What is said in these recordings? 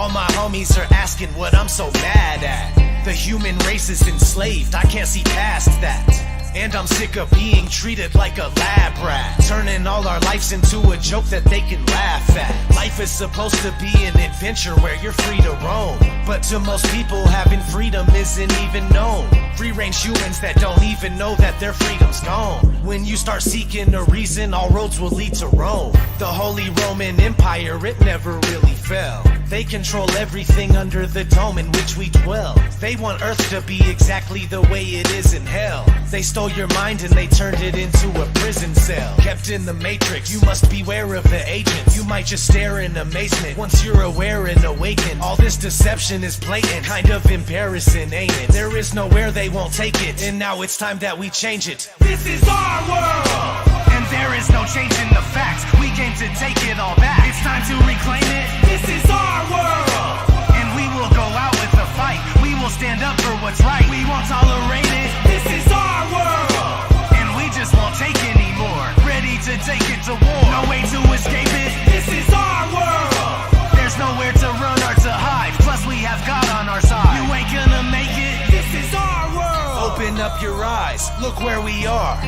All my homies are asking what I'm so mad at. The human race is enslaved, I can't see past that. And I'm sick of being treated like a lab rat, turning all our lives into a joke that they can laugh at. Life is supposed to be an adventure where you're free to roam, but to most people having freedom isn't even known. Free-range humans that don't even know that their freedom's gone. When you start seeking a reason, all roads will lead to Rome. The Holy Roman Empire, it never really fell. They control everything under the dome in which we dwell. They want Earth to be exactly the way it is in hell. They stole your mind and they turned it into a prison cell. Kept in the matrix, you must beware of the agents. You might just stare in amazement once you're aware and awakened. All this deception is blatant, kind of embarrassing, ain't it? There is nowhere they won't take it, and now it's time that we change it. This is our world, and there is no changing the facts. We came to take it all back. It's time to reclaim it. This is our world, and we will go out with a fight. We will stand up for what's right. We won't tolerate it. This is our world, and we just won't take anymore. Ready to take it to war. No way to escape it. This is our world. There's nowhere to run or to hide. Plus we have God on our side. You ain't gonna make it. This is our world. Open up your eyes. Look where we are.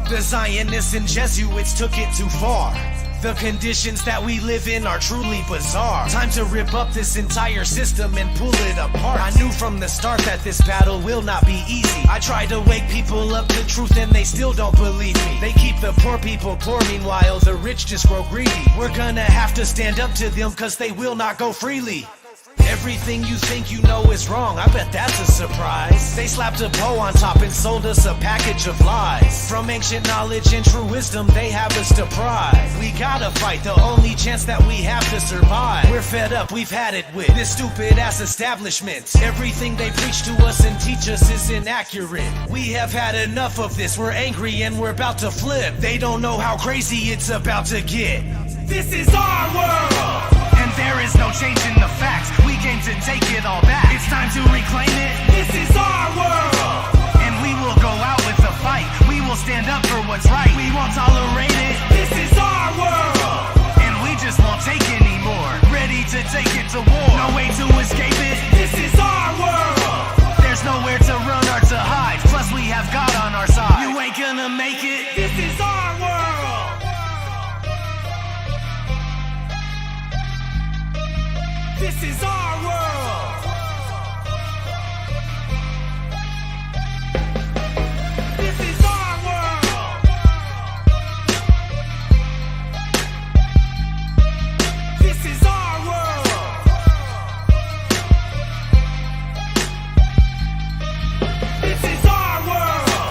The Zionists and Jesuits took it too far. The conditions that we live in are truly bizarre. Time to rip up this entire system and pull it apart. I knew from the start that this battle will not be easy. I try to wake people up to truth and they still don't believe me. They keep the poor people poor, meanwhile the rich just grow greedy. We're gonna have to stand up to them cause they will not go freely. Everything you think you know is wrong, I bet that's a surprise. They slapped a bow on top and sold us a package of lies. From ancient knowledge and true wisdom, they have us deprived. We gotta fight, the only chance that we have to survive. We're fed up, we've had it with this stupid ass establishment. Everything they preach to us and teach us is inaccurate. We have had enough of this, we're angry and we're about to flip. They don't know how crazy it's about to get. This is our world, and there is no changing the facts. We came to take it all back. It's time to reclaim it. This is our world, and we will go out with a fight. We will stand up for what's right. We won't tolerate it. This is our world, and we just won't take anymore. Ready to take it to war. No way to escape it. This is our world. There's nowhere to run or to hide. Plus we have God on our side. You ain't gonna make it. This is our world. This is our world. This is our world. This is our world. This is our world.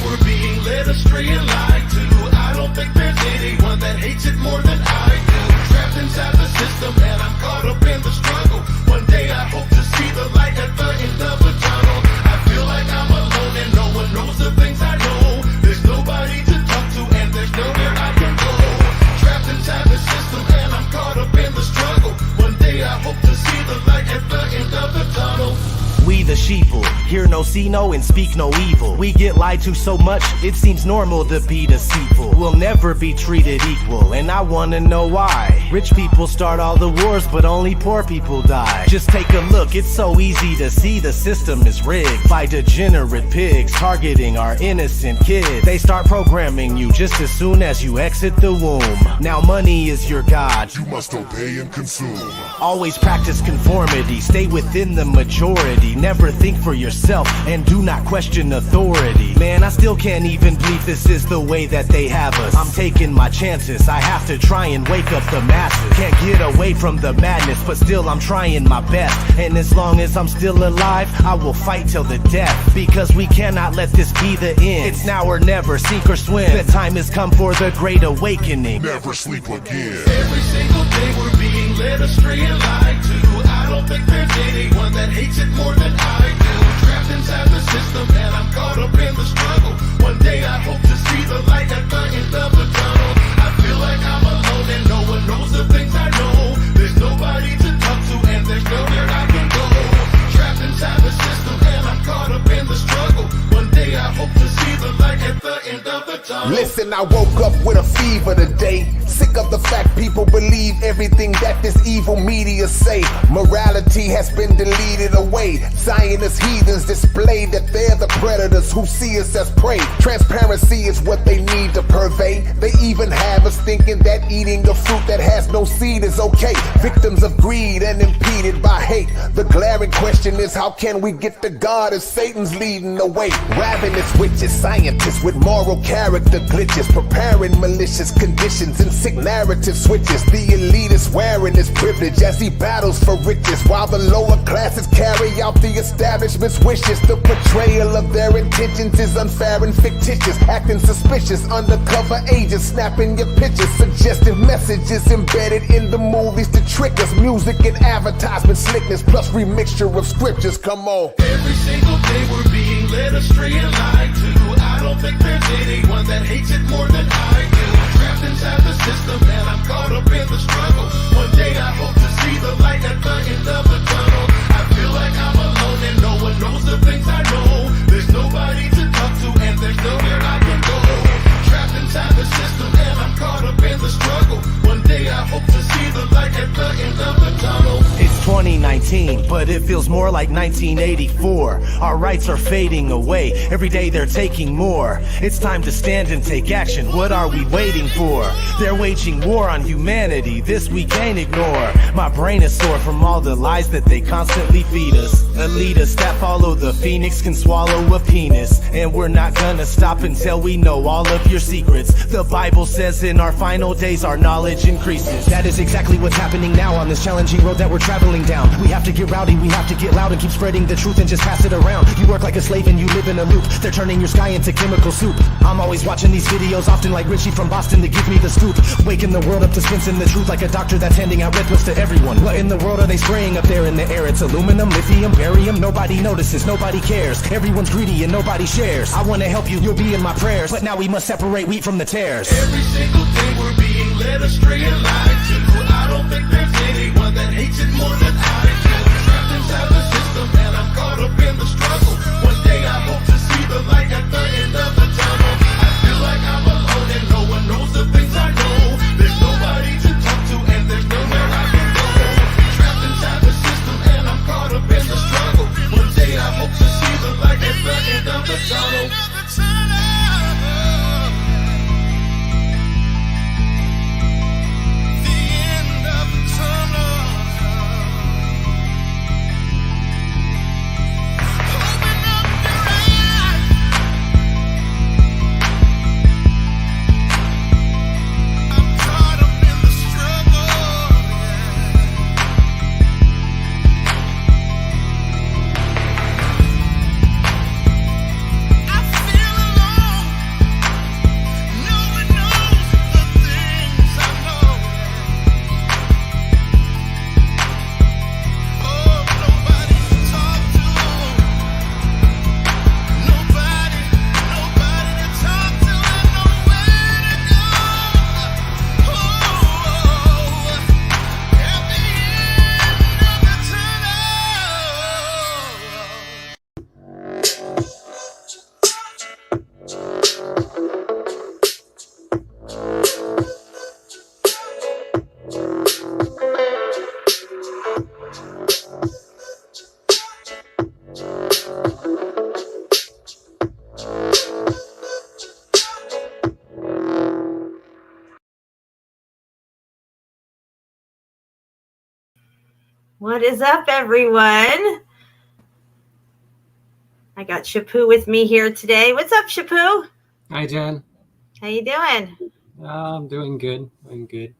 We're being led astray and lied to. I don't think there's anyone that hates it more than I do. Trapped inside the system and I'm caught up in the struggle. One day I hope to see the light at the end of the tunnel. I feel like I'm alone and no one knows the things I know. There's nobody to talk to and there's nowhere I can go. Trapped inside the system and I'm caught up in the struggle. One day I hope to see the light at the end of the tunnel. We the sheeple, hear no, see no, and speak no evil. We get lied to so much, it seems normal to be deceitful. We'll never be treated equal, and I wanna know why. Rich people start all the wars, but only poor people die. Just take a look, it's so easy to see the system is rigged by degenerate pigs targeting our innocent kids. They start programming you just as soon as you exit the womb. Now money is your god, you must obey and consume. Always practice conformity, stay within the majority. Never think for yourself and do not question authority. Man, I still can't even believe this is the way that they have us. I'm taking my chances, I have to try and wake up the masses. Can't get away from the madness, but still I'm trying my best. And as long as I'm still alive, I will fight till the death. Because we cannot let this be the end. It's now or never, sink or swim. The time has come for the great awakening. Never sleep again. Every single day we're being led astray and lied to. I don't think there's anyone that hates it more than I do. Trapped inside the system and I'm caught up in the struggle. One day I hope to see the light at the end of the tunnel. I feel like I'm alone and no one knows the things I know. There's nobody to talk to and there's nowhere I can go. Trapped inside the system and I'm caught up in the struggle. One day I hope to see the light at the end of the tunnel. Listen, I woke up with a fever today. Sick of the fact people believe everything that this evil media say. Morality has been deleted away. Zionist heathens display that they're the predators who see us as prey. Transparency is what they need to purvey. They even have us thinking that eating a fruit that has no seed is okay. Victims of greed and impeded by hate. The glaring question is, how can we get to God if Satan's leading the way? Ravenous witches, scientists with moral character glitches, preparing malicious conditions and sick narrative switches. The elite is wearing his privilege as he battles for riches, while the lower classes carry out the establishment's wishes. The portrayal of their intentions is unfair and fictitious, acting suspicious. Undercover agents snapping your pictures, suggestive messages embedded in the movies to trick us. Music and advertisement slickness plus remixture of scriptures. Come on. Every single day we're being led astray and lied to. I don't think there's anyone that hates it more than I do. Trapped inside the system and I'm caught up in the struggle. One day I hope to see the light at the end of the tunnel. I feel like I'm alone and no one knows the things I know. There's nobody to talk to and there's nowhere I can go. Trapped inside the system and I'm caught up in the struggle. One day I hope to see the light at the end of the tunnel. It's 2019, but it feels more like 1984. Our rights are fading away, every day they're taking more. It's time to stand and take action, what are we waiting for? They're waging war on humanity, this we can't ignore. My brain is sore from all the lies that they constantly feed us. Elitists that follow the phoenix can swallow a penis. And we're not gonna stop until we know all of your secrets. The Bible says in our final days our knowledge increases. That is exactly what's happening now on this challenging road that we're traveling down. We have to get rowdy, we have to get loud and keep spreading the truth and just pass it around. You work like a slave and you live in a loop. They're turning your sky into chemical soup. I'm always watching these videos, often like Richie from Boston, to give me the scoop. Waking the world up, dispensing the truth like a doctor that's handing out red pills to everyone. What in the world are they spraying up there in the air? It's aluminum, lithium, barium. Nobody notices, nobody cares. Everyone's greedy and nobody shares. I wanna help you, you'll be in my prayers. But now we must separate wheat from the tares. Every single day we're being led astray and lied to. I don't think there's anyone that hates it more than I do. Trapped inside the system and I'm caught up in the struggle. One day I hope to see the light at the end of the tunnel. I feel like I'm alone and no one knows the things I know. There's nobody to talk to and there's nowhere I can go. Trapped inside the system and I'm caught up in the struggle. One day I hope to see the light at the end of the tunnel. What is up, everyone? I got Shapu with me here today. What's up, Shapu? Hi, Jen. How you doing? I'm doing good. I'm good.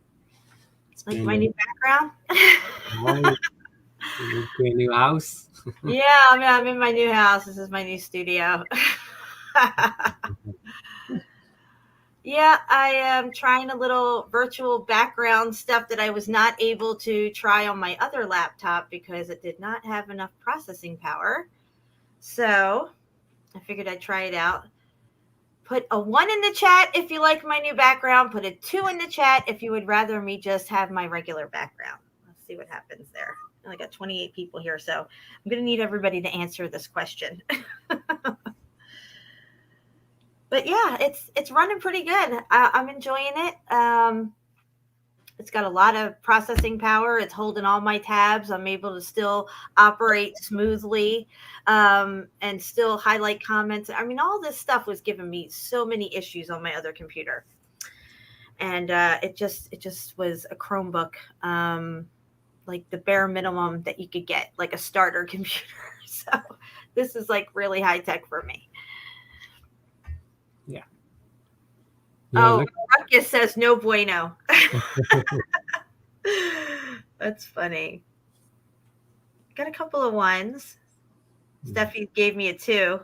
Like my new background? You moved to a new house? Yeah, I'm in my new house. This is my new studio. Yeah, I am trying a little virtual background stuff that I was not able to try on my other laptop because it did not have enough processing power. So I figured I'd try it out. Put a 1 in the chat if you like my new background. Put a 2 in the chat if you would rather me just have my regular background. Let's see what happens there. I only got 28 people here, so I'm going to need everybody to answer this question. But yeah, it's running pretty good. I'm enjoying it. It's got a lot of processing power. It's holding all my tabs. I'm able to still operate smoothly and still highlight comments. I mean, all this stuff was giving me so many issues on my other computer, and it just was a Chromebook, like the bare minimum that you could get, like a starter computer. So this is like really high tech for me. Yeah. Ruckus says no bueno. That's funny. Got a couple of 1s. Steffi gave me a 2.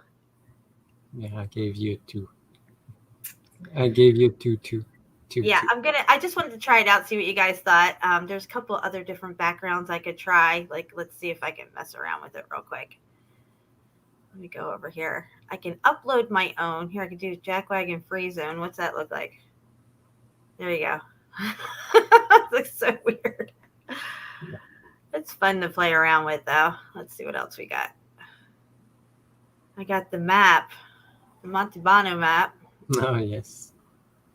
Yeah, I gave you a 2. I gave you two. Yeah, I just wanted to try it out, see what you guys thought. There's a couple other different backgrounds I could try. Like, let's see if I can mess around with it real quick. Let me go over here. I can upload my own. Here, I can do Jackwagon Free Zone. What's that look like? There you go. It looks so weird. Yeah. It's fun to play around with, though. Let's see what else we got. I got the map, the Montebano map. Oh, yes.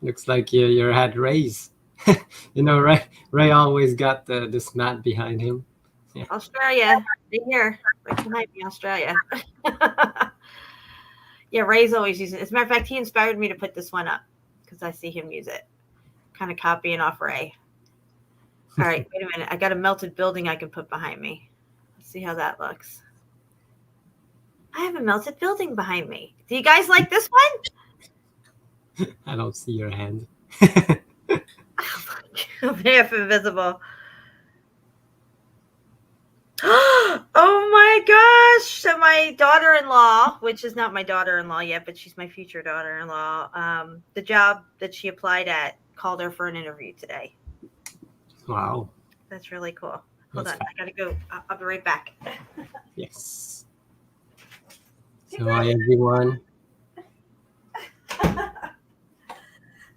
Looks like you had Ray's. You know, Ray always got this mat behind him. Yeah. Australia. Right here. Right behind me, Australia. Yeah, Ray's always using it. As a matter of fact, he inspired me to put this one up because I see him use it. Kind of copying off Ray. All right, wait a minute. I got a melted building I can put behind me. Let's see how that looks. I have a melted building behind me. Do you guys like this one? I don't see your hand. I'm half invisible. Oh my gosh. So my daughter-in-law, which is not my daughter-in-law yet, but she's my future daughter-in-law, the job that she applied at called her for an interview today. Wow. That's really cool. Hold on. I got to go. I'll be right back. Yes. So hi, everyone.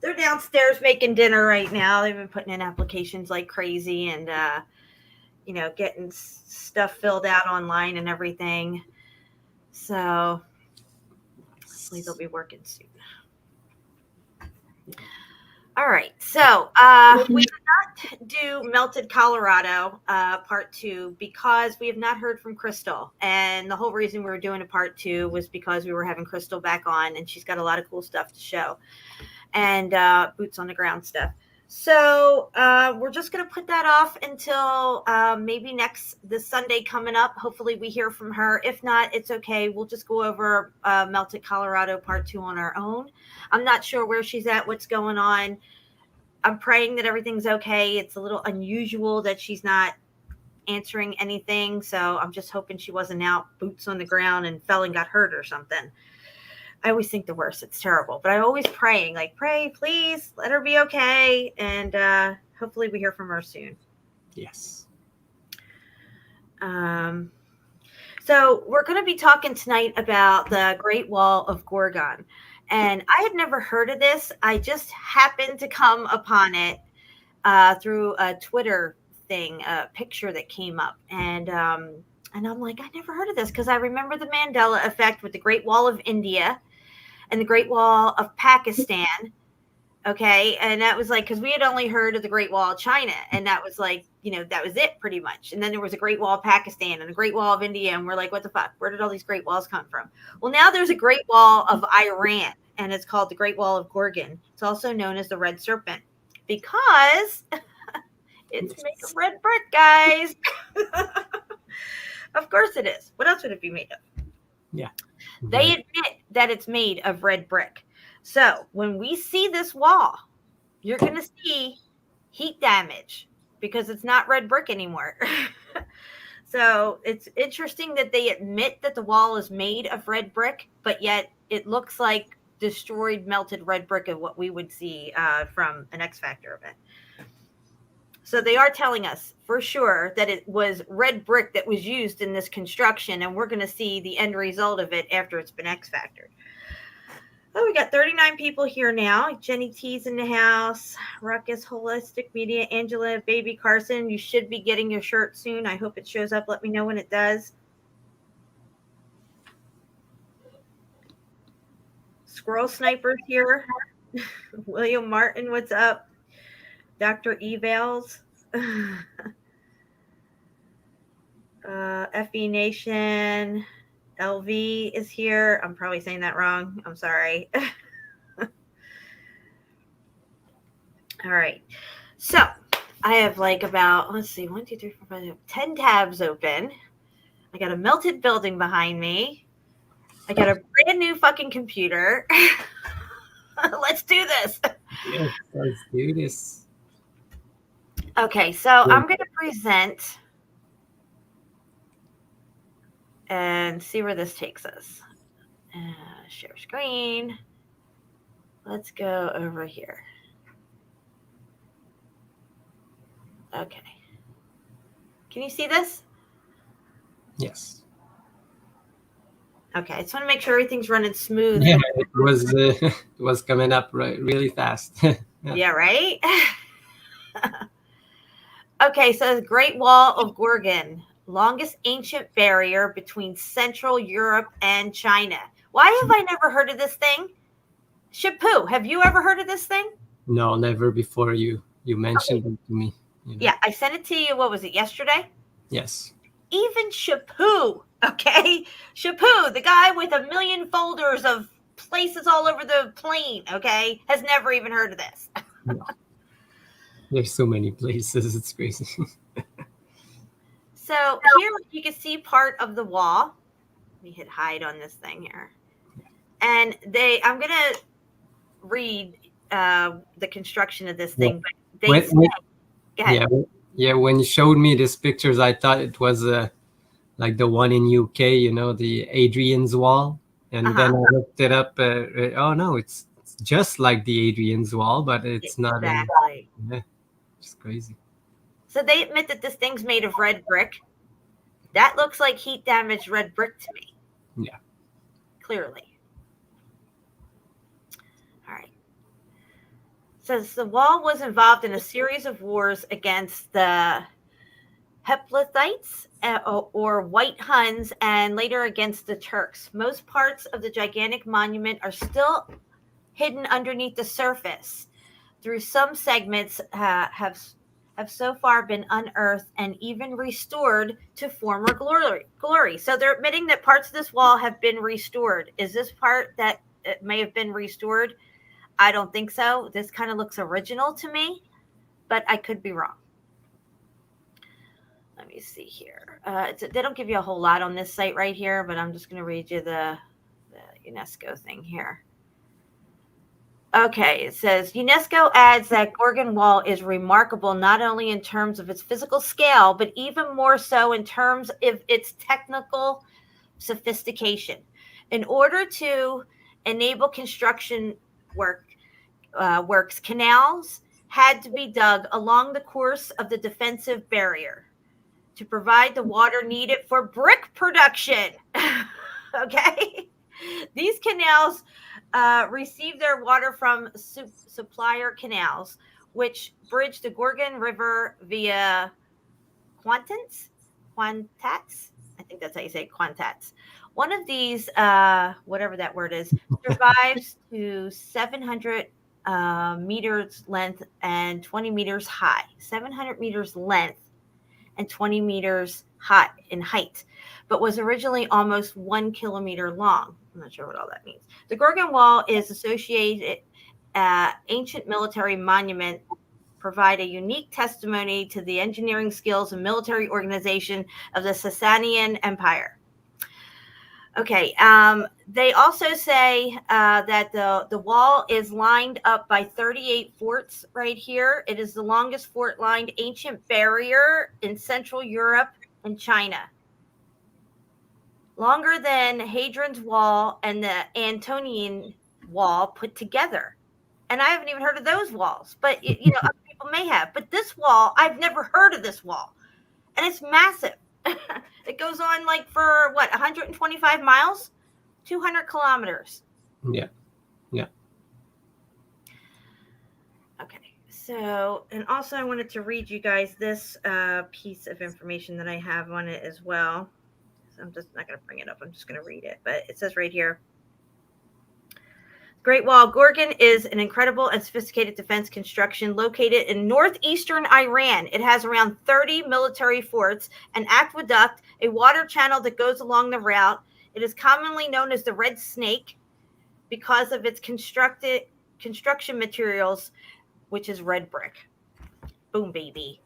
They're downstairs making dinner right now. They've been putting in applications like crazy and, getting stuff filled out online and everything. So hopefully they'll be working soon. All right. So we did not do Melted Colorado part 2 because we have not heard from Crystal. And the whole reason we were doing a part 2 was because we were having Crystal back on and she's got a lot of cool stuff to show. And boots on the ground stuff. So we're just going to put that off until maybe this Sunday coming up. Hopefully we hear from her. If not, it's okay. We'll just go over Melted Colorado part 2 on our own. I'm not sure where she's at, what's going on. I'm praying that everything's okay. It's a little unusual that she's not answering anything. So I'm just hoping she wasn't out boots on the ground and fell and got hurt or something. I always think the worst. It's terrible. But I'm always praying, pray, please, let her be okay. And hopefully we hear from her soon. Yes. So we're going to be talking tonight about the Great Wall of Gorgon. And I had never heard of this. I just happened to come upon it through a Twitter thing, a picture that came up. And I'm like, I never heard of this because I remember the Mandela effect with the Great Wall of India and the Great Wall of Pakistan. Okay. And that was because we had only heard of the Great Wall of China. And that was that was it pretty much. And then there was a Great Wall of Pakistan and a Great Wall of India. And we're like, what the fuck? Where did all these Great Walls come from? Well, now there's a Great Wall of Iran and it's called the Great Wall of Gorgon. It's also known as the Red Serpent because it's made of red brick, guys. Of course it is. What else would it be made of? Yeah. They admit that it's made of red brick. So when we see this wall, you're going to see heat damage because it's not red brick anymore. So it's interesting that they admit that the wall is made of red brick, but yet it looks like destroyed melted red brick of what we would see from an X Factor event. So they are telling us for sure that it was red brick that was used in this construction, and we're going to see the end result of it after it's been X Factored. Oh, we got 39 people here now. Jenny T's in the house. Ruckus, Holistic Media, Angela, Baby Carson. You should be getting your shirt soon. I hope it shows up. Let me know when it does. Squirrel Sniper's here. William Martin, what's up? Dr. Evals. FE Nation. LV is here. I'm probably saying that wrong. I'm sorry. All right. So I have like about, let's see, 1, 2, 3, 4, 5, 10 tabs open. I got a melted building behind me. I got a brand new fucking computer. Let's do this. Yes, let's do this. Okay, so I'm going to present and see where this takes us. Share screen. Let's go over here. Okay. Can you see this? Yes. Okay, I just want to make sure everything's running smooth. Yeah, it was coming up really fast. Yeah, right? Okay, so the Great Wall of Gorgon, longest ancient barrier between Central Europe and China. Why have I never heard of this thing? Shapu, have you ever heard of this thing? No, never before you mentioned it to me. You know? Yeah, I sent it to you, what was it, yesterday? Yes. Even Shapu, okay? Shapu, the guy with a million folders of places all over the plane, okay, has never even heard of this. No. There's so many places, it's crazy. So here you can see part of the wall. Let me hit hide on this thing here. And I'm going to read the construction of this thing, but they say, go ahead. Yeah, when you showed me these pictures, I thought it was like the one in UK, you know, the Adrian's Wall. And then I looked it up. Oh, no, it's just like the Adrian's Wall, but it's not. Exactly. Yeah, it's crazy. So they admit that this thing's made of red brick. That looks like heat damaged red brick to me. Yeah. Clearly. All right. Says the wall was involved in a series of wars against the Heplathites or White Huns, and later against the Turks. Most parts of the gigantic monument are still hidden underneath the surface. Through some segments have so far been unearthed and even restored to former glory. So they're admitting that parts of this wall have been restored. Is this part that it may have been restored? I don't think so. This kind of looks original to me, but I could be wrong. Let me see here. They don't give you a whole lot on this site right here, but I'm just going to read you the UNESCO thing here. Okay, it says UNESCO adds that Gorgon Wall is remarkable not only in terms of its physical scale, but even more so in terms of its technical sophistication. In order to enable construction works, canals had to be dug along the course of the defensive barrier to provide the water needed for brick production. Okay, these canals receive their water from supplier canals, which bridge the Gorgon River via Quantats. I think that's how you say Quantats. One of these, whatever that word is, survives to 700 meters length and 20 meters high. 700 meters length and 20 meters high in height, but was originally almost 1 kilometer long. I'm not sure what all that means. The Gorgon Wall is associated ancient military monument, provide a unique testimony to the engineering skills and military organization of the Sasanian Empire. Okay, they also say that the wall is lined up by 38 forts right here. It is the longest fort-lined ancient barrier in Central Europe and China. Longer than Hadrian's Wall and the Antonian wall put together. And I haven't even heard of those walls, but other people may have. But this wall, I've never heard of this wall, and it's massive. It goes on like for what, 125 miles, 200 kilometers. Yeah. Okay. So, and also I wanted to read you guys this piece of information that I have on it as well. So I'm just not going to bring it up. I'm just going to read it. But it says right here, Great Wall Gorgon is an incredible and sophisticated defense construction located in northeastern Iran. It has around 30 military forts, an aqueduct, a water channel that goes along the route. It is commonly known as the Red Snake because of its construction materials, which is red brick. Boom, baby.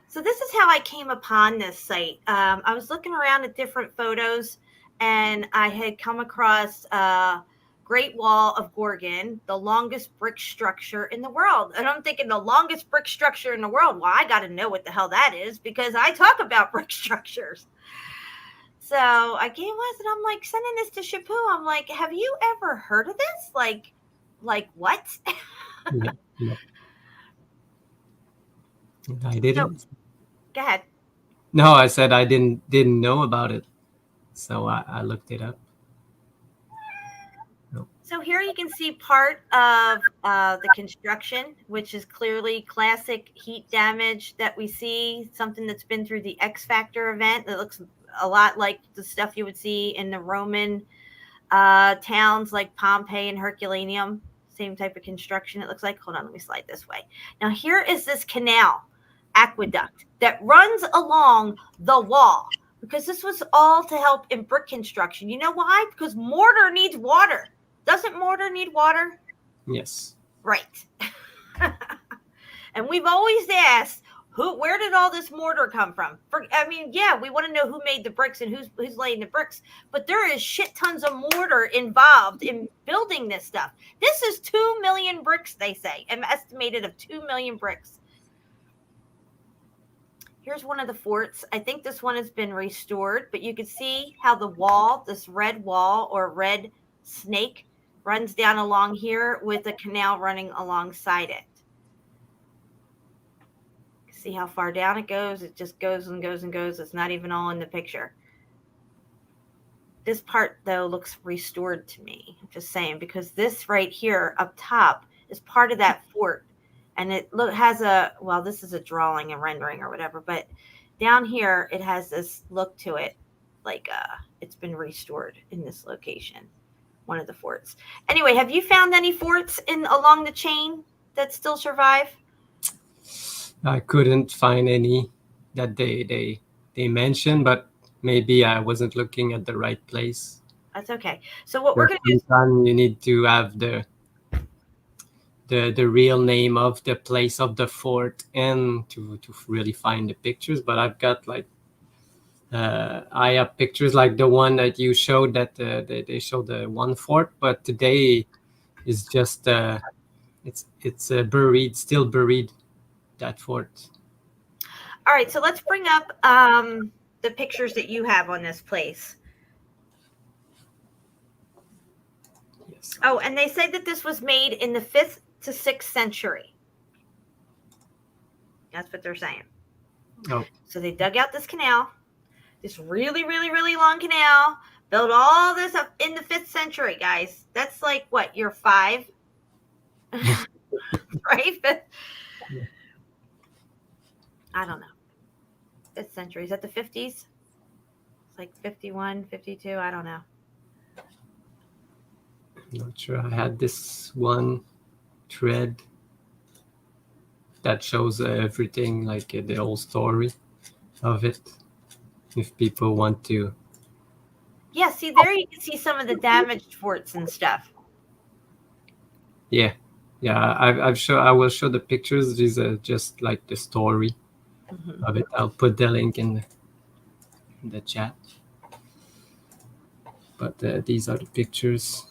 So this is how I came upon this site. I was looking around at different photos, and I had come across Great Wall of Gorgon, the longest brick structure in the world. And I'm thinking, the longest brick structure in the world? Well, I got to know what the hell that is, because I talk about brick structures. So I came once, and I'm like sending this to Shapu. I'm like, have you ever heard of this? Like what? Yeah. I didn't. Go ahead. No, I said I didn't know about it, so I looked it up. No. So here you can see part of the construction, which is clearly classic heat damage that we see, something that's been through the X Factor event. That looks a lot like the stuff you would see in the Roman towns like Pompeii and Herculaneum. Same type of construction it looks like. Hold on, let me slide this way. Now here is this canal aqueduct that runs along the wall, because this was all to help in brick construction. You know why? Because mortar needs water. Doesn't mortar need water? Yes. Right. And we've always asked, where did all this mortar come from? We want to know who made the bricks and who's laying the bricks, but there is shit tons of mortar involved in building this stuff. This is 2 million bricks, they say, an estimated of 2 million bricks. Here's one of the forts. I think this one has been restored, but you can see how the wall, this red wall or red snake, runs down along here with a canal running alongside it. See how far down it goes? It just goes and goes and goes. It's not even all in the picture. This part, though, looks restored to me. I'm just saying, because this right here up top is part of that fort. And it has this is a drawing and rendering or whatever, but down here it has this look to it, like it's been restored in this location, one of the forts. Anyway, have you found any forts along the chain that still survive? I couldn't find any that they mentioned, but maybe I wasn't looking at the right place. That's okay. So what we're going to do, sometimes you need to have the real name of the place of the fort and to really find the pictures. But I've got I have pictures like the one that you showed, that they showed the one fort, but today is just it's still buried, that fort. All right, so let's bring up the pictures that you have on this place. Yes. Oh, and they say that this was made in the 5th to 6th century. That's what they're saying. Oh. So they dug out this canal, this really, really, really long canal, built all this up in the 5th century, guys. That's like, what, year 5? Right? Yeah. I don't know. 5th century. Is that the 50s? It's like 51, 52. I don't know. Not sure. I had this one thread that shows everything, like the whole story of it, if people want to. Yeah, see, there you can see some of the damaged forts and stuff. Yeah, I will show the pictures. These are just like the story of it. I'll put the link in the chat. But these are the pictures.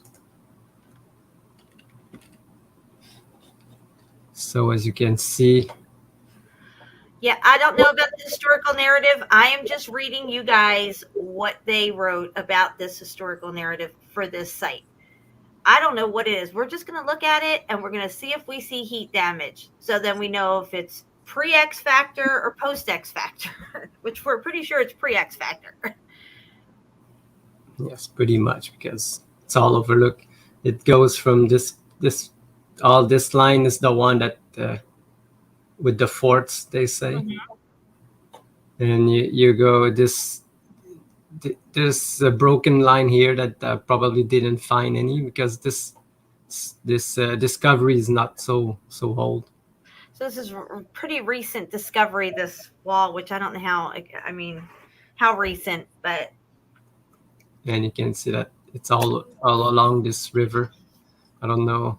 So as you can see, Yeah, I don't know about the historical narrative. I am just reading you guys what they wrote about this historical narrative for this site. I don't know what it is. We're just going to look at it and we're going to see if we see heat damage. So then we know if it's pre-X factor or post-X factor, which we're pretty sure it's pre-X factor. Yes, pretty much, because it's all overlooked. It goes from this line is the one that with the forts, they say. Mm-hmm. And you go there's a broken line here that probably didn't find any, because this discovery is not so old. So this is a pretty recent discovery, this wall, which I don't know how recent, but. And you can see that it's all along this river. I don't know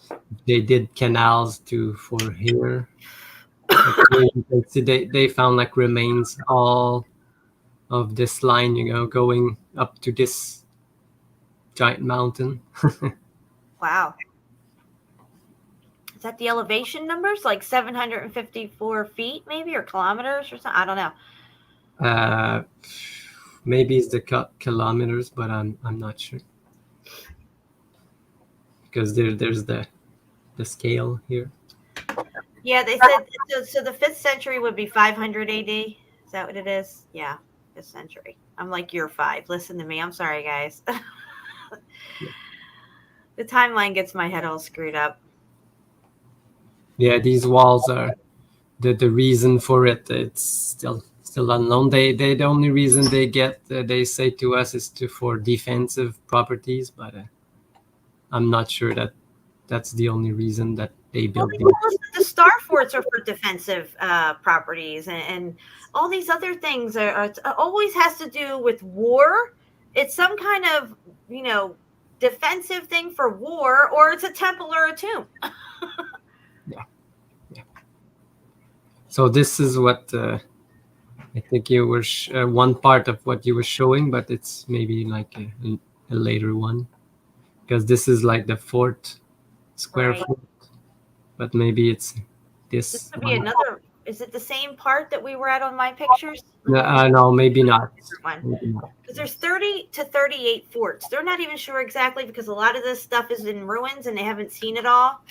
if they did canals for here. You can see they found like remains all of this line, going up to this giant mountain. Wow. Is that the elevation numbers, like 754 feet maybe, or kilometers or something? I don't know. Maybe it's the kilometers, but I'm not sure, because there's the scale here. Yeah, they said so the 5th century would be 500 AD. Is that what it is? Yeah, 5th century. I'm like year 5. Listen to me. I'm sorry, guys. Yeah. The timeline gets my head all screwed up. Yeah, these walls are the reason for it. It's still unknown. The only reason they say to us is for defensive properties, but I'm not sure that's the only reason that they built these. The star forts are for defensive properties, and all these other things are always has to do with war. It's some kind of defensive thing for war, or it's a temple or a tomb. Yeah. So this is what I think you were one part of what you were showing, but it's maybe like a later one, because this is like the 4th square foot, but maybe it's this. This could be another. Is it the same part that we were at on my pictures? No, maybe not. Because there's 30 to 38 forts. They're not even sure exactly, because a lot of this stuff is in ruins and they haven't seen it all.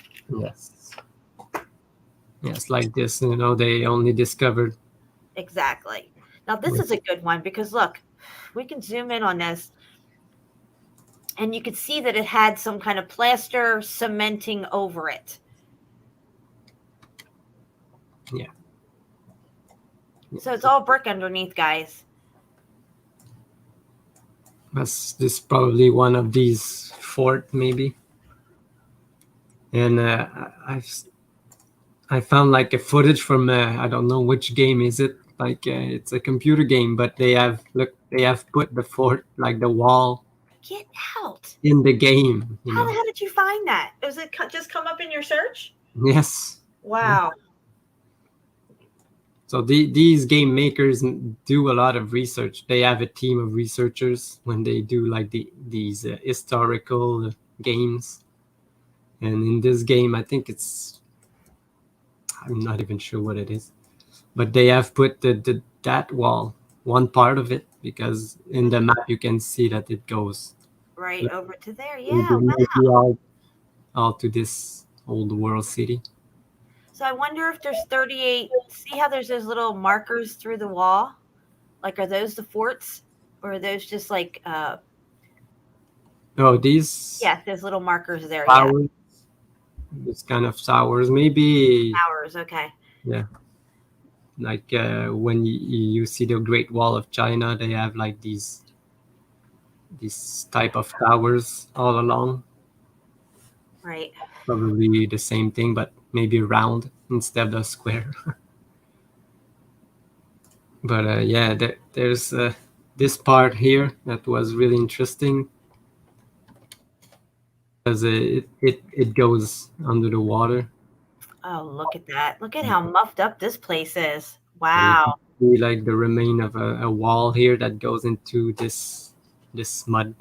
Yes, like this. They only discovered. Exactly. Now this is a good one, because look, we can zoom in on this, and you could see that it had some kind of plaster cementing over it. Yeah. So it's all brick underneath, guys. This is probably one of these fort, maybe. And I found like a footage from I don't know which game is it. Like it's a computer game, but they have put the fort, like the wall. Get out in the game. How the hell did you find that? Was it just come up in your search? Yes. Wow. So these game makers do a lot of research. They have a team of researchers when they do like these historical games. And in this game, I think I'm not even sure what it is, but they have put that wall, one part of it, because in the map you can see that it goes right over to there. Yeah, wow. all to this old world city. So I wonder if there's 38. See how there's those little markers through the wall? Like, are those the forts, or are those just like? Oh, these. Yeah, there's little markers there. Towers. Yeah. This kind of towers, maybe. Towers, okay. Yeah. Like when you see the Great Wall of China, they have like these type of towers all along. Right. Probably the same thing, but maybe round instead of square. But yeah, there's this part here that was really interesting, because it goes under the water. Oh, look at that. Look at how muffed up this place is. Wow. See like the remain of a wall here that goes into this mud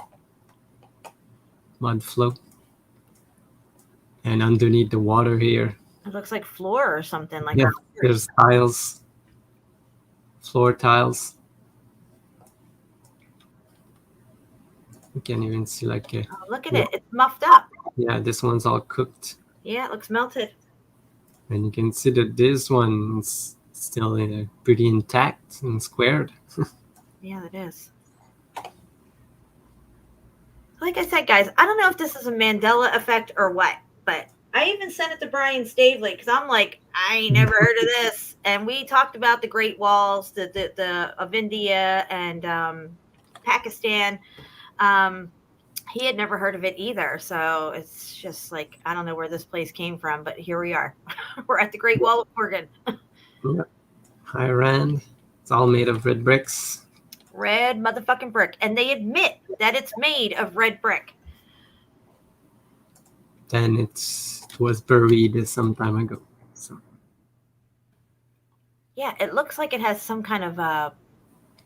flow. And underneath the water here, It looks like floor or something. Like Yeah, there's tiles, floor tiles. You can even see like a, oh, look at it. It's muffed up. yeah, this one's all cooked. Yeah, it looks melted. And you can see that this one's still pretty intact and squared. Yeah, it is. Like I said, guys, I don't know if this is a Mandela effect or what, but I even sent it to Brian Stavely because I'm like, I ain't never heard of this. And we talked about the Great Walls, the of India and Pakistan. He had never heard of it either. So it's just like, I don't know where this place came from, but here we are. We're at the Great Wall of Gorgon. Yeah. Iran. It's all made of red bricks. Red motherfucking brick. And they admit that it's made of red brick. Then it was buried some time ago. So Yeah, it looks like it has some kind of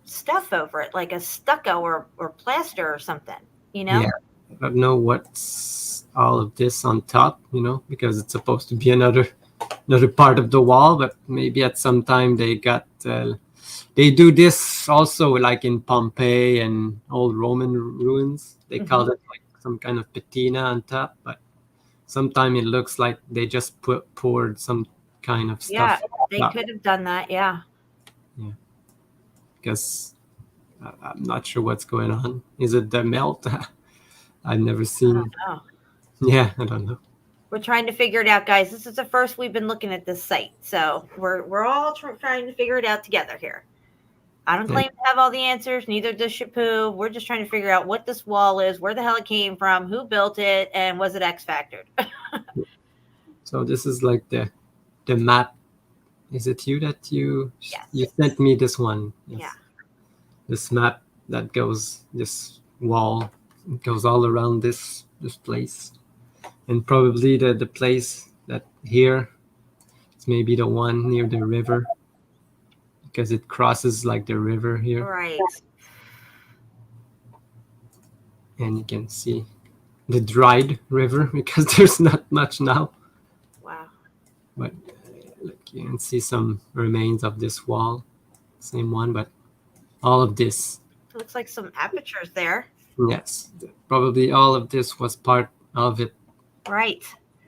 stuff over it, like a stucco or plaster or something, you know? yeah, I don't know what's all of this on top, you know, because it's supposed to be another part of the wall, but maybe at some time they got they do this also like in Pompeii and old Roman ruins. They call it like some kind of patina on top, but sometimes it looks like they just poured some kind of stuff. Yeah, they could have done that, yeah. Because I'm not sure what's going on. Is it the melt? I've never seen. Oh. Yeah, I don't know. We're trying to figure it out, guys. This is the first we've been looking at this site, so we're all trying to figure it out together here. I don't claim to have all the answers, neither does Shapu. We're just trying to figure out what this wall is, where the hell it came from, who built it, and was it X-factored? So this is like the map. Is it you that you sent me this one? Yes. Yeah. This map that goes, this wall, it goes all around this place. And probably the place that here, it's maybe the one near the river. Because it crosses like the river here. Right. And you can see the dried river because there's not much now. Wow. But look, you can see some remains of this wall. Same one, but all of this. It looks like some apertures there. Yes. Probably all of this was part of it. Right.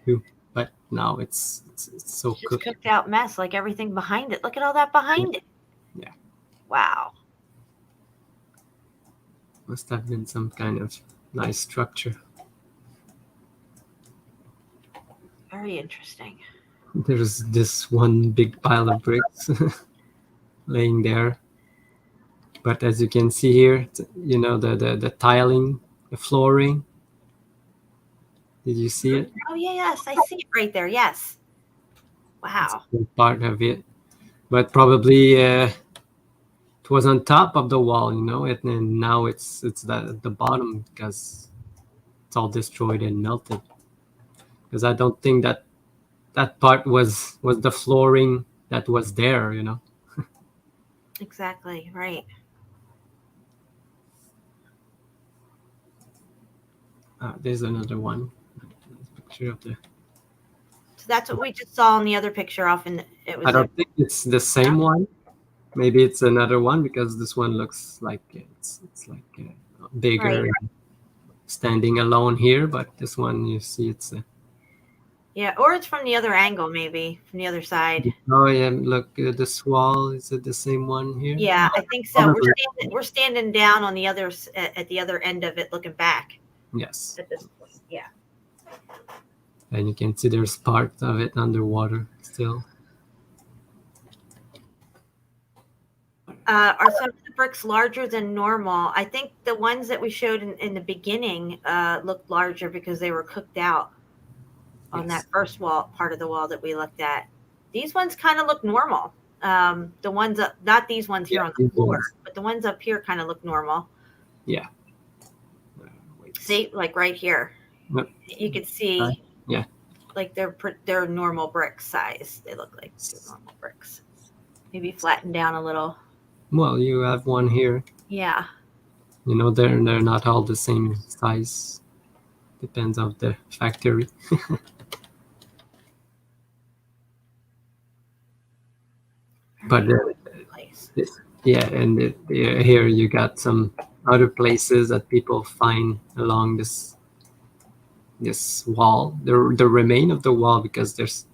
Too. But now it's so Just cooked out mess, like everything behind it. Look at all that behind it. Yeah. Wow. Must have been some kind of nice structure. Very interesting. There's this one big pile of bricks laying there. But as you can see here, you know, the tiling, the flooring. Did you see it? Oh, yes. I see it right there. Yes. Wow. That's part of it. But probably it was on top of the wall, you know, and now it's at the bottom because it's all destroyed and melted. Because I don't think that part was the flooring that was there, you know. Exactly. Right. There's another one. Picture of the. So that's what we just saw in the other picture off in it was I don't think it's the same one. Maybe it's another one because this one looks like it's like bigger, Right. and standing alone here. But this one, you see, it's. yeah, or it's from the other angle, maybe from the other side. Oh yeah, look, this wall, is it the same one here? Yeah, I think so. Probably. We're standing down on the other at the other end of it, looking back Yes, at this point. Yeah. and you can see there's part of it underwater still. Are some of the bricks larger than normal? I think the ones that we showed in the beginning looked larger because they were cooked out on Yes. that first wall, part of the wall that we looked at. These ones kind of look normal. The ones up, not these ones here Yeah, on the these floor, ones. but the ones up here kind of look normal. Yeah. See, like right here, Yep. you could see, Yeah. like they're normal brick size. They look like they're normal bricks. Maybe flattened down a little. Well, you have one here. Yeah. You know, they're not all the same size. Depends on the factory. But place. yeah, and here you got some other places that people find along this wall, the remain of the wall, because there's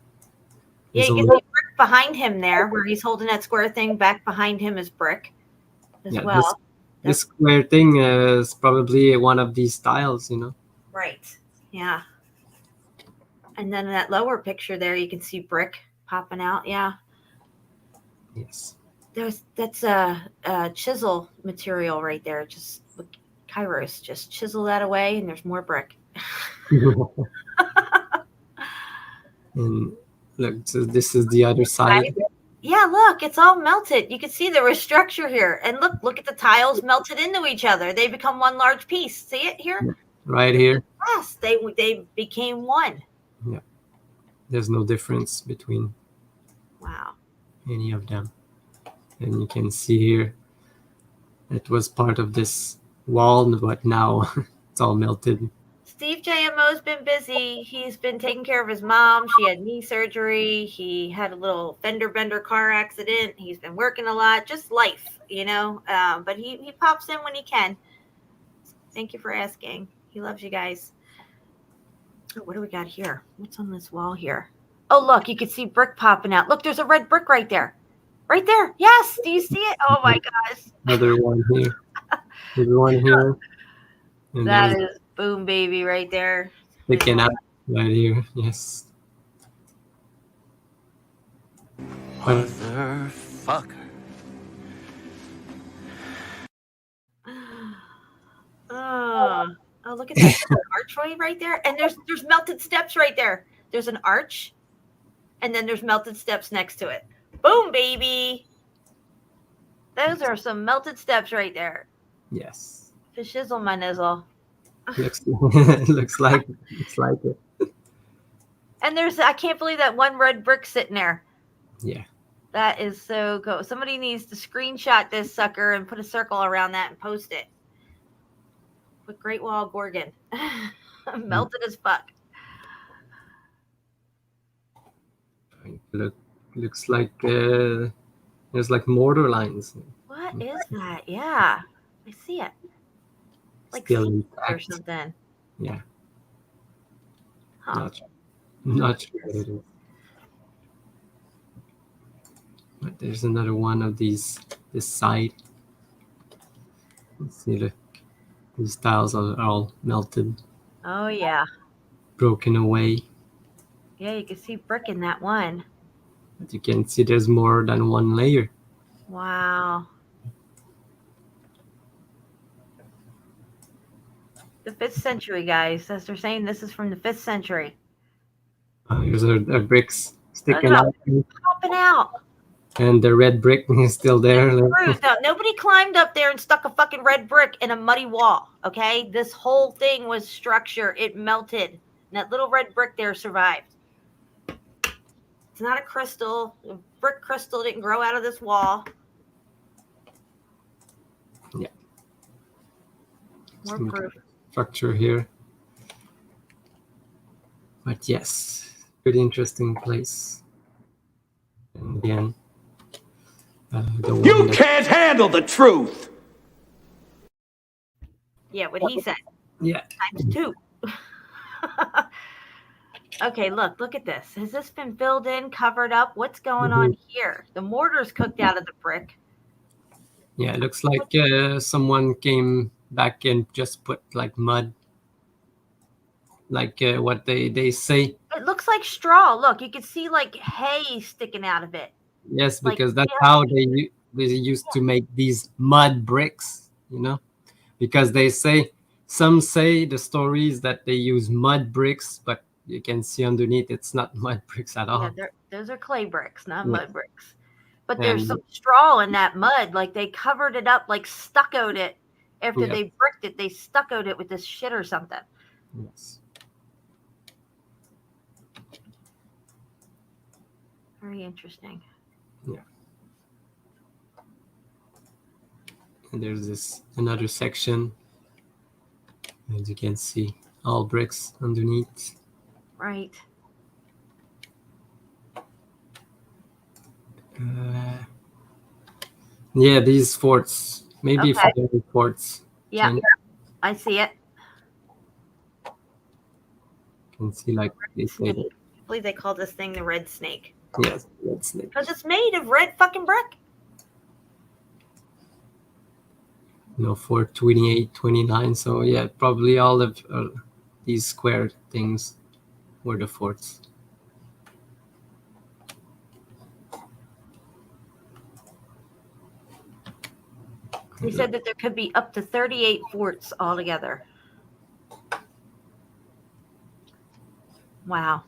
Yeah, you a can little, see Brick behind him there, where he's holding that square thing. Back behind him is Brick as yeah, well. this square thing is probably one of these tiles, you know. Right. Yeah. And then in that lower picture there, you can see Brick popping out. Yeah. Yes. That's a chisel material right there. Just with Kairos, just chisel that away, and there's more Brick. And look, so this is the other side. Yeah, look, it's all melted. You can see there was structure here. And look at the tiles melted into each other. They become one large piece. See it here? Right here. Yes, they became one. Yeah. There's no difference between Wow. any of them. And you can see here it was part of this wall, but now it's all melted. Steve JMO's been busy. He's been taking care of his mom. She had knee surgery. He had a little fender bender car accident. He's been working a lot. Just life, you know. But he pops in when he can. Thank you for asking. He loves you guys. Oh, what do we got here? What's on this wall here? Oh, look, you can see Brick popping out. Look, there's a red brick right there. Right there. Yes. Do you see it? Oh my gosh. Another one here. There's one here. And That is boom baby right there. sticking out right here. Yes. Motherfucker. Oh, look at that archway right there. And there's melted steps right there. There's an arch, and then there's melted steps next to it. Boom, baby. Those are some melted steps right there. Yes. To shizzle my nizzle. Looks like it. And I can't believe that one red brick sitting there. Yeah. That is so cool. Somebody needs to screenshot this sucker and put a circle around that and post it. With Great Wall Gorgon. Melted as fuck. Looks like there's like mortar lines. What is that? Yeah. I see it. Like Still or intact. something. Yeah. Huh. Not sure what it is. But there's another one of these this side. Let's see, look. These tiles are all melted, Oh yeah. broken away. Yeah, you can see brick in that one. But you can see there's more than one layer. Wow. The 5th century, guys. As they're saying, this is from the 5th century. Here's our bricks sticking Look out. popping out. And the red brick is still there. No, nobody climbed up there and stuck a fucking red brick in a muddy wall, okay? This whole thing was structure. It melted. And that little red brick there survived. It's not a crystal. A brick crystal didn't grow out of this wall. Yeah. More Some proof. structure here. But yes, pretty interesting place. And again, the one You that- can't handle the truth! Yeah, what he said. yeah, Times 2. Okay, look at this. Has this been filled in, covered up? What's going on here? The mortar's cooked out of the brick. yeah, it looks like someone came back and just put like mud, like what they say. It looks like straw. Look, you can see like hay sticking out of it. Yes, Like, because that's yeah. how they used to make these mud bricks, you know, because some say the stories that they use mud bricks, but you can see underneath it's not mud bricks at all. Yeah, those are clay bricks, not Yeah. mud bricks. But there's And- some straw in that mud. Like they covered it up, like stuccoed it. After Yeah. they bricked it, they stuccoed it with this shit or something. Yes. Very interesting. And there's another section, as you can see, all bricks underneath. Right. Yeah, these forts, maybe Okay. fairy forts. Yeah, You I see it. can see like they say. Snake. I believe they call this thing the red snake. Yes, that's it. Because it's made of red fucking brick. For 28, 29. So yeah, probably all of these square things were the forts. They said that there could be up to 38 forts altogether. Wow.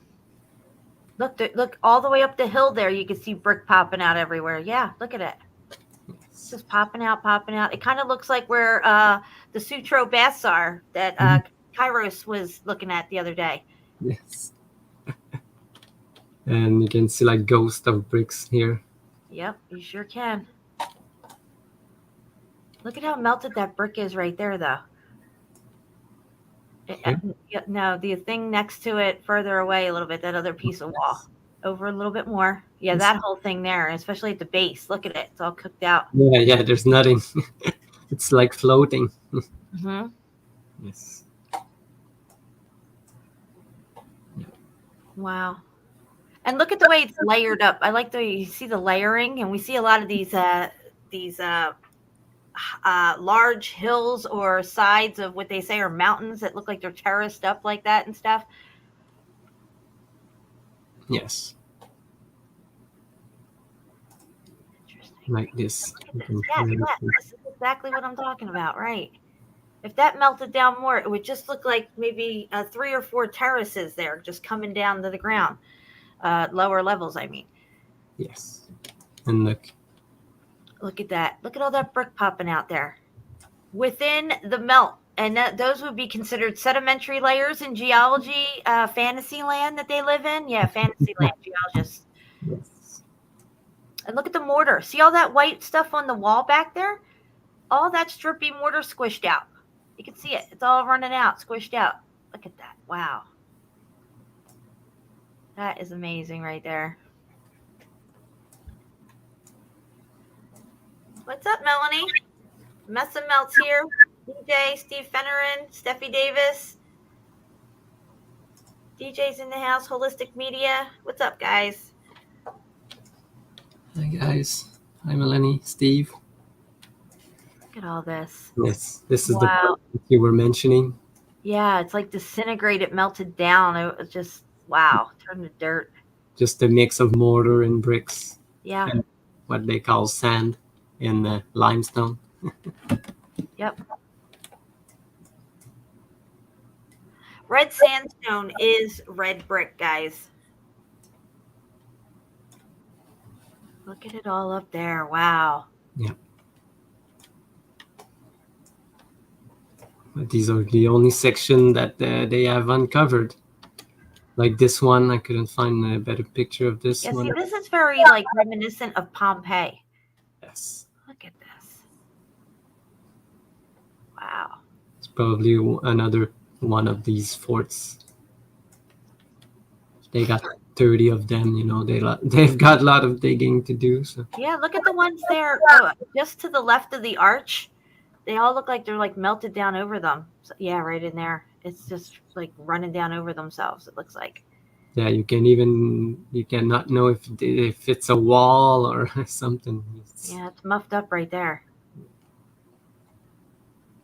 Look all the way up the hill there. You can see brick popping out everywhere. Yeah, look at it. It's just popping out. It kind of looks like where the Sutro baths are that Kairos was looking at the other day. Yes. And you can see like ghost of bricks here. Yep, you sure can. Look at how melted that brick is right there, though. No, the thing next to it further away a little bit, that other piece of wall. Over a little bit more. Yeah, that whole thing there, especially at the base. Look at it. It's all cooked out. Yeah, there's nothing. It's like floating. Mm-hmm. Yes. Wow. And look at the way it's layered up. I like the way you see the layering, and we see a lot of these large hills or sides of what they say are mountains that look like they're terraced up like that and stuff. Yes. Interesting. Like this. Yeah, this is exactly what I'm talking about, right? If that melted down more, it would just look like maybe 3 or 4 terraces there just coming down to the ground. Lower levels, I mean. Yes. And Look at that. Look at all that brick popping out there. Within the melt. And those would be considered sedimentary layers in geology, fantasy land that they live in. Yeah, fantasy land geologists. yes. And look at the mortar. See all that white stuff on the wall back there? All that strippy mortar squished out. You can see it. It's all running out, squished out. Look at that. Wow. That is amazing right there. What's up, Melanie? Mess and Melts here. DJ, Steve Fennerin, Steffi Davis. DJ's in the house, Holistic Media. What's up, guys? Hi, guys. Hi, Melanie, Steve. Look at all this. Yes, this is the Wow. part that you were mentioning. Yeah, it's like disintegrated, melted down. It was just, wow, turned to dirt. Just a mix of mortar and bricks. Yeah. And what they call sand and limestone. Yep. Red sandstone is red brick, guys. Look at it all up there. Wow. Yeah. But these are the only section that they have uncovered. Like this one, I couldn't find a better picture of this Yeah, one. see, this is very like reminiscent of Pompeii. Yes. Look at this. Wow. It's probably another one of these forts. They got 30 of them, they've got a lot of digging to do. So Yeah, look at the ones there just to the left of the arch. They all look like they're like melted down over them. So, yeah, right in there. It's just like running down over themselves, it looks like. yeah, you cannot know if it's a wall or something. Yeah, it's muffed up right there.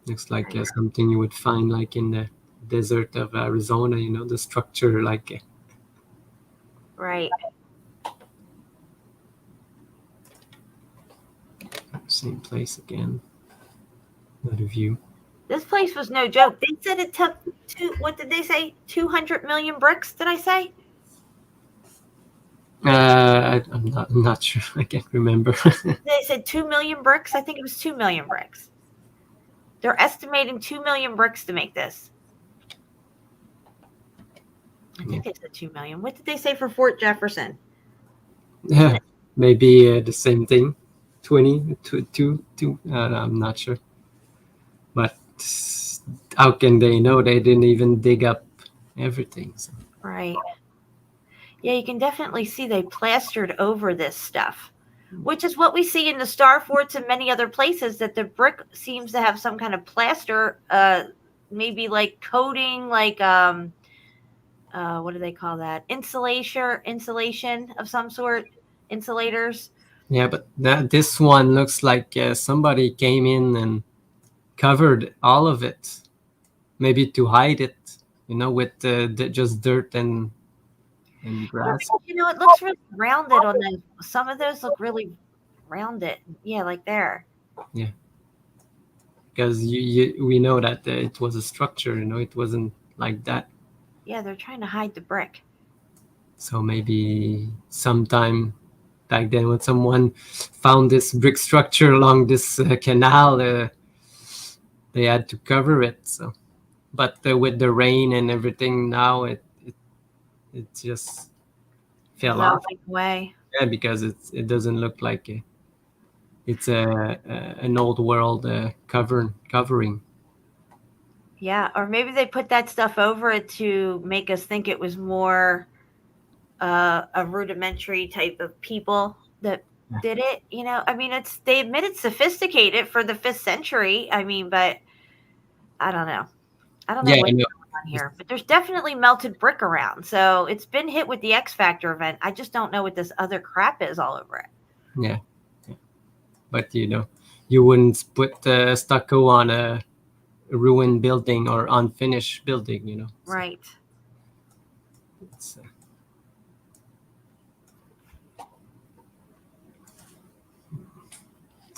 Looks like something you would find like in the desert of Arizona, the structure like Right. same place again. Another view. This place was no joke. They said it took what did they say? 200 million bricks, did I say? I'm not sure. I can't remember. They said 2 million bricks. I think it was 2 million bricks. They're estimating 2 million bricks to make this. I think they said 2 million. What did they say for Fort Jefferson? Yeah, maybe the same thing. 20, 2. I'm not sure. But how can they know? They didn't even dig up everything. So. Right. Yeah, you can definitely see they plastered over this stuff. which is what we see in the star forts and many other places, that the brick seems to have some kind of plaster, maybe like coating, like what do they call that? Insulation of some sort, insulators. Yeah, but this one looks like somebody came in and covered all of it, maybe to hide it, with just dirt and grass. It looks really rounded on the. Some of those look really rounded. Yeah, like there. Yeah, because we know that it was a structure. It wasn't like that. Yeah, they're trying to hide the brick. So maybe sometime back then, when someone found this brick structure along this canal, they had to cover it. So, but with the rain and everything now, it just fell off. Away. Yeah, because it doesn't look like it's an old world covering. Yeah, or maybe they put that stuff over it to make us think it was more a rudimentary type of people that did it. I mean, they admit it's sophisticated for the 5th century. I mean, but I don't know. I don't know what's going on here, but there's definitely melted brick around. So it's been hit with the X Factor event. I just don't know what this other crap is all over it. Yeah. But you wouldn't put stucco on a ruined building or unfinished building. So right. It's,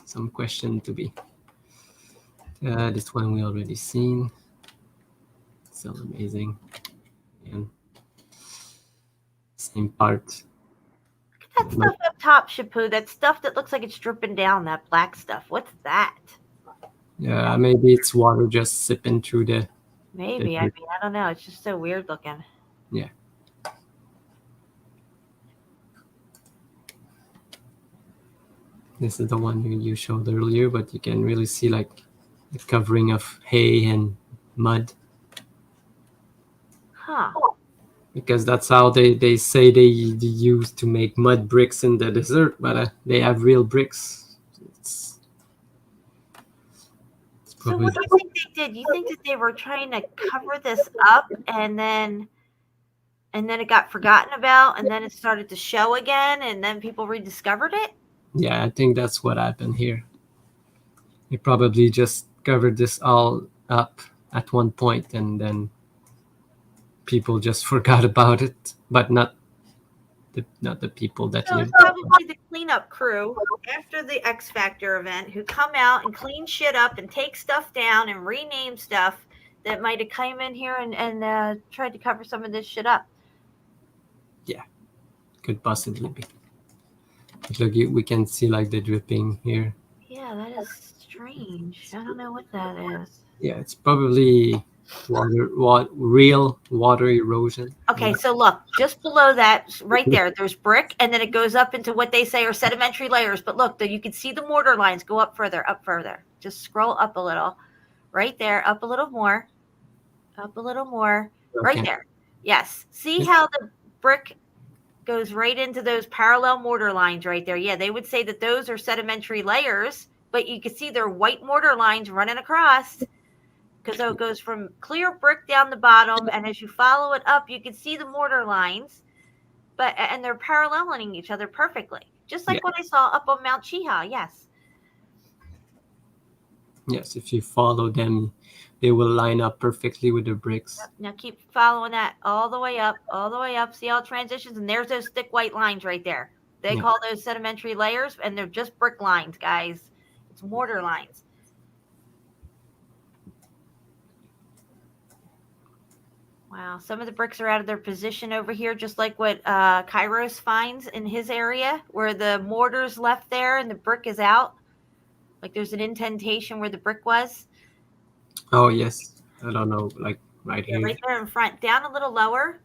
some question to be. This one we already seen. So amazing. And same part. Look at that stuff up top, Shapu. That stuff that looks like it's dripping down, that black stuff. What's that? Yeah, maybe it's water just sipping through the... Maybe. I mean, I don't know. It's just so weird looking. Yeah. This is the one you showed earlier, but you can really see like the covering of hay and mud. Huh. Because that's how they say they use to make mud bricks in the desert, but they have real bricks. It's so what do you think they did? You think that they were trying to cover this up and then it got forgotten about and then it started to show again and then people rediscovered it? Yeah, I think that's what happened here. They probably just covered this all up at one point and then people just forgot about it, but not the people that so lived. It's probably the cleanup crew after the X Factor event who come out and clean shit up and take stuff down and rename stuff that might have come in here and tried to cover some of this shit up. Yeah, could possibly be. But look, we can see like the dripping here. Yeah, that is strange. I don't know what that is. Yeah, it's probably real water erosion. Okay, so look, just below that, right there, there's brick, and then it goes up into what they say are sedimentary layers. But look, you can see the mortar lines go up further. Just scroll up a little. Right there, up a little more. Okay. Right there. Yes. See how the brick goes right into those parallel mortar lines right there. Yeah, they would say that those are sedimentary layers, but you can see their white mortar lines running across. Because it goes from clear brick down the bottom, and as you follow it up, you can see the mortar lines, and they're paralleling each other perfectly, just like what I saw up on Mount Chiha. Yes. Yes, if you follow them, they will line up perfectly with the bricks. Yep. Now keep following that all the way up. See how it transitions, and there's those thick white lines right there. They call those sedimentary layers, and they're just brick lines, guys. It's mortar lines. Wow, some of the bricks are out of their position over here, just like what Kairos finds in his area, where the mortar's left there and the brick is out. Like there's an indentation where the brick was. Oh, yes. I don't know, like right here. Right there in front. Down a little lower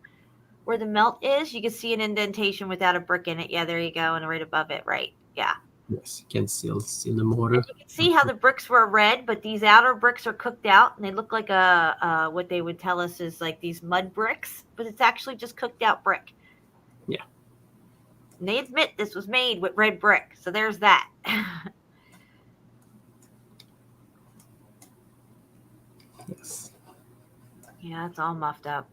where the melt is, you can see an indentation without a brick in it. Yeah, there you go. And right above it, right. Yeah. Yes, you can still see the mortar. And you can see how the bricks were red, but these outer bricks are cooked out, and they look like what they would tell us is like these mud bricks, but it's actually just cooked out brick. Yeah. And they admit this was made with red brick. So there's that. Yes. Yeah, it's all muffed up.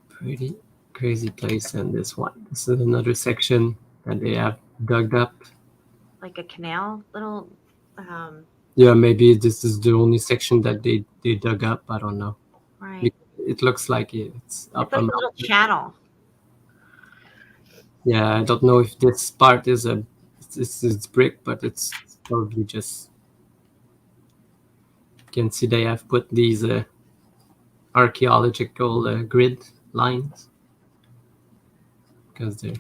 Pretty crazy place. And this one. This is another section that they have dug up. Like a canal, little. Yeah, maybe this is the only section that they dug up. I don't know. Right. It looks like it's up It's like a a little channel. Yeah, I don't know if this part is it's brick, but it's probably just. You can see they have put these archaeological grid lines because they're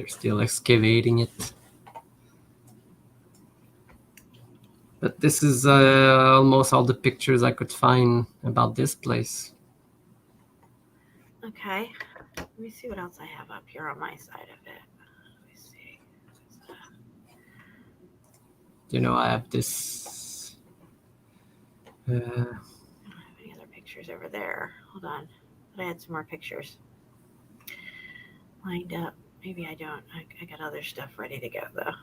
still excavating it. But this is almost all the pictures I could find about this place. Okay. Let me see what else I have up here on my side of it. Let me see. You know, I have this. I don't have any other pictures over there. Hold on. But I had some more pictures lined up. Maybe I don't. I got other stuff ready to go, though.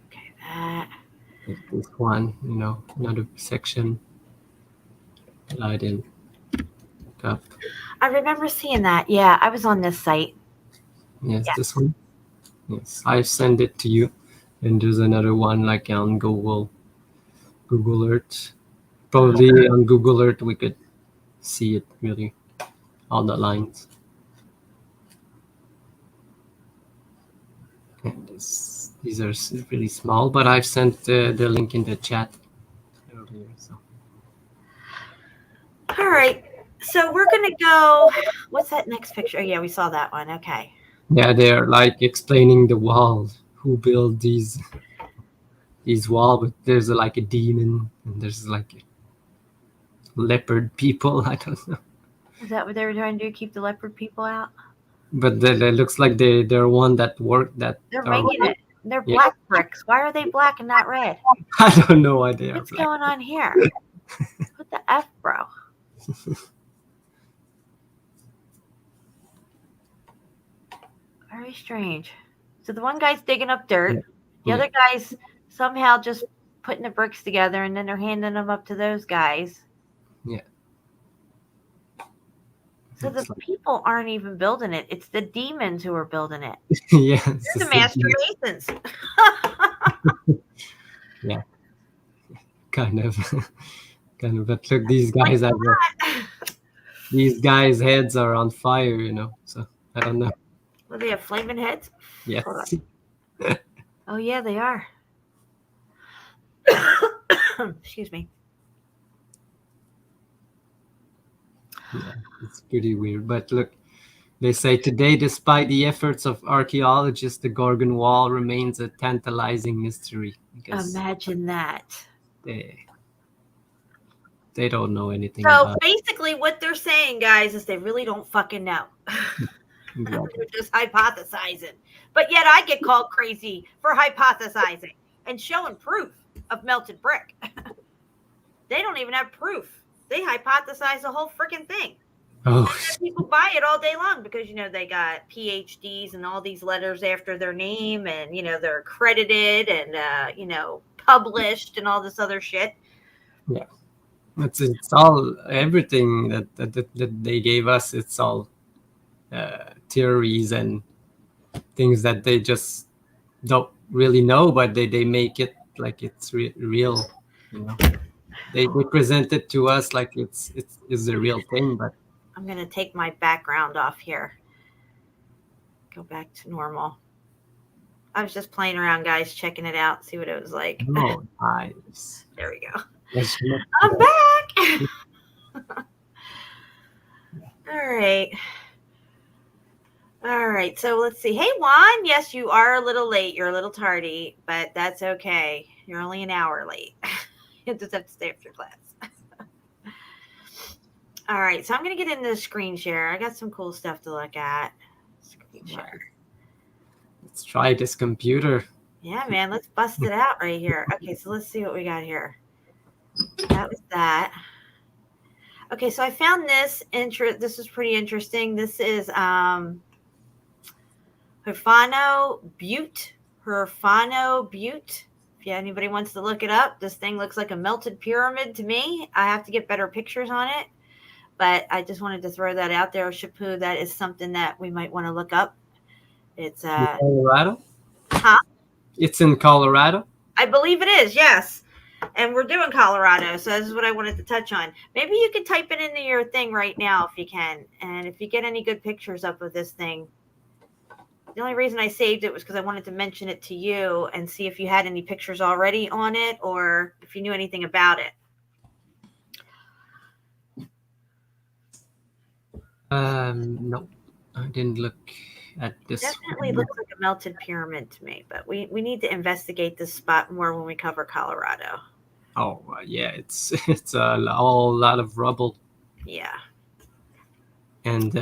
Okay, that. This one, you know, another section. I didn't look up. I remember seeing that. Yeah, I was on this site. Yes, Yeah. this one. Yes, I send it to you. And there's another one like on Google Earth. Probably on Google Earth we could see it really, all the lines. And these are really small, but I've sent the link in the chat earlier. So. All right. So we're going to go. What's that next picture? Oh, yeah, we saw that one. Okay. Yeah, they're like explaining the walls. Who built these walls? But there's like a demon, and there's like leopard people. I don't know. Is that what they were trying to do? Keep the leopard people out? But it looks like they're one that worked that. They're making it. They're black bricks. Why are they black and not red? I don't know why they are. What's going on here? What the F, bro? Very strange. So the one guy's digging up dirt. The other guy's somehow just putting the bricks together, and then they're handing them up to those guys. Yeah. So the people aren't even building it. It's the demons who are building it. Yeah. They're the master masons. Yeah. Kind of. But look, these guys have these guys' heads are on fire, you know. So I don't know. Well, they have flaming heads? Yes. Oh, yeah, they are. Excuse me. Yeah, it's pretty weird. But look, they say today, despite the efforts of archaeologists, the Gorgon Wall remains a tantalizing mystery. Because imagine that. They don't know anything so about basically what they're saying, guys, is they really don't fucking know. Exactly. They're just hypothesizing. But yet I get called crazy for hypothesizing and showing proof of melted brick. They don't even have proof. They hypothesize the whole freaking thing. Oh, And people buy it all day long because, you know, they got PhDs and all these letters after their name, and, you know, they're accredited and, you know, published and all this other shit. yeah. It's all everything that they gave us. It's all theories and things that they just don't really know, but they make it like it's real. You know, they present it to us like it's a real thing. But I'm going to take my background off here. Go back to normal. I was just playing around, guys, checking it out, see what it was like. oh, nice. There we go. Yes, I'm back. All right. All right. So let's see. Hey, Juan. Yes, you are a little late. You're a little tardy, but that's okay. You're only an hour late. You just have to stay after class. All right. So I'm going to get into the screen share. I got some cool stuff to look at. Screen share. Let's try this computer. Yeah, man. Let's bust it out right here. Okay. So let's see what we got here. That was that. Okay, so I found this. This is pretty interesting. This is Herfano Butte. Herfano Butte. If anybody wants to look it up, this thing looks like a melted pyramid to me. I have to get better pictures on it, but I just wanted to throw that out there. Shapu, that is something that we might want to look up. It's In Colorado? Huh? It's in Colorado? I believe it is, yes. And we're doing Colorado, so this is what I wanted to touch on. Maybe you could type it into your thing right now if you can. And if you get any good pictures up of this thing. The only reason I saved it was because I wanted to mention it to you and see if you had any pictures already on it or if you knew anything about it. No, I didn't look at this. Definitely looks like a melted pyramid to me, but we need to investigate this spot more when we cover Colorado. Oh, yeah, it's a whole lot of rubble. Yeah. And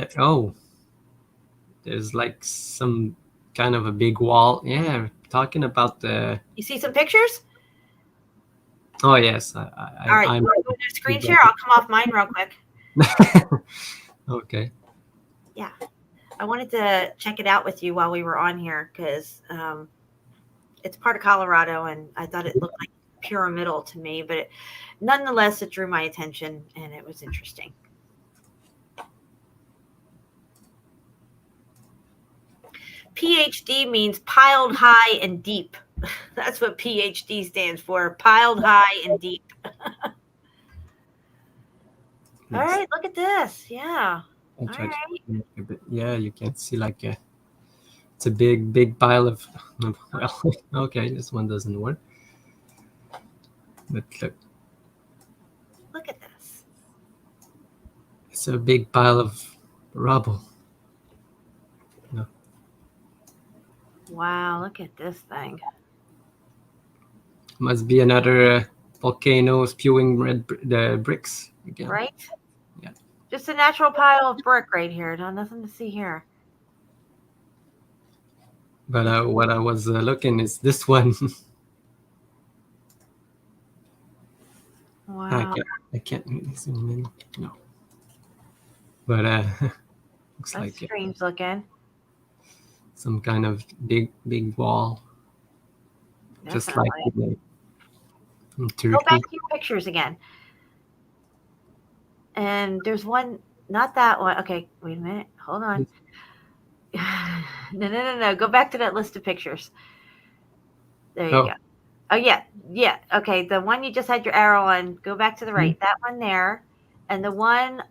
there's like some kind of a big wall. Yeah, talking about the. You see some pictures? Oh yes, All right, I'm. you want to go to screen share? I'll come off mine real quick. Okay. Yeah, I wanted to check it out with you while we were on here because it's part of Colorado, and I thought it looked like pyramidal to me, but nonetheless, it drew my attention, and it was interesting. PhD means piled high and deep. That's what PhD stands for, piled high and deep. All right, look at this. Yeah. All right. Yeah, you can see like it's a big pile of. Well, okay, this one doesn't work. But look at this. It's a big pile of rubble. No. Wow, look at this thing. Must be another volcano spewing the bricks again. Right? Yeah. Just a natural pile of brick right here. No, nothing to see here. But what I was looking is this one. Wow. I can't really zoom in. No. But looks That's like strange looking. some kind of big wall. Definitely. Just like in Turkey. Go back to your pictures again. And there's one, not that one. Okay, wait a minute. Hold on. No. Go back to that list of pictures. There you go. Oh, yeah. Yeah. Okay, the one you just had your arrow on, go back to the right. That one there. And the one,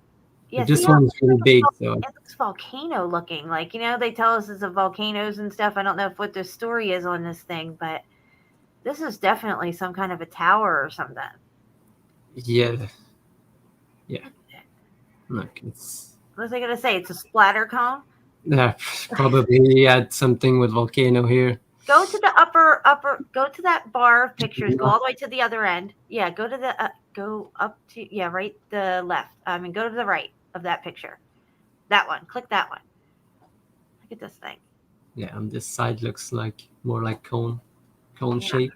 yeah. This one's really big. So it looks volcano looking. Like, they tell us it's a volcanoes and stuff. I don't know what the story is on this thing, but this is definitely some kind of a tower or something. Yeah. Look, it's. What was I gonna say? It's a splatter cone. Yeah, probably had something with volcano here. Go to the upper. Go to that bar of pictures. Go all the way to the other end. Yeah. Go to the. Go up to right. The left. Go to the right of that picture. That one. Click that one. Look at this thing. Yeah, on this side looks like more like cone shape.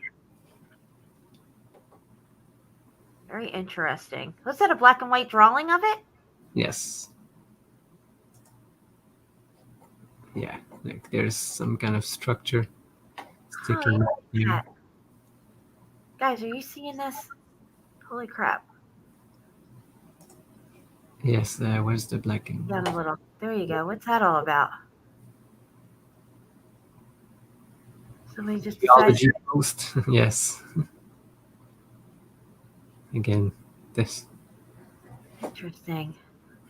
Very interesting. Was that a black and white drawing of it? Yes. Yeah, like there's some kind of structure sticking out here. Guys, are you seeing this? Holy crap. Yes, where's the black and white? Down a little. There you go. What's that all about? Somebody just Geology post. Yes. Again, this. Interesting.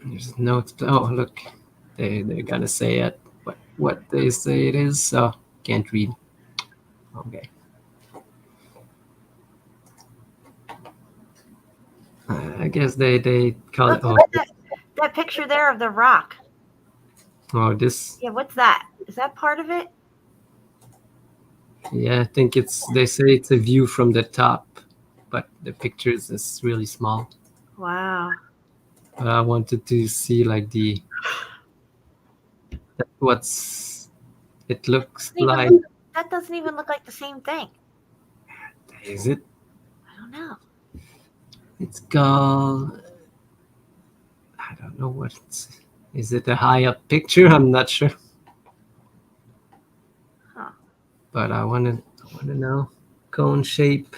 There's notes. Oh, look, they're gonna say it. What they say it is. So can't read. Okay. I guess they call it. Oh, that picture there of the rock. Oh, this. Yeah, what's that? Is that part of it? Yeah, I think it's. They say it's a view from the top, but the picture is really small. Wow. But I wanted to see like what's it looks like. That doesn't even look like the same thing. Is it? I don't know. It's called know what. Is it a high up picture? I'm not sure. Huh. But I want to know. Cone shape.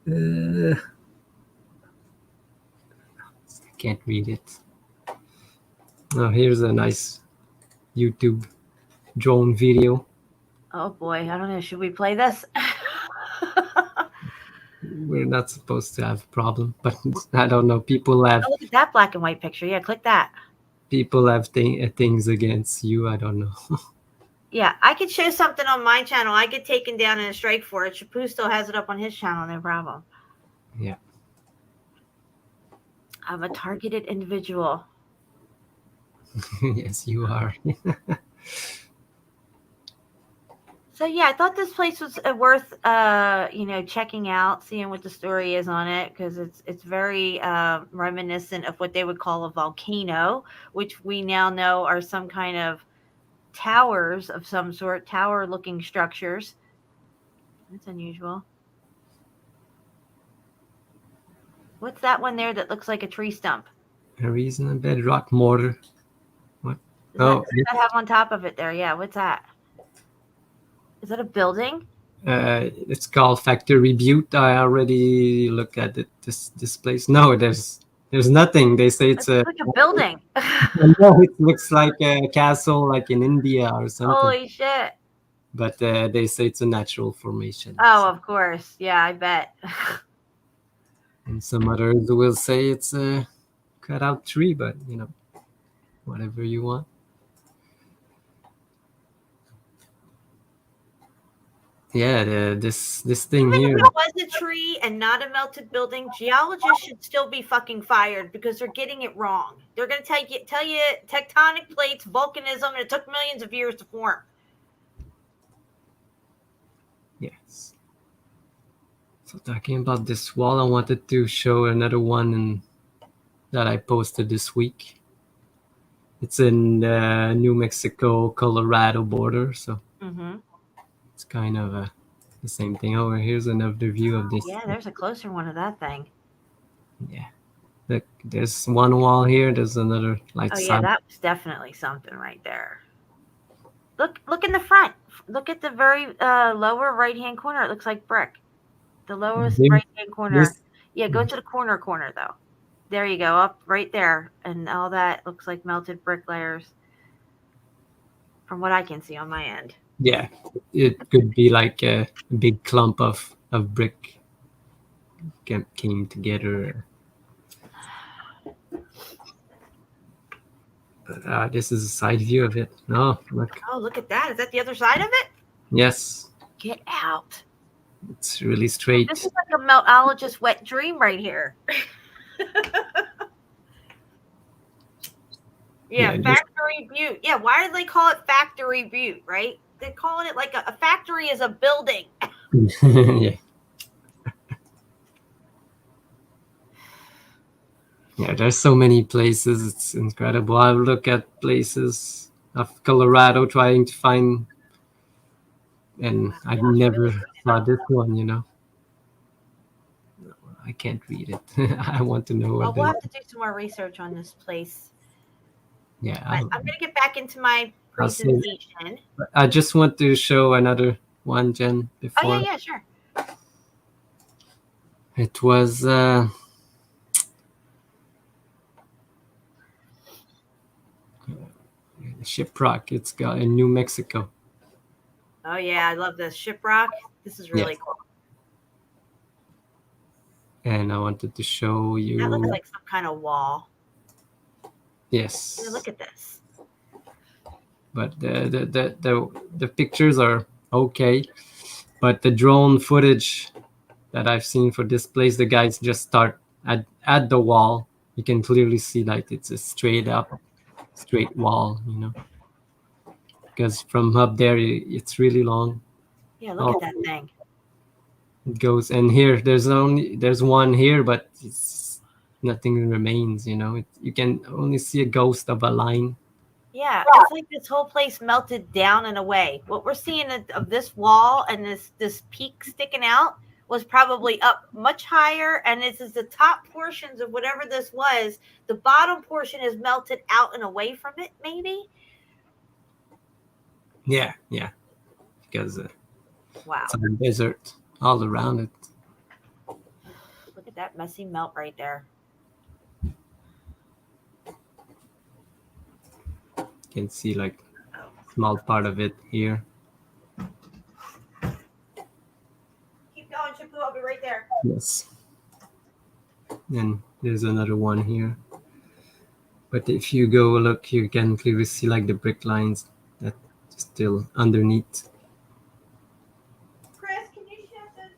I can't read it. Oh, here's a nice YouTube drone video. Oh boy, I don't know. Should we play this? We're not supposed to have a problem, but I don't know. People have Oh, look at that black and white picture. Yeah, click that. things against you. I don't know. Yeah, I could show something on my channel. I get taken down in a strike for it. Shapu still has it up on his channel, no problem. Yeah. I'm a targeted individual. Yes, you are. So yeah, I thought this place was worth checking out, seeing what the story is on it, because it's very reminiscent of what they would call a volcano, which we now know are some kind of towers of some sort, tower-looking structures. That's unusual. What's that one there that looks like a tree stump? A reason a bedrock mortar. What? Does that have on top of it there? Yeah, what's that? Is that a building? It's called Factory Butte. I already looked at it. This place. No, there's nothing. They say it's like a building. No, it looks like a castle, like in India or something. Holy shit! But they say it's a natural formation. Oh, of course. Yeah, I bet. And some others will say it's a cutout tree, but whatever you want. Yeah, this thing Even here. if it was a tree and not a melted building, geologists should still be fucking fired because they're getting it wrong. They're going to tell you tectonic plates, volcanism, and it took millions of years to form. Yes. So talking about this wall, I wanted to show another one that I posted this week. It's in the New Mexico, Colorado border, so it's kind of the same thing. Oh, here's another view of this. Yeah, there's a closer one of that thing. Yeah. Look, there's one wall here. There's another like. Oh yeah, that was definitely something right there. Look in the front. Look at the very lower right-hand corner. It looks like brick. The lowest right-hand corner. Yeah, go to the corner though. There you go, up right there, and all that looks like melted brick layers. From what I can see on my end. Yeah, it could be like a big clump of brick came together. But this is a side view of it. No, look. Oh, look at that. Is that the other side of it? Yes. Get out. It's really straight. This is like a meltologist wet dream right here. Yeah, Factory Butte. Yeah, why do they call it Factory Butte, right? They're calling it like a factory is a building. Yeah. Yeah, there's so many places. It's incredible. I look at places of Colorado trying to find, and I never saw this one, I can't read it. I want to know what we'll have to do some more research on this place. Yeah. I'm going to get back into my presentation. I just want to show another one, Jen, before. Oh, yeah, sure. It was Shiprock. It's got in New Mexico. Oh yeah, I love this Shiprock. This is really cool. And I wanted to show you. That looks like some kind of wall. Yes. Yeah, look at this. But the pictures are okay, but the drone footage that I've seen for this place, the guys just start at the wall. You can clearly see like it's a straight wall, because from up there it's really long. Yeah, look at that thing. It goes, and here there's one here, but nothing remains. You can only see a ghost of a line. Yeah, it's like this whole place melted down and away. What we're seeing of this wall and this peak sticking out was probably up much higher, and this is the top portions of whatever this was. The bottom portion is melted out and away from it, maybe. Yeah, because Wow. it's a desert all around it. Look at that messy melt right there. You can see like small part of it here. Keep going, Shampoo. I'll be right there. Yes. And there's another one here. But if you go look, you can clearly see like the brick lines that still underneath. Chris, can you shut this?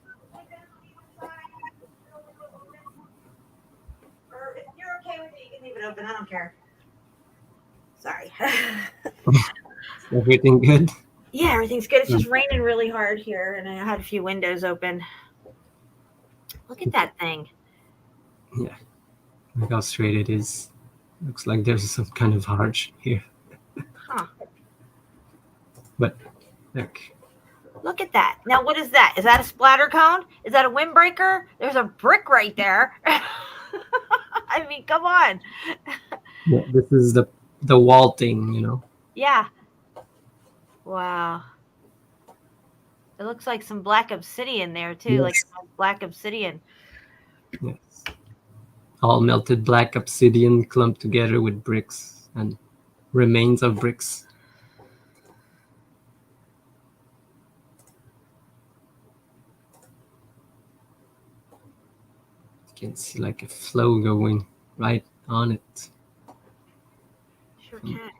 Or if you're okay with it, you can leave it open. I don't care. Sorry. Everything good? Yeah, everything's good. It's just raining really hard here, and I had a few windows open. Look at that thing. Yeah. Look how straight it is. Looks like there's some kind of arch here. Huh. But look. Look at that. Now, what is that? Is that a splatter cone? Is that a windbreaker? There's a brick right there. I mean, come on. Yeah, this is the wall thing, you know. Yeah. Wow. It looks like some black obsidian there, too. Yes. Like black obsidian. Yes. All melted black obsidian clumped together with bricks and remains of bricks. You can see like a flow going right on it. Sure can.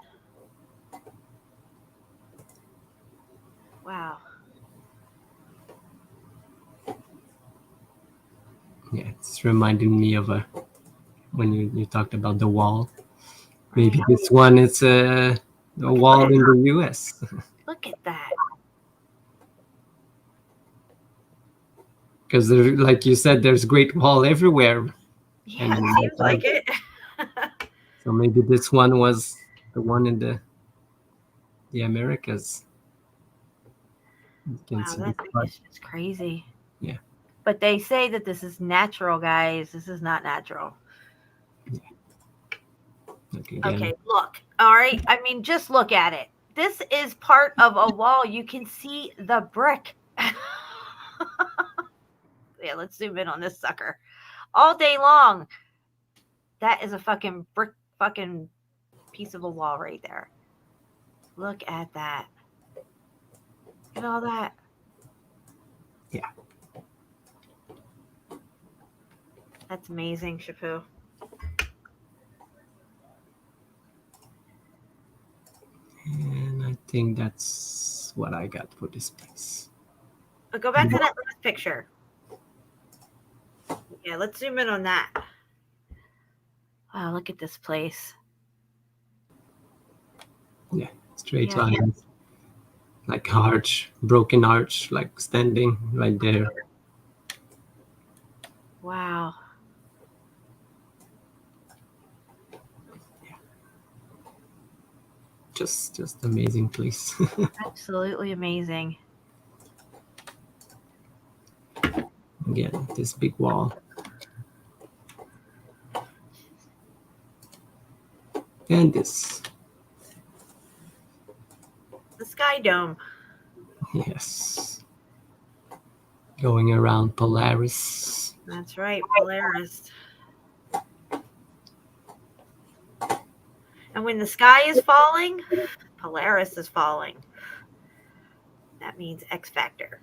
Wow. Yeah, it's reminding me of when you talked about the wall. Maybe this one is the wall in the US. Look at that. Because like you said, there's Great Wall everywhere. Yeah, And it seems like it. So maybe this one was the one in the Americas. You can Wow, see that this thing part. is just crazy. Yeah. But they say that this is natural, guys. This is not natural. Look again. Okay, look. All right. I mean, just look at it. This is part of a wall. You can see the brick. Yeah, let's zoom in on this sucker. All day long. That is a fucking brick fucking piece of a wall right there. Look at that. Look at all that. Yeah. That's amazing, Shampoo. And I think that's what I got for this place. But go back to that last picture. Yeah, let's zoom in on that. Wow, look at this place. Yeah, straight Yeah. lines. Like arch, broken arch, like standing right there. Wow. Just amazing place. Absolutely amazing. Again, this big wall. And this. The Sky Dome. Yes. Going around Polaris. That's right, Polaris. And when the sky is falling, Polaris is falling. That means X Factor.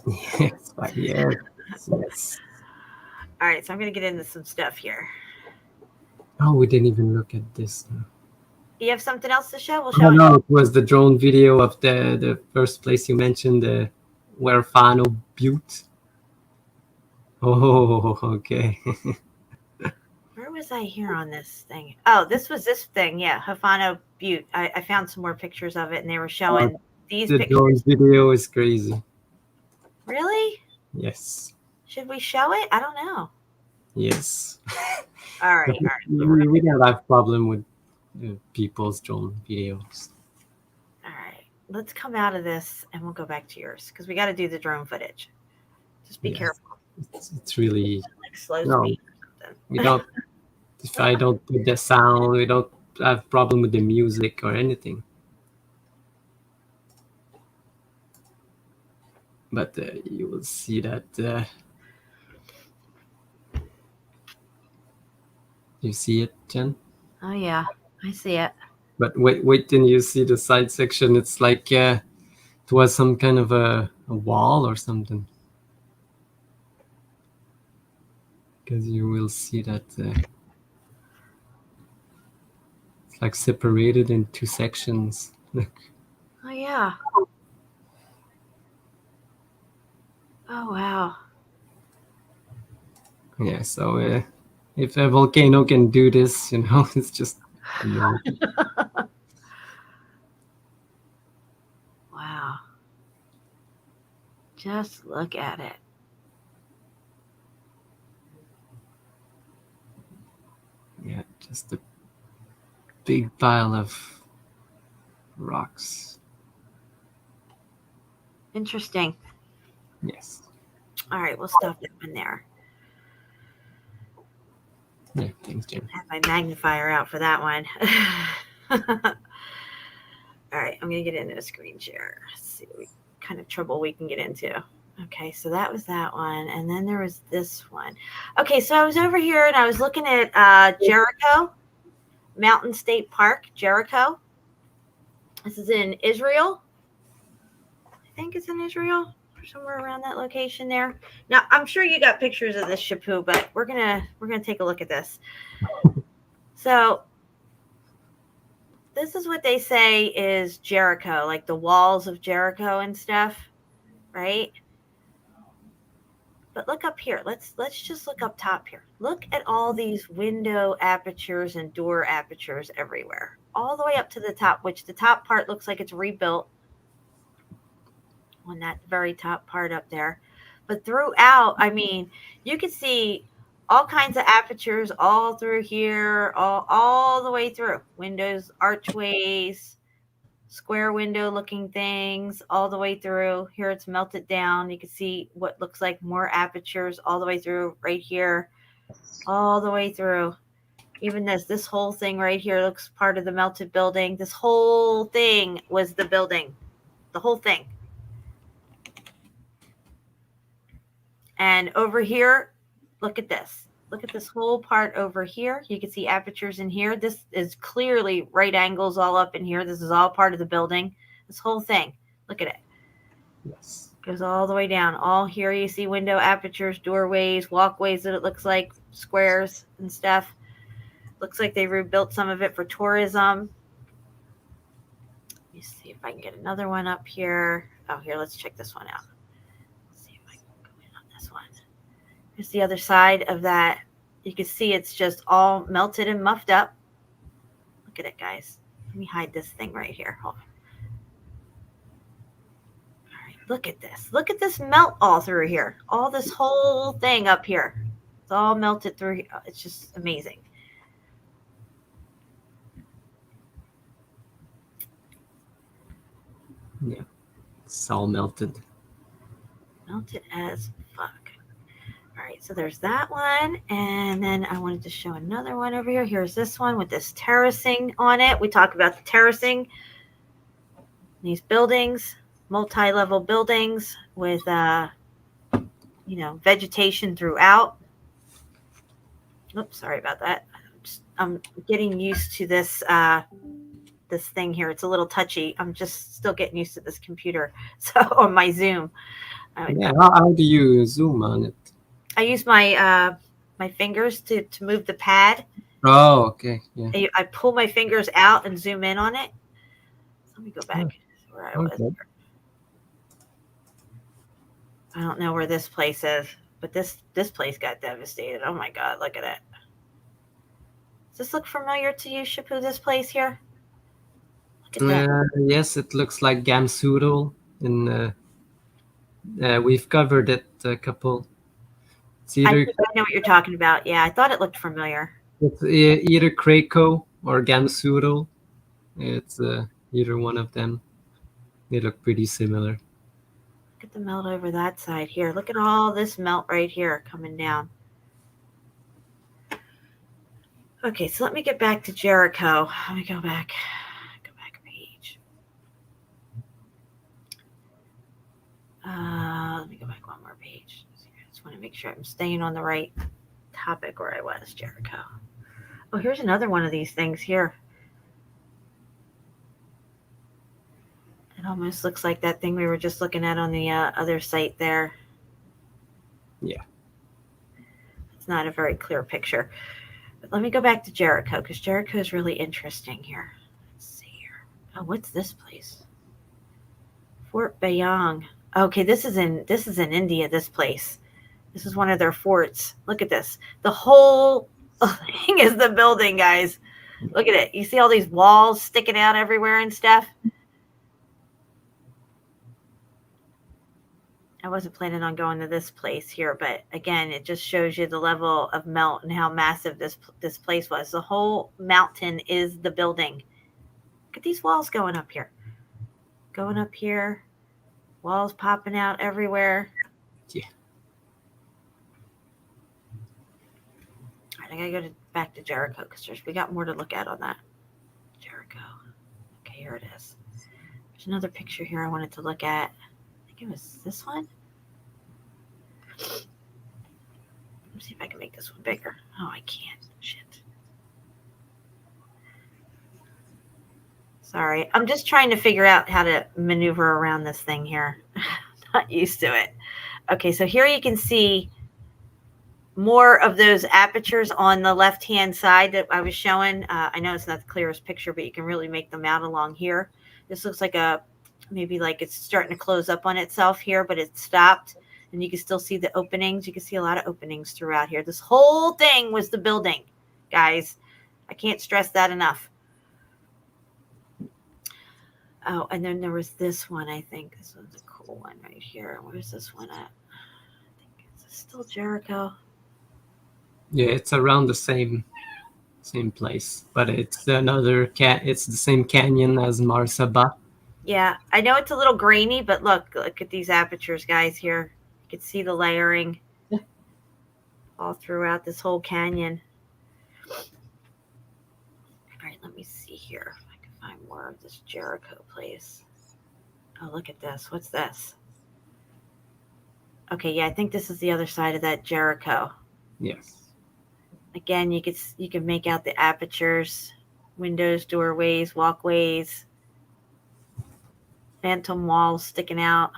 Yes, yes, yes. All right, so I'm going to get into some stuff here. Oh, we didn't even look at this. Do you have something else to show? We'll Oh show it. no, it was the drone video of the first place you mentioned, the Huerfano Butte. Oh, okay. Where was I here on this thing? Oh, this was this thing. Yeah, Hafano Butte. I found some more pictures of it, and they were showing these The pictures. drone video is crazy. Really? Yes. Should we show it? I don't know. Yes. All right. We don't have problem with people's drone videos. All right. let's come out of this and we'll go back to yours because we got to do the drone footage. Just be careful. It's really Like slow no. speed or something. We don't. If I don't put the sound, we don't have problem with the music or anything. But you will see that. You see it, Jen? Oh yeah, I see it. But wait till you see the side section. It's like it was some kind of a wall or something. Because you will see that it's like separated in 2 sections. Oh yeah. Oh wow. Yeah, so if a volcano can do this, it's just Wow. Just look at it. Yeah, just a big pile of rocks. Interesting. Yes. All right, we'll stop that one there. Yeah, thanks, Jen. Have my magnifier out for that one. All right, I'm going to get into a screen share. Let's see what kind of trouble we can get into. Okay, so that was that one. And then there was this one. Okay, so I was over here and I was looking at Jericho, Mountain State Park, Jericho. This is in Israel. I think it's in Israel or somewhere around that location there. Now, I'm sure you got pictures of this, Shapu, but we're gonna take a look at this. So this is what they say is Jericho, like the walls of Jericho and stuff, right? But look up here. Let's just look up top here. Look at all these window apertures and door apertures everywhere, all the way up to the top, which the top part looks like it's rebuilt on that very top part up there. But throughout, I mean, you can see all kinds of apertures all through here, all the way through. Windows, archways, square window looking things all the way through. Here it's melted down. You can see what looks like more apertures all the way through right here, all the way through. Even this whole thing right here looks part of the melted building. This whole thing was the building, the whole thing. And over here, look at this. Look at this whole part over here. You can see apertures in here. This is clearly right angles all up in here. This is all part of the building. This whole thing. Look at it. Yes. Goes all the way down. All here you see window apertures, doorways, walkways that it looks like, squares and stuff. Looks like they rebuilt some of it for tourism. Let me see if I can get another one up here. Oh, here, let's check this one out. Here's the other side of that. You can see it's just all melted and muffed up. Look at it, guys. Let me hide this thing right here. Hold on. All right, look at this. Look at this melt all through here. All this whole thing up here. It's all melted through here. It's just amazing. Yeah, it's all melted. Melted as fuck. All right, so there's that one. And then I wanted to show another one over here. Here's this one with this terracing on it. We talk about the terracing. These buildings, multi-level buildings with, vegetation throughout. Oops, sorry about that. I'm getting used to this this thing here. It's a little touchy. I'm just still getting used to this computer. So on my Zoom. Yeah, how do you zoom on it? I use my my fingers to move the pad. Oh, okay. Yeah. I pull my fingers out and zoom in on it. So let me go back to where I was. Okay. I don't know where this place is, but this place got devastated. Oh my God, look at it. Does this look familiar to you, Shapu, this place here? Look at that. Yes, it looks like Gamsudal. We've covered it a couple. It's I either think I know what you're talking about. Yeah, I thought it looked familiar. it's either Krakow or Gamsudal. It's either one of them. They look pretty similar. Look at the melt over that side here. Look at all this melt right here coming down. Okay, so let me get back to Jericho. Let me go back a page. Let me go back one more page. I just want to make sure I'm staying on the right topic where I was, Jericho. Oh, here's another one of these things here. It almost looks like that thing we were just looking at on the other site there. Yeah. It's not a very clear picture. But let me go back to Jericho because Jericho is really interesting here. Let's see here. Oh, what's this place? Fort Bayong. Okay, this is in India, this place. This is one of their forts. Look at this. The whole thing is the building, guys. Look at it. You see all these walls sticking out everywhere and stuff? I wasn't planning on going to this place here, but again, it just shows you the level of melt and how massive this place was. The whole mountain is the building. Look at these walls going up here. Going up here. Walls popping out everywhere. Yeah. All right, I gotta go back to Jericho because we got more to look at on that. Jericho. Okay, here it is. There's another picture here I wanted to look at. I think it was this one. Let's see if I can make this one bigger. Oh, I can't. Shit. Sorry. I'm just trying to figure out how to maneuver around this thing here. Not used to it. Okay, so here you can see more of those apertures on the left-hand side that I was showing. I know it's not the clearest picture, but you can really make them out along here. This looks like maybe like it's starting to close up on itself here, but it stopped. And you can still see the openings. You can see a lot of openings throughout here. This whole thing was the building, guys. I can't stress that enough. Oh, and then there was this one, I think. This one's a cool one right here. Where's this one at? I think it's still Jericho. Yeah, it's around the same place, but it's it's the same canyon as Marsaba. Yeah, I know it's a little grainy, but look at these apertures, guys, here. You can see the layering all throughout this whole canyon. All right, let me see here if I can find more of this Jericho place. Oh, look at this. What's this? Okay, yeah, I think this is the other side of that Jericho. Yes. Again, you can make out the apertures, windows, doorways, walkways, phantom walls sticking out.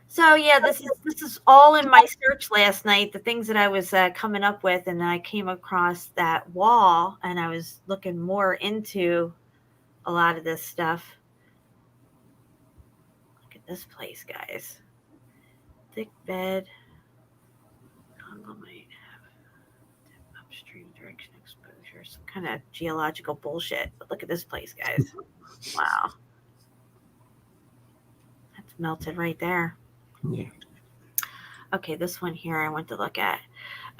So yeah, this is all in my search last night, the things that I was coming up with, and then I came across that wall, and I was looking more into a lot of this stuff. Look at this place, guys. Thick bed. Congo might have upstream direction exposure, some kind of geological bullshit. But look at this place, guys. Wow. That's melted right there. Yeah. Okay, this one here I want to look at.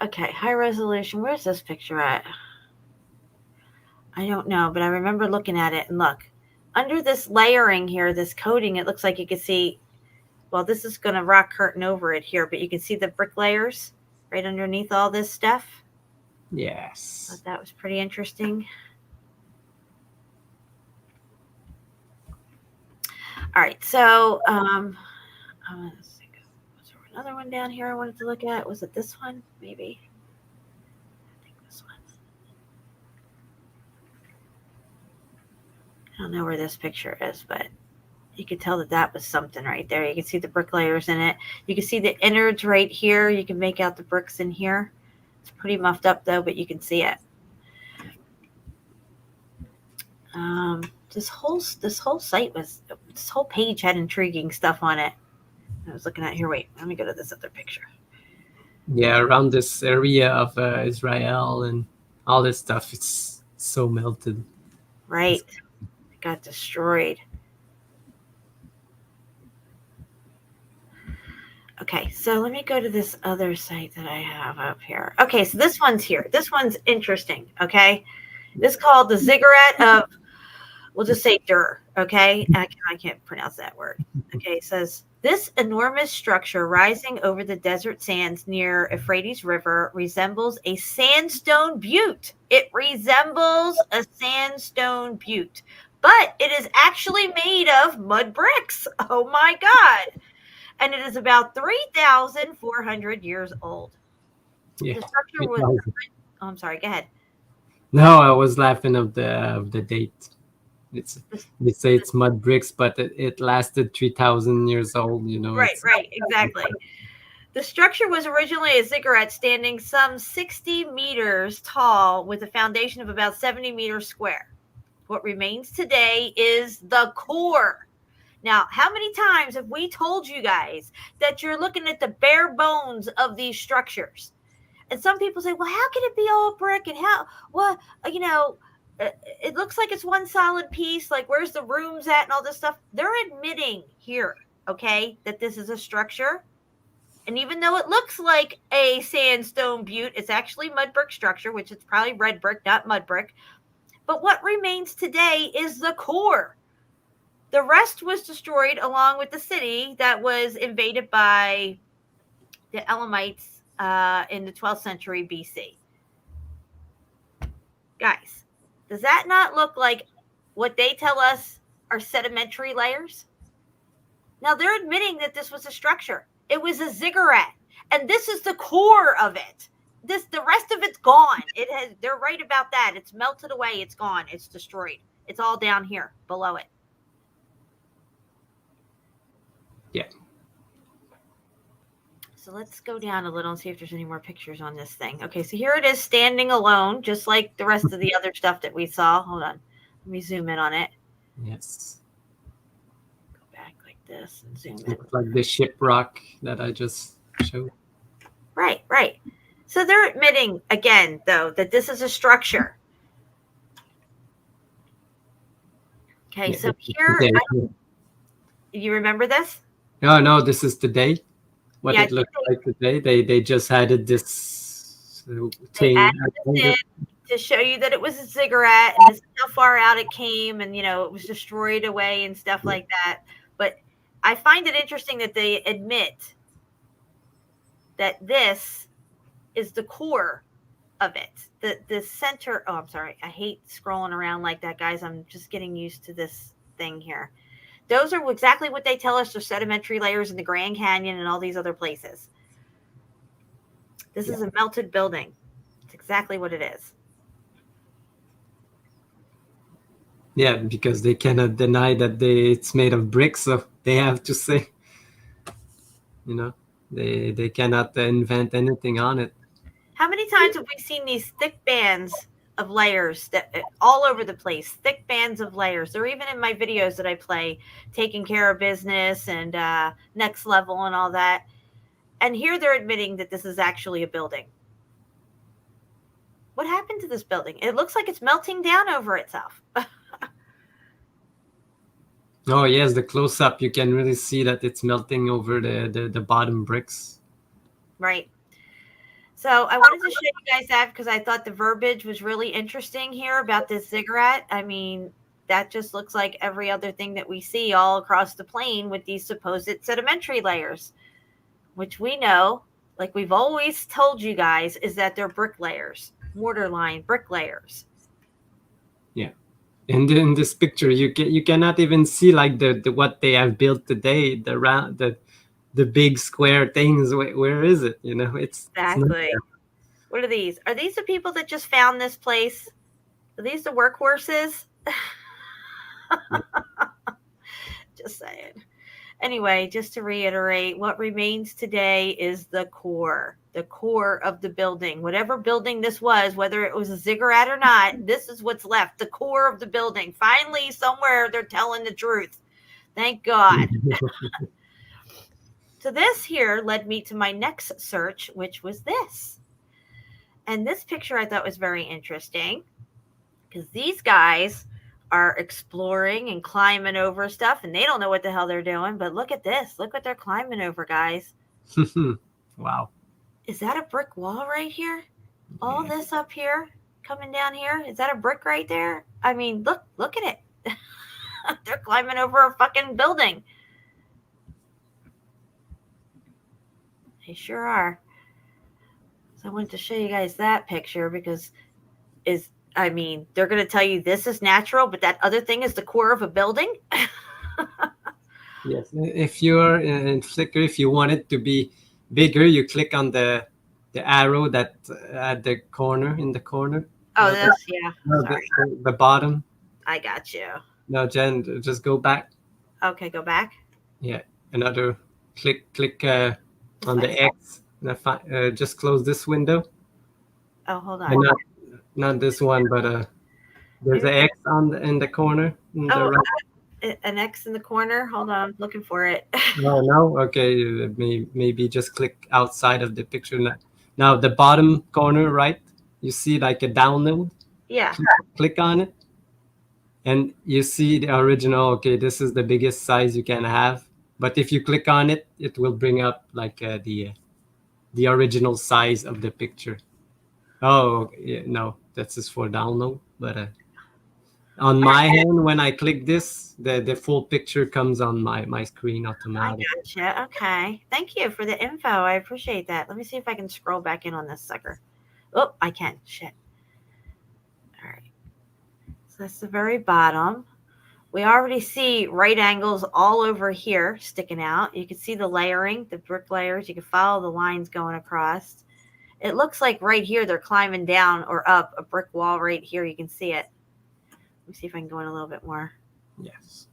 Okay, high resolution. Where's this picture at? I don't know, but I remember looking at it, and look. Under this layering here, this coating, it looks like you can see, well, this is going to rock curtain over it here, but you can see the brick layers right underneath all this stuff. Yes. Thought that was pretty interesting. All right, so let's see. Was there another one down here I wanted to look at? Was it this one? Maybe. I think this one. I don't know where this picture is, but you could tell that was something right there. You can see the brick layers in it. You can see the innards right here. You can make out the bricks in here. It's pretty muffed up though, but you can see it. This whole site was, this whole page had intriguing stuff on it. I was looking at here. Wait, let me go to this other picture. Yeah, around this area of Israel and all this stuff, it's so melted. Right. It got destroyed. Okay, so let me go to this other site that I have up here. Okay, so this one's here. This one's interesting, okay? This is called the Ziggurat of We'll just say dur, okay? I can't pronounce that word. Okay, it says, this enormous structure rising over the desert sands near Euphrates River resembles a sandstone butte. It resembles a sandstone butte, but it is actually made of mud bricks. Oh my God. And it is about 3,400 years old. Yeah. The structure was, oh, I'm sorry, go ahead. No, I was laughing of the date. They say it's mud bricks, but it lasted 3,000 years old. You know, Right, exactly. The structure was originally a ziggurat standing some 60 meters tall with a foundation of about 70 meters square. What remains today is the core. Now, how many times have we told you guys that you're looking at the bare bones of these structures? And some people say, well, how can it be all brick? And how, well, you know, it looks like it's one solid piece. Like, where's the rooms at and all this stuff? They're admitting here, okay, that this is a structure. And even though it looks like a sandstone butte, it's actually mud brick structure, which is probably red brick, not mud brick. But what remains today is the core. The rest was destroyed along with the city that was invaded by the Elamites in the 12th century BC. Guys, does that not look like what they tell us are sedimentary layers? Now, they're admitting that this was a structure. It was a ziggurat, and this is the core of it. The rest of it's gone. They're right about that. It's melted away. It's gone. It's destroyed. It's all down here below it. Yeah. So let's go down a little and see if there's any more pictures on this thing. Okay, so here it is standing alone, just like the rest of the other stuff that we saw. Hold on. Let me zoom in on it. Yes. Go back like this and zoom in. It's like the shiprock that I just showed. Right. So they're admitting, again, though, that this is a structure. Okay, Yeah, so here, you remember this? No, this is today. What Yeah, it looked like today. They just added this thing. To show you that it was a ziggurat and this is how far out it came, and you know it was destroyed away and stuff like that. But I find it interesting that they admit that this is the core of it. The center. Oh, I'm sorry. I hate scrolling around like that, guys. I'm just getting used to this thing here. Those are exactly what they tell us are sedimentary layers in the Grand Canyon and all these other places. This is a melted building. It's exactly what it is. Yeah, because they cannot deny that it's made of bricks, so they have to say, you know, they cannot invent anything on it. How many times have we seen these thick bands of layers that all over the place, thick bands of layers? They're even in my videos that I play, Taking Care of Business and Next Level and all that. And here they're admitting that this is actually a building. What happened to this building? It looks like it's melting down over itself. Oh yes, the close-up, you can really see that it's melting over the bottom bricks. Right. So I wanted to show you guys that because I thought the verbiage was really interesting here about this ziggurat. I mean, that just looks like every other thing that we see all across the plain with these supposed sedimentary layers, which we know, like we've always told you guys, is that they're brick layers, mortar line brick layers. Yeah. And in this picture, you cannot even see like the what they have built today, the big square things. Where is it? You know, it's exactly. What are these? Are these the people that just found this place? Are these the workhorses? Just saying. Anyway, just to reiterate, what remains today is the core of the building. Whatever building this was, whether it was a ziggurat or not, this is what's left, the core of the building. Finally, somewhere they're telling the truth. Thank God. So this here led me to my next search, which was this. And this picture I thought was very interesting because these guys are exploring and climbing over stuff, and they don't know what the hell they're doing. But look at this. Look what they're climbing over, guys. Wow. Is that a brick wall right here? All this up here coming down here? Is that a brick right there? I mean, look at it. They're climbing over a fucking building. They sure are. So I wanted to show you guys that picture because they're going to tell you this is natural, but that other thing is the core of a building. Yes, if you're in Flickr, if you want it to be bigger, you click on the arrow that at the corner, in the corner. Oh, yeah. No, Sorry. the bottom. I got you. No, Jen, just go back. Okay, go back. Yeah, another click on the X. Just close this window. Oh, hold on. And not this one, but there's an X in the corner. An X in the corner. Hold on, I'm looking for it. No. Okay, maybe just click outside of the picture. Now the bottom corner, right? You see like a download. Yeah. Click on it, and you see the original. Okay, this is the biggest size you can have. But if you click on it, it will bring up like the original size of the picture. Oh, yeah, no, that's just for download. But on my hand, when I click this, the full picture comes on my screen automatically. I gotcha. Okay. Thank you for the info. I appreciate that. Let me see if I can scroll back in on this sucker. Oh, I can. Shit. All right. So that's the very bottom. We already see right angles all over here sticking out. You can see the layering, the brick layers. You can follow the lines going across. It looks like right here they're climbing down or up a brick wall right here. You can see it. Let me see if I can go in a little bit more. Yes.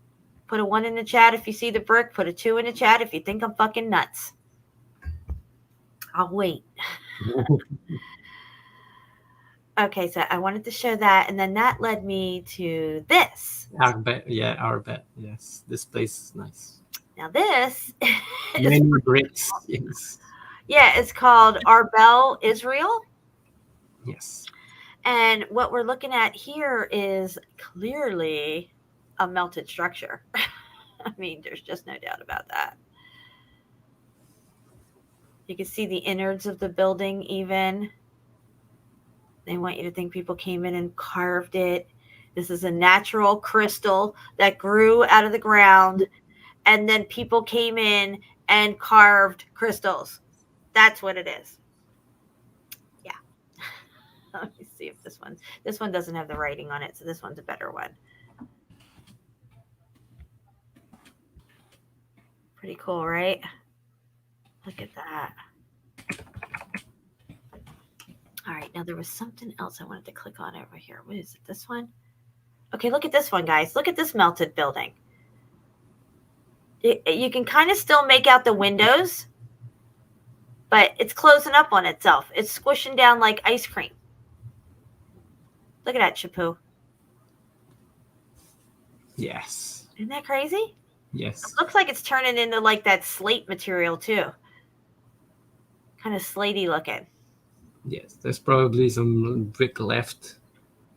Put a 1 in the chat if you see the brick. Put a 2 in the chat if you think I'm fucking nuts. I'll wait. Okay, so I wanted to show that, and then that led me to this. Arbet. Yes, this place is nice. Now this Many bricks. Yes. Yeah, it's called Arbel, Israel. Yes. And what we're looking at here is clearly a melted structure. I mean, there's just no doubt about that. You can see the innards of the building even. They want you to think people came in and carved it. This is a natural crystal that grew out of the ground, and then people came in and carved crystals. That's what it is. Yeah. Let me see if this one doesn't have the writing on it, so this one's a better one. Pretty cool, right? Look at that. All right, now there was something else I wanted to click on over here. What is it, this one? Okay, look at this one, guys. Look at this melted building. You can kind of still make out the windows, but it's closing up on itself. It's squishing down like ice cream. Look at that, Chapu. Yes. Isn't that crazy? Yes. It looks like it's turning into like that slate material too. Kind of slatey looking. Yes, there's probably some brick left.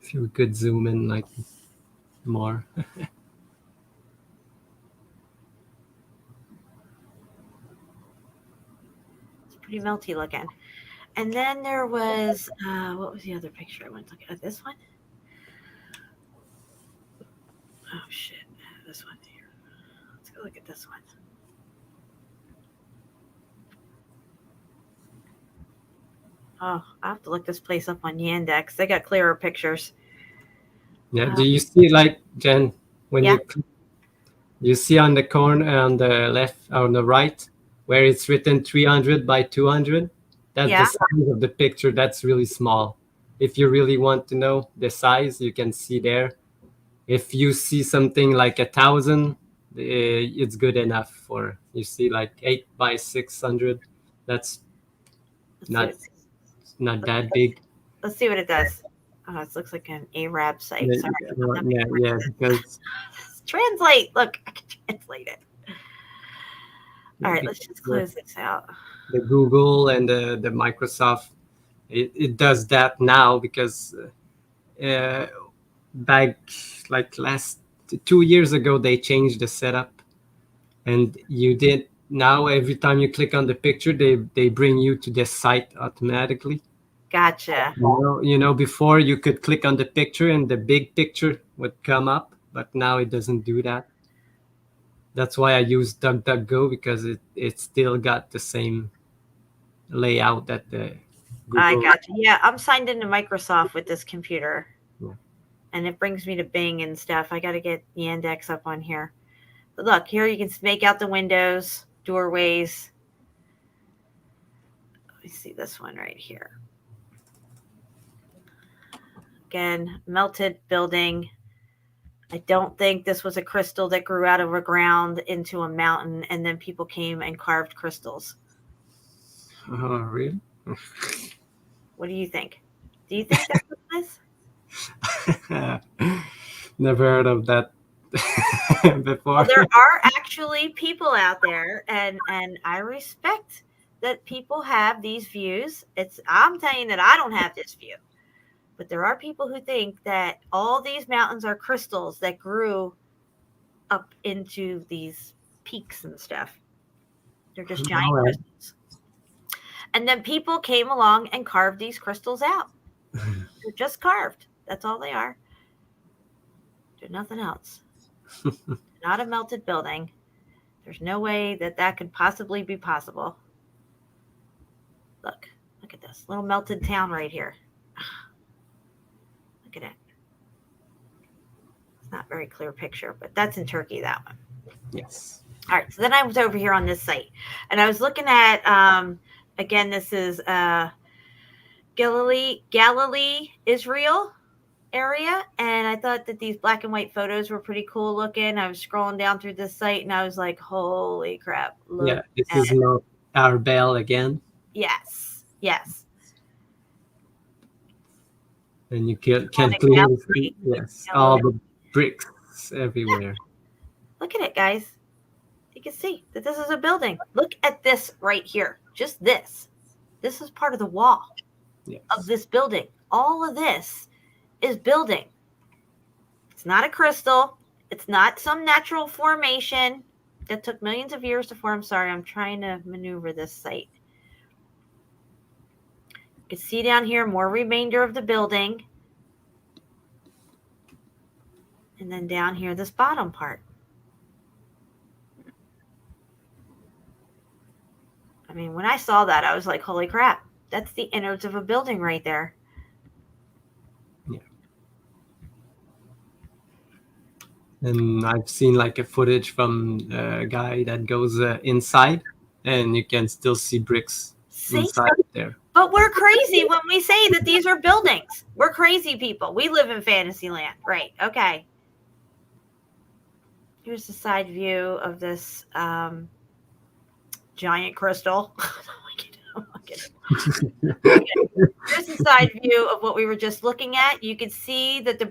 If you could zoom in like more. It's pretty melty looking. And then there was, what was the other picture I went to look at? This one? Oh, shit. This one here. Let's go look at this one. Oh, I have to look this place up on Yandex. They got clearer pictures. Yeah. Do you see, like, Jen, when you see on the corner on the left, on the right, where it's written 300 by 200? That's the size of the picture. That's really small. If you really want to know the size, you can see there. If you see something like 1,000, it's good enough for, you see, like 8 by 600. That's not that big. Let's see what it does. Oh, it looks like an Arab site. Sorry. Yeah, because translate. Look, I can translate it. All right, let's just close this out. The Google and the Microsoft, it does that now because back like last 2 years ago, they changed the setup, and now every time you click on the picture, they bring you to the site automatically. Gotcha. You know, before you could click on the picture and the big picture would come up, but now it doesn't do that. That's why I use DuckDuckGo, because it still got the same layout that the I Google. got you. Yeah, I'm signed into Microsoft with this computer. Yeah. And it brings me to Bing and stuff. I got to get Yandex up on here. But look, here you can make out the windows, doorways. Let me see this one right here. Again, melted building. I don't think this was a crystal that grew out of a ground into a mountain, and then people came and carved crystals. Oh, really? What do you think? Do you think that's what it is? Never heard of that before. Well, there are actually people out there, and I respect that people have these views. I'm telling you that I don't have this view, but there are people who think that all these mountains are crystals that grew up into these peaks and stuff. They're just giant All right. crystals. And then people came along and carved these crystals out. They're just carved. That's all they are. They're nothing else. Not a melted building. There's no way that could possibly be possible. Look at this little melted town right here. Look at it. It's not a very clear picture, but that's in Turkey, that one. Yes. All right, so then I was over here on this site, and I was looking at, again, this is Galilee, Israel area, and I thought that these black and white photos were pretty cool looking. I was scrolling down through this site, and I was like, holy crap. Look Yeah, this at is it. not our bell again. Yes. And you can Iconic clearly map, see, right? yes, all the bricks everywhere. Look at it, guys. You can see that this is a building. Look at this right here. Just this. This is part of the wall Yes. of this building. All of this is building. It's not a crystal. It's not some natural formation that took millions of years to form. Sorry, I'm trying to maneuver this site. You can see down here more remainder of the building. And then down here, this bottom part. I mean, when I saw that, I was like, holy crap. That's the innards of a building right there. Yeah. And I've seen like a footage from a guy that goes inside, and you can still see bricks inside there. But we're crazy when we say that these are buildings. We're crazy people. We live in fantasy land. Right. Okay. Here's the side view of this giant crystal. Here's the side view of what we were just looking at. You can see that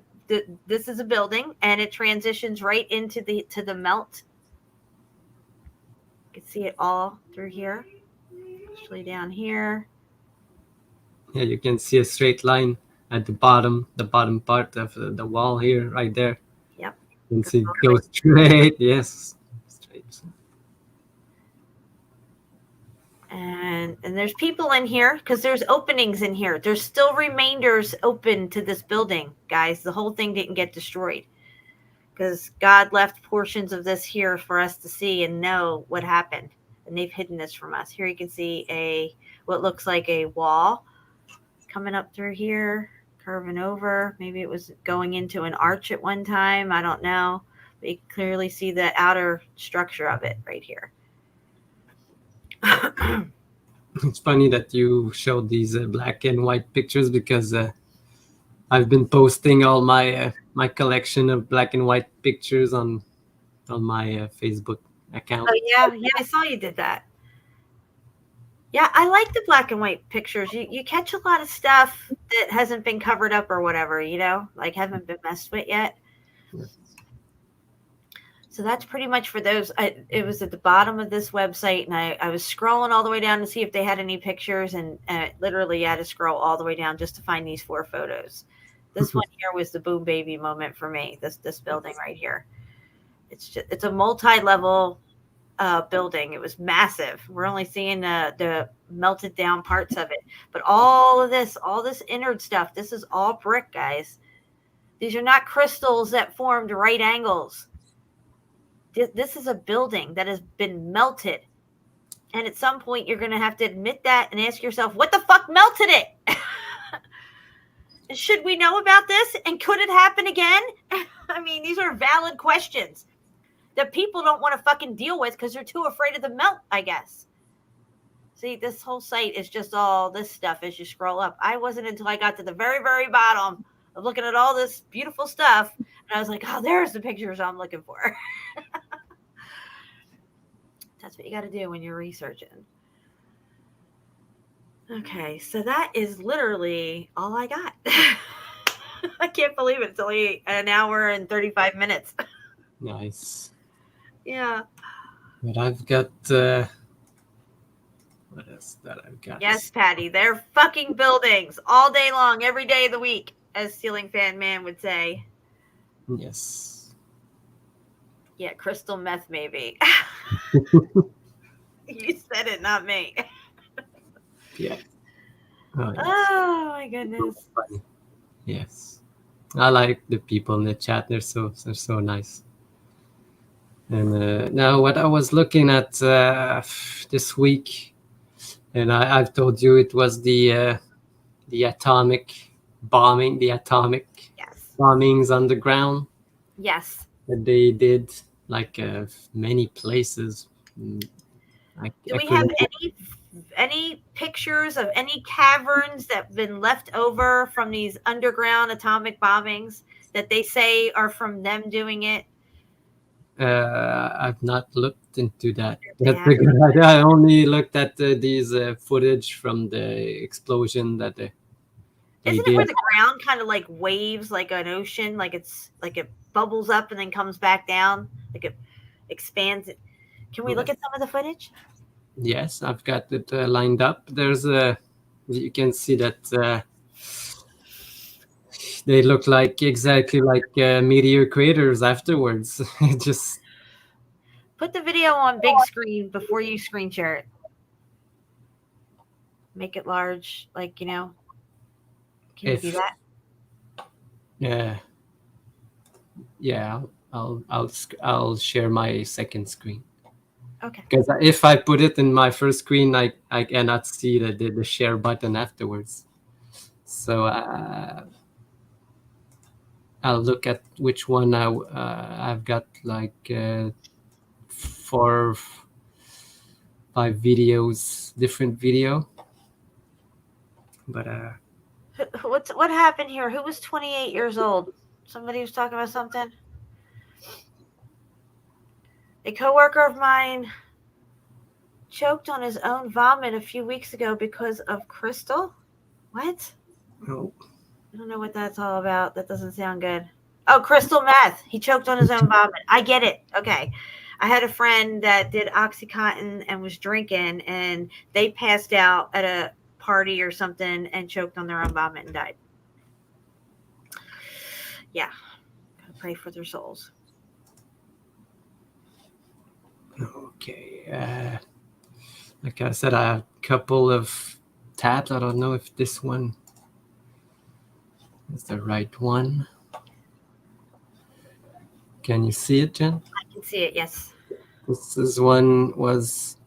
this is a building, and it transitions right into the melt. You can see it all through here, especially down here. Yeah, you can see a straight line at the bottom part of the wall here, right there. Yep. You can see it goes straight. Yes. Straight. And there's people in here because there's openings in here. There's still remainders open to this building, guys. The whole thing didn't get destroyed because God left portions of this here for us to see and know what happened. And they've hidden this from us. Here you can see what looks like a wall coming up through here, curving over. Maybe it was going into an arch at one time. I don't know. But you can clearly see the outer structure of it right here. It's funny that you showed these black and white pictures because I've been posting all my my collection of black and white pictures on my Facebook account. Oh yeah, I saw you did that. Yeah, I like the black and white pictures. You catch a lot of stuff that hasn't been covered up or whatever, like haven't been messed with yet. So that's pretty much for those. It was at the bottom of this website, and I was scrolling all the way down to see if they had any pictures, and literally I had to scroll all the way down just to find these 4 photos. This one here was the boom baby moment for me. This building right here. It's a multi-level building. It was massive. We're only seeing the melted down parts of it, but all this innard stuff, this is all brick, guys. These are not crystals that formed right angles. This is a building that has been melted. And at some point, you're going to have to admit that and ask yourself, what the fuck melted it? Should we know about this? And could it happen again? I mean, these are valid questions that people don't want to fucking deal with because they're too afraid of the melt, I guess. See, this whole site is just all this stuff as you scroll up. I wasn't until I got to the very, very bottom of looking at all this beautiful stuff. And I was like, oh, there's the pictures I'm looking for. That's what you got to do when you're researching. Okay, so that is literally all I got. I can't believe it's only an hour and 35 minutes. Nice. Yeah. But I've got what else that I've got? Yes, Patty, they're fucking buildings all day long, every day of the week, as Ceiling Fan Man would say. Yes. Yeah, crystal meth, maybe. You said it, not me. Yeah. Oh, yes. Oh my goodness. Funny. Yes. I like the people in the chat. They're so nice. And now what I was looking at this week, and I've told you it was the atomic bombing, the atomic bombings underground. Yes. That they did like many places. Do we have any pictures of any caverns that have been left over from these underground atomic bombings that they say are from them doing it? I've not looked into that. I only looked at these footage from the explosion that they Isn't did. it where the ground kind of like waves like an ocean, like it's like it bubbles up and then comes back down, like it expands it? Can we look at some of the footage? Yes, I've got it lined up. There's you can see that they look like exactly like meteor craters afterwards. Just put the video on big screen before you screen share it. Make it large, like, you know. Can you do that? Yeah, I'll share my second screen. Okay. Because if I put it in my first screen, I cannot see the share button afterwards. So I'll look at which one I've got like 4 or 5 videos, different video. But what happened here? Who was 28 years old? Somebody was talking about something. A coworker of mine choked on his own vomit a few weeks ago because of crystal. What? Oh. I don't know what that's all about. That doesn't sound good. Oh, crystal meth. He choked on his own vomit. I get it. Okay. I had a friend that did Oxycontin and was drinking, and they passed out at a party or something and choked on their own vomit and died. Yeah. Gotta pray for their souls. Okay. Like I said, I have a couple of tabs. I don't know if this one is the right one. Can you see it, Jen? I can see it, yes. This is one was...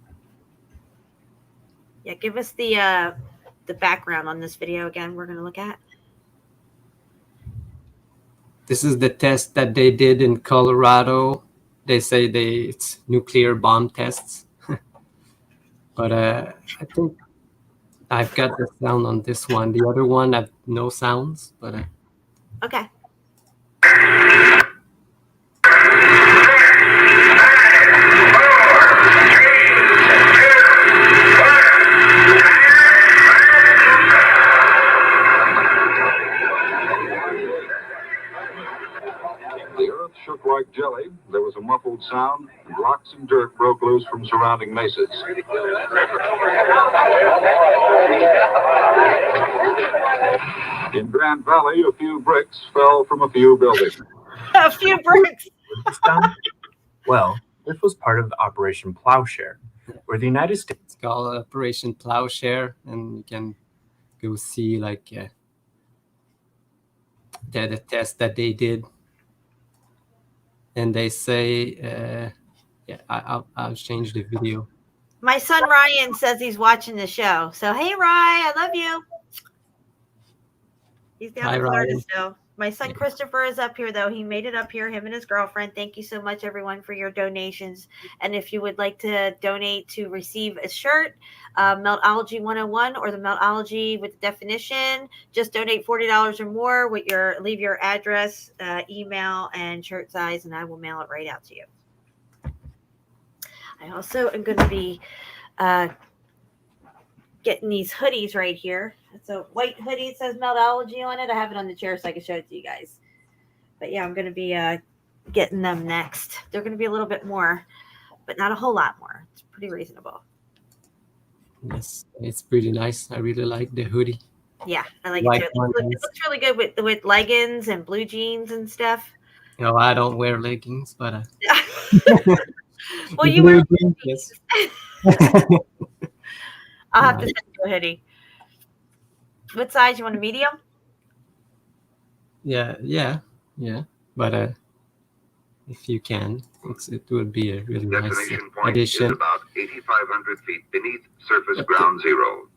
Yeah, give us the background on this video again we're going to look at. This is the test that they did in Colorado. They say it's nuclear bomb tests. But I think I've got the sound on this one. The other one, I have no sounds. But okay. Shook like jelly. There was a muffled sound, and rocks and dirt broke loose from surrounding mesas. In Grand Valley, a few bricks fell from a few buildings. A few bricks. Well, this was part of Operation Plowshare, where the United States... It's called Operation Plowshare, and you can go see like the test that they did. and they say, yeah, I'll change the video. My son Ryan says he's watching the show. So hey, Ryan, I love you. He's down Hi, in Florida Ryan. still. My son Christopher is up here, though. He made it up here, him and his girlfriend. Thank you so much, everyone, for your donations. And if you would like to donate to receive a shirt, Meltology 101 or the Meltology with the definition, just donate $40 or more with leave your address, email, and shirt size, and I will mail it right out to you. I also am going to be getting these hoodies right here. It's a white hoodie. It says Meltology on it. I have it on the chair so I can show it to you guys. But yeah, I'm going to be getting them next. They're going to be a little bit more, but not a whole lot more. It's pretty reasonable. Yes, it's pretty nice. I really like the hoodie. Yeah, I like White it too. It looks really good with leggings and blue jeans and stuff. No, I don't wear leggings, but well, you wear jeans, yes. I'll have to send you a hoodie. What size? You want a medium? Yeah. But if you can, it would be a really nice Destination point addition. is about 8,500 feet beneath surface ground zero.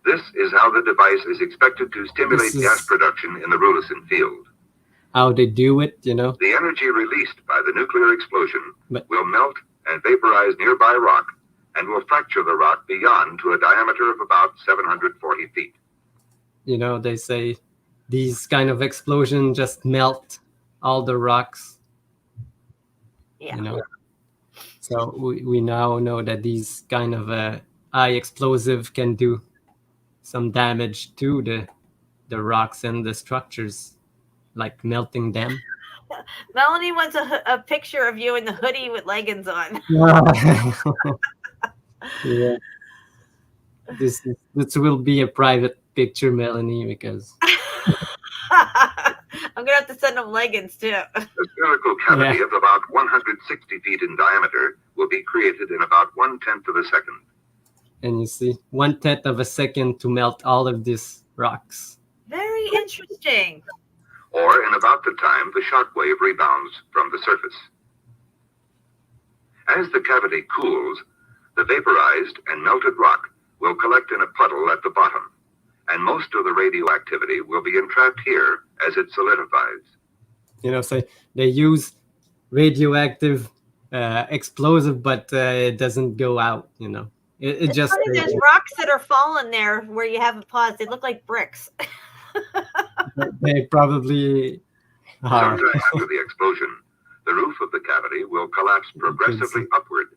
This is how the device is expected to stimulate gas production in the Rulison field. How they do it, you know. The energy released by the nuclear explosion will melt and vaporize nearby rock and will fracture the rock beyond to a diameter of about 740 feet. You know, they say these kind of explosions just melt all the rocks. Yeah. You know, so we now know that these kind of high explosive can do some damage to the rocks and the structures, like melting them. Melanie wants a picture of you in the hoodie with leggings on. Yeah. This will be a private picture, Melanie, because I'm gonna have to send them leggings too. A spherical cavity of about 160 feet in diameter will be created in about 1/10 of a second. And you see, 1/10 of a second to melt all of these rocks. Very interesting. Or in about the time the shock wave rebounds from the surface. As the cavity cools, the vaporized and melted rock will collect in a puddle at the bottom, and most of the radioactivity will be entrapped here as it solidifies. You know, so they use radioactive explosive, but it doesn't go out, you know. It just... Funny, there's rocks that are falling there where you have a pause. They look like bricks. They probably are. Sometime after the explosion, the roof of the cavity will collapse progressively upward,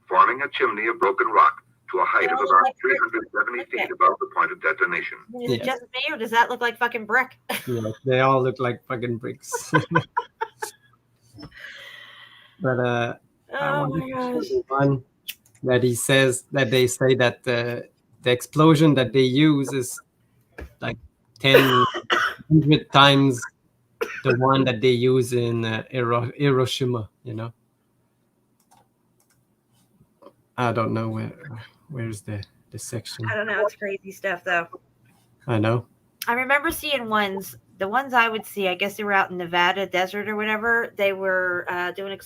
forming a chimney of broken rock to a height of about 370 feet above the point of detonation. Is it just me, or does that look like fucking brick? Yeah, they all look like fucking bricks. But oh my gosh. one that they say that the explosion that they use is like 100 times the one that they use in Hiroshima, you know. I don't know where's the section. I don't know. It's crazy stuff, though. I know. I remember seeing the ones I would see, I guess they were out in Nevada desert or whatever. They were doing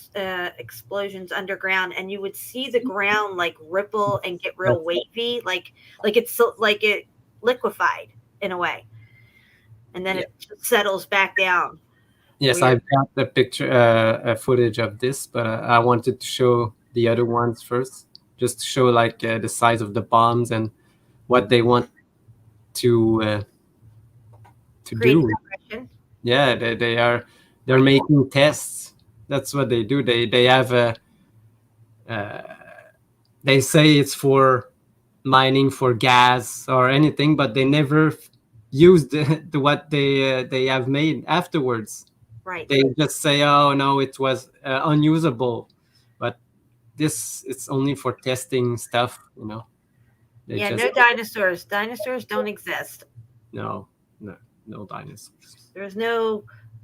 explosions underground, and you would see the ground like ripple and get real wavy, like it liquefied in a way, and then it settles back down. Yes, Weird. I've got the picture, footage of this, but I wanted to show the other ones first, just to show like the size of the bombs and what they want to do. Yeah, they're making tests. That's what they do. They have they say it's for mining for gas or anything, but they never use the what they have made afterwards. Right. They just say, oh no, it was unusable, but it's only for testing stuff, you know. No dinosaurs. Dinosaurs don't exist. No dinosaurs. There's no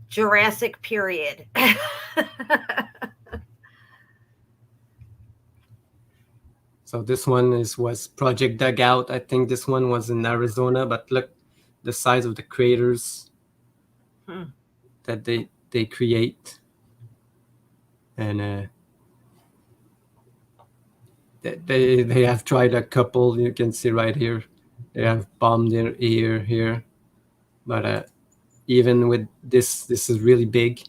Jurassic period. So this one was Project Dugout. I think this one was in Arizona, but look the size of the craters that they create. and they have tried a couple. You can see right here, they have bombed here, but even with this is really big.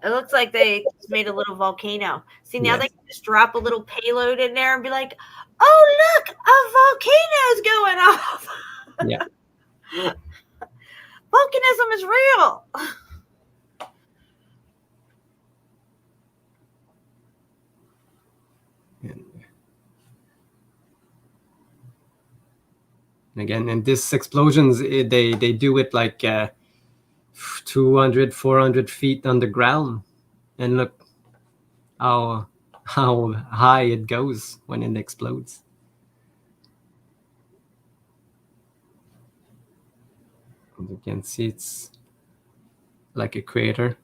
It looks like they just made a little volcano. See, now Yes. they can just drop a little payload in there and be like, "Oh, look, a volcano's going off." Yeah. Volcanism is real. And again, and this explosions, they do it like 200, 400 feet underground, and look how high it goes when it explodes. And you can see it's like a crater.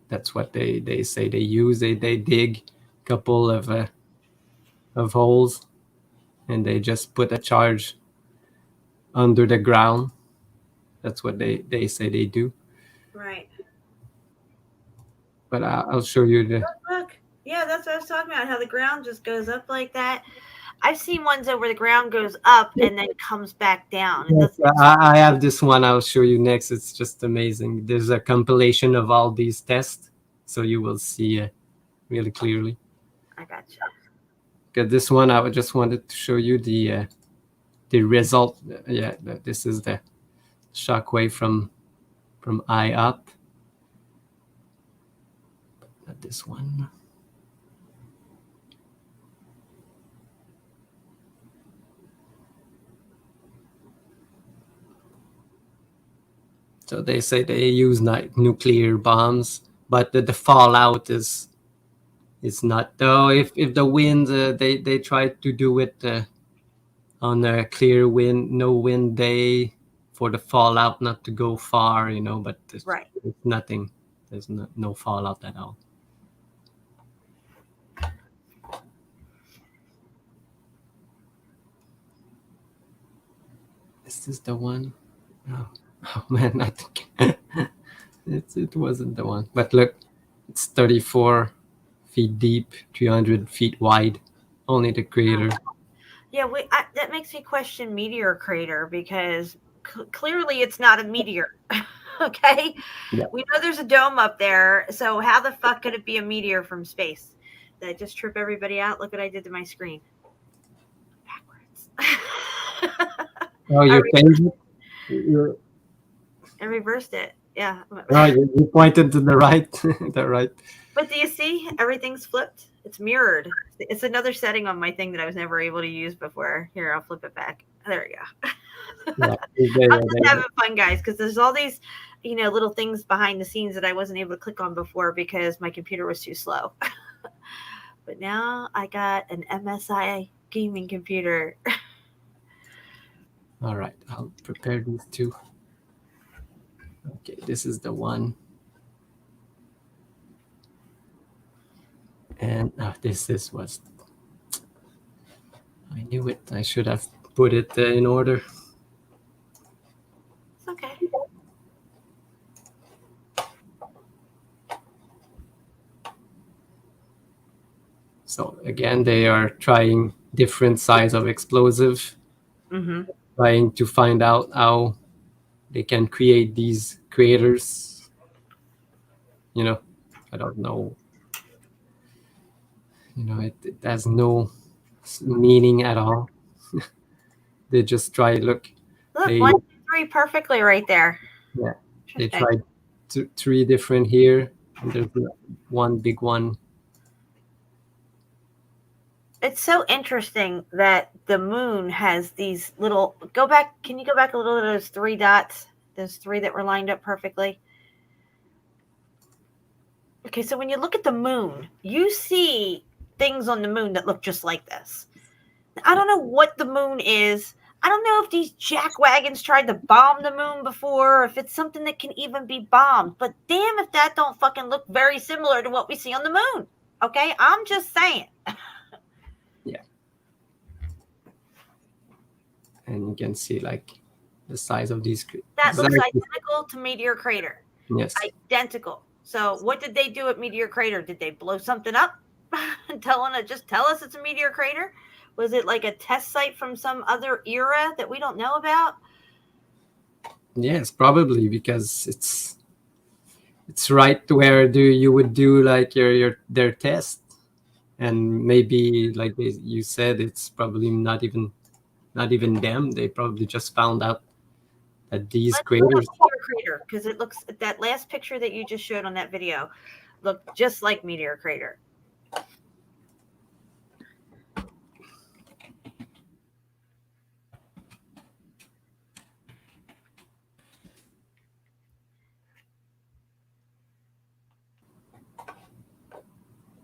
That's what they say they use. They dig a couple of holes, and they just put a charge under the ground. That's what they say they do. Right. But I'll show you the. Look, yeah, that's what I was talking about. How the ground just goes up like that. I've seen ones where the ground goes up and then comes back down. Yes, I have this one. I'll show you next. It's just amazing. There's a compilation of all these tests, so you will see really clearly. I got you. Okay, this one I just wanted to show you the result. Yeah, this is the shockwave from eye up. But not this one. So they say they use nuclear bombs, but the fallout is not. Though if the wind, they try to do it on a clear wind, no wind day, for the fallout not to go far, but it's nothing. There's no fallout at all. Is this the one? Oh man, I think it wasn't the one. But look, it's 34 feet deep, 300 feet wide. Only the crater. Yeah, that makes me question meteor crater, because clearly it's not a meteor. Okay? Yeah. We know there's a dome up there, so how the fuck could it be a meteor from space? Did I just trip everybody out? Look what I did to my screen. Backwards. Oh, you changed it? I reversed it. Yeah. Oh, you pointed to the right. The right. But do you see? Everything's flipped. It's mirrored. It's another setting on my thing that I was never able to use before. Here, I'll flip it back. There we go. Yeah, I'm just having fun, guys, because there's all these, little things behind the scenes that I wasn't able to click on before because my computer was too slow. But now I got an MSI gaming computer. All right, I'll prepare these two. Okay, this is the one. And this was. I knew it. I should have put it in order. It's okay. So again, they are trying different size of explosive, trying to find out how they can create these craters. I don't know. It has no meaning at all. They just try. Look, 1, 2, 3, perfectly right there. Yeah, they tried 3 different here, and there's one big one. It's so interesting that the moon has these little. Go back. Can you go back a little to those 3 dots? Those 3 that were lined up perfectly. Okay, so when you look at the moon, you see things on the moon that look just like this. I don't know what the moon is. I don't know if these jackwagons tried to bomb the moon before, or if it's something that can even be bombed. But damn if that don't fucking look very similar to what we see on the moon. Okay? I'm just saying. Yeah. And you can see like the size of these. That looks identical to meteor crater. Yes. Identical. So what did they do at Meteor Crater? Did they blow something up? Just tell us it's a meteor crater? Was it like a test site from some other era that we don't know about? Yes, probably, because it's right where you would do like their test, and maybe like you said, it's probably not even them. They probably just found out that these craters. Meteor crater, because it looks, that last picture that you just showed on that video looked just like meteor crater.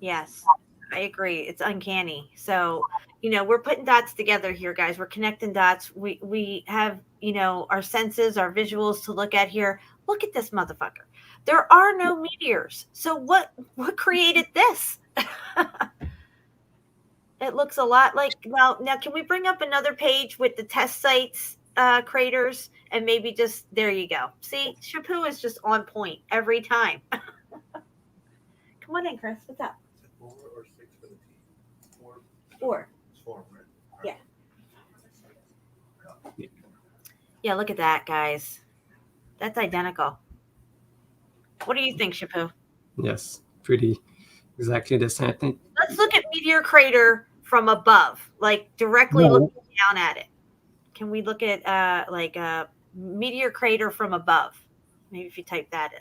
Yes, I agree. It's uncanny. So, we're putting dots together here, guys. We're connecting dots. We have, our senses, our visuals to look at here. Look at this motherfucker. There are no meteors. So what created this? It looks a lot like, now can we bring up another page with the test sites craters, and maybe just, there you go. See, Shampoo is just on point every time. Come on in, Chris. What's up? 4 or 6 for the team? 4. It's 4, right? Yeah. Yeah, look at that, guys. That's identical. What do you think, Shampoo? Yes, pretty exactly the same thing. Let's look at meteor crater from above, like directly looking down at it. Can we look at like a meteor crater from above? Maybe if you type that in.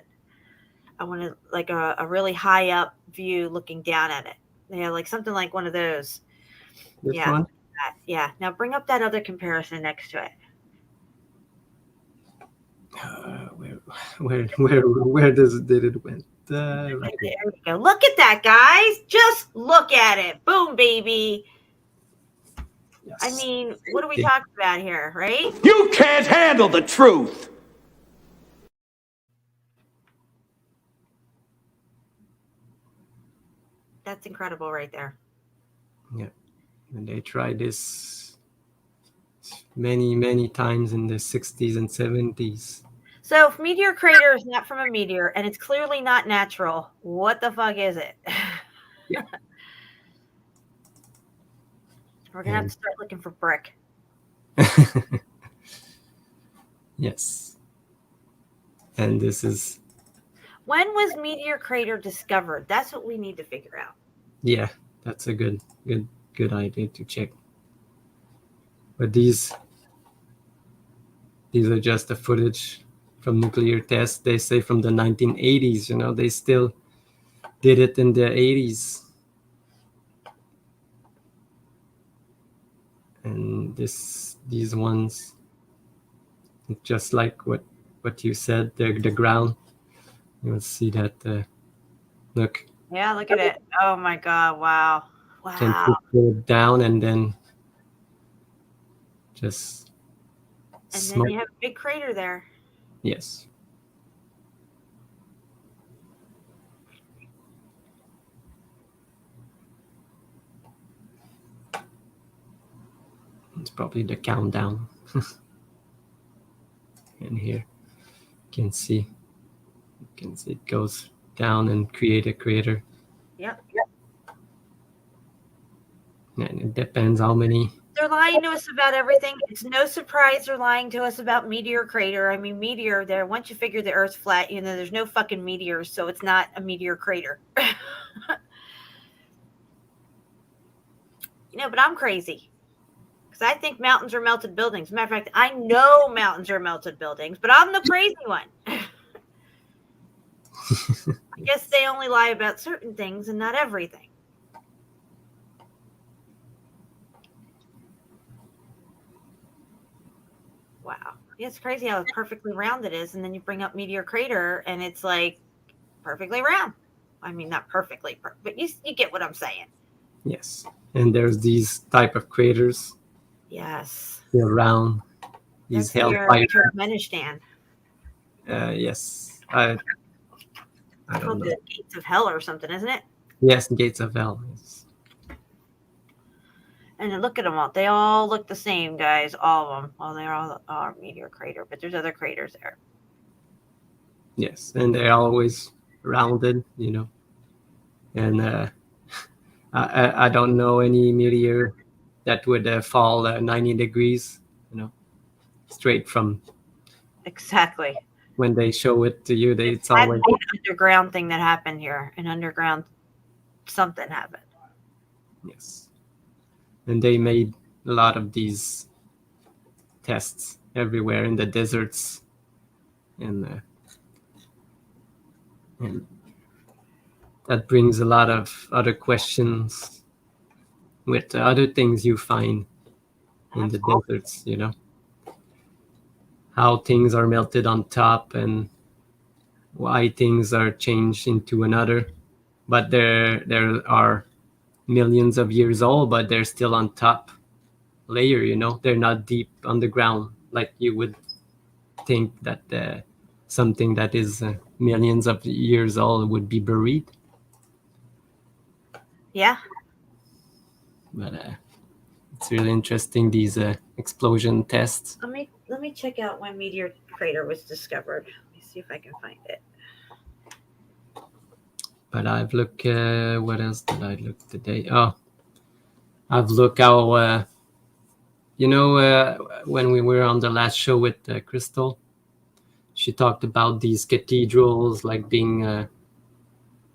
I want to like a really high up view looking down at it. Yeah, like something like one of those. This one? Yeah. Now bring up that other comparison next to it. Where did it went? Right there we go. Look at that, guys. Just look at it. Boom, baby. Yes. I mean, what are we talking about here, right? You can't handle the truth. That's incredible right there. Yeah. And they tried this many times in the 60s and 70s. So if meteor crater is not from a meteor and it's clearly not natural, what the fuck is it? Yeah. We're going to have to start looking for brick. Yes. And this is... When was meteor crater discovered? That's what we need to figure out. Yeah, that's a good idea to check. But these are just the footage from nuclear tests. They say from the 1980s, they still did it in the 80s. And these ones, just like what you said, the ground. You'll see that. Look. Yeah, look at it. Oh my God! Wow. Can put it down and then just. And then you have a big crater there. Yes. It's probably the countdown. And here you can see it goes down and create a crater. Yep. And it depends how many. They're lying to us about everything. It's no surprise they're lying to us about meteor crater. I mean, meteor there, once you figure the Earth's flat, there's no fucking meteors, so it's not a meteor crater. But I'm crazy. Because I think mountains are melted buildings. Matter of fact, I know mountains are melted buildings, but I'm the crazy one. I guess they only lie about certain things and not everything. Wow. Yeah, it's crazy how perfectly round it is. And then you bring up meteor crater and it's like perfectly round. I mean, not perfectly, but you get what I'm saying. Yes. And there's these type of craters. Yes. They're round. These hellfire. Turkmenistan. Yes. I don't know. The gates of hell or something, isn't it? Yes, gates of hell. Yes. And then look at them all. They all look the same, guys. All of them. Well, they're all meteor crater, but there's other craters there. Yes, and they're always rounded, you know. And I don't know any meteor that would fall 90 degrees, you know, straight from Exactly. when they show it to you. It's That always an underground thing that happened here. An underground something happened. yes. And they made a lot of these tests everywhere in the deserts, and that brings a lot of other questions with other things you find in the deserts, you know, how things are melted on top and why things are changed into another, but there are millions of years old, but they're still on top layer, you know. They're not deep underground like you would think that something that is millions of years old would be buried. Yeah. But it's really interesting, these explosion tests. Let me check out when meteor crater was discovered. Let me see if I can find it. But I've looked, what else did I look today? Oh, I've looked how, you know, when we were on the last show with Crystal, she talked about these cathedrals like being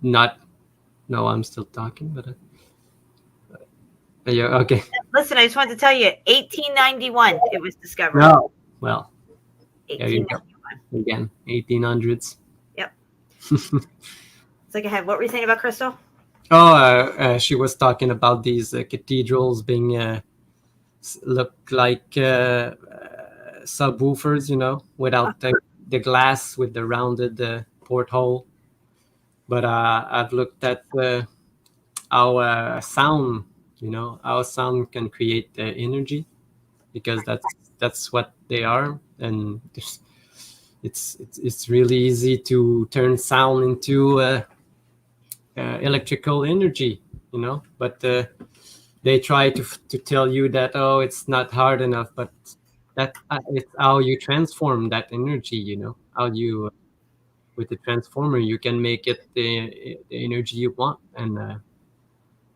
not, no, I'm still talking, but yeah, okay. Listen, I just wanted to tell you, 1891 it was discovered. No, well, 1891. Again, 1800s. Yep. It's like I had. What were you saying about Crystal? Oh, she was talking about these cathedrals being look like subwoofers, you know, without the glass with the rounded porthole. But I've looked at our sound, you know, our sound can create energy, because that's what they are, and it's really easy to turn sound into electrical energy, you know. But they try to tell you that, oh, it's not hard enough, but that it's how you transform that energy, you know, how you with the transformer you can make it the energy you want. And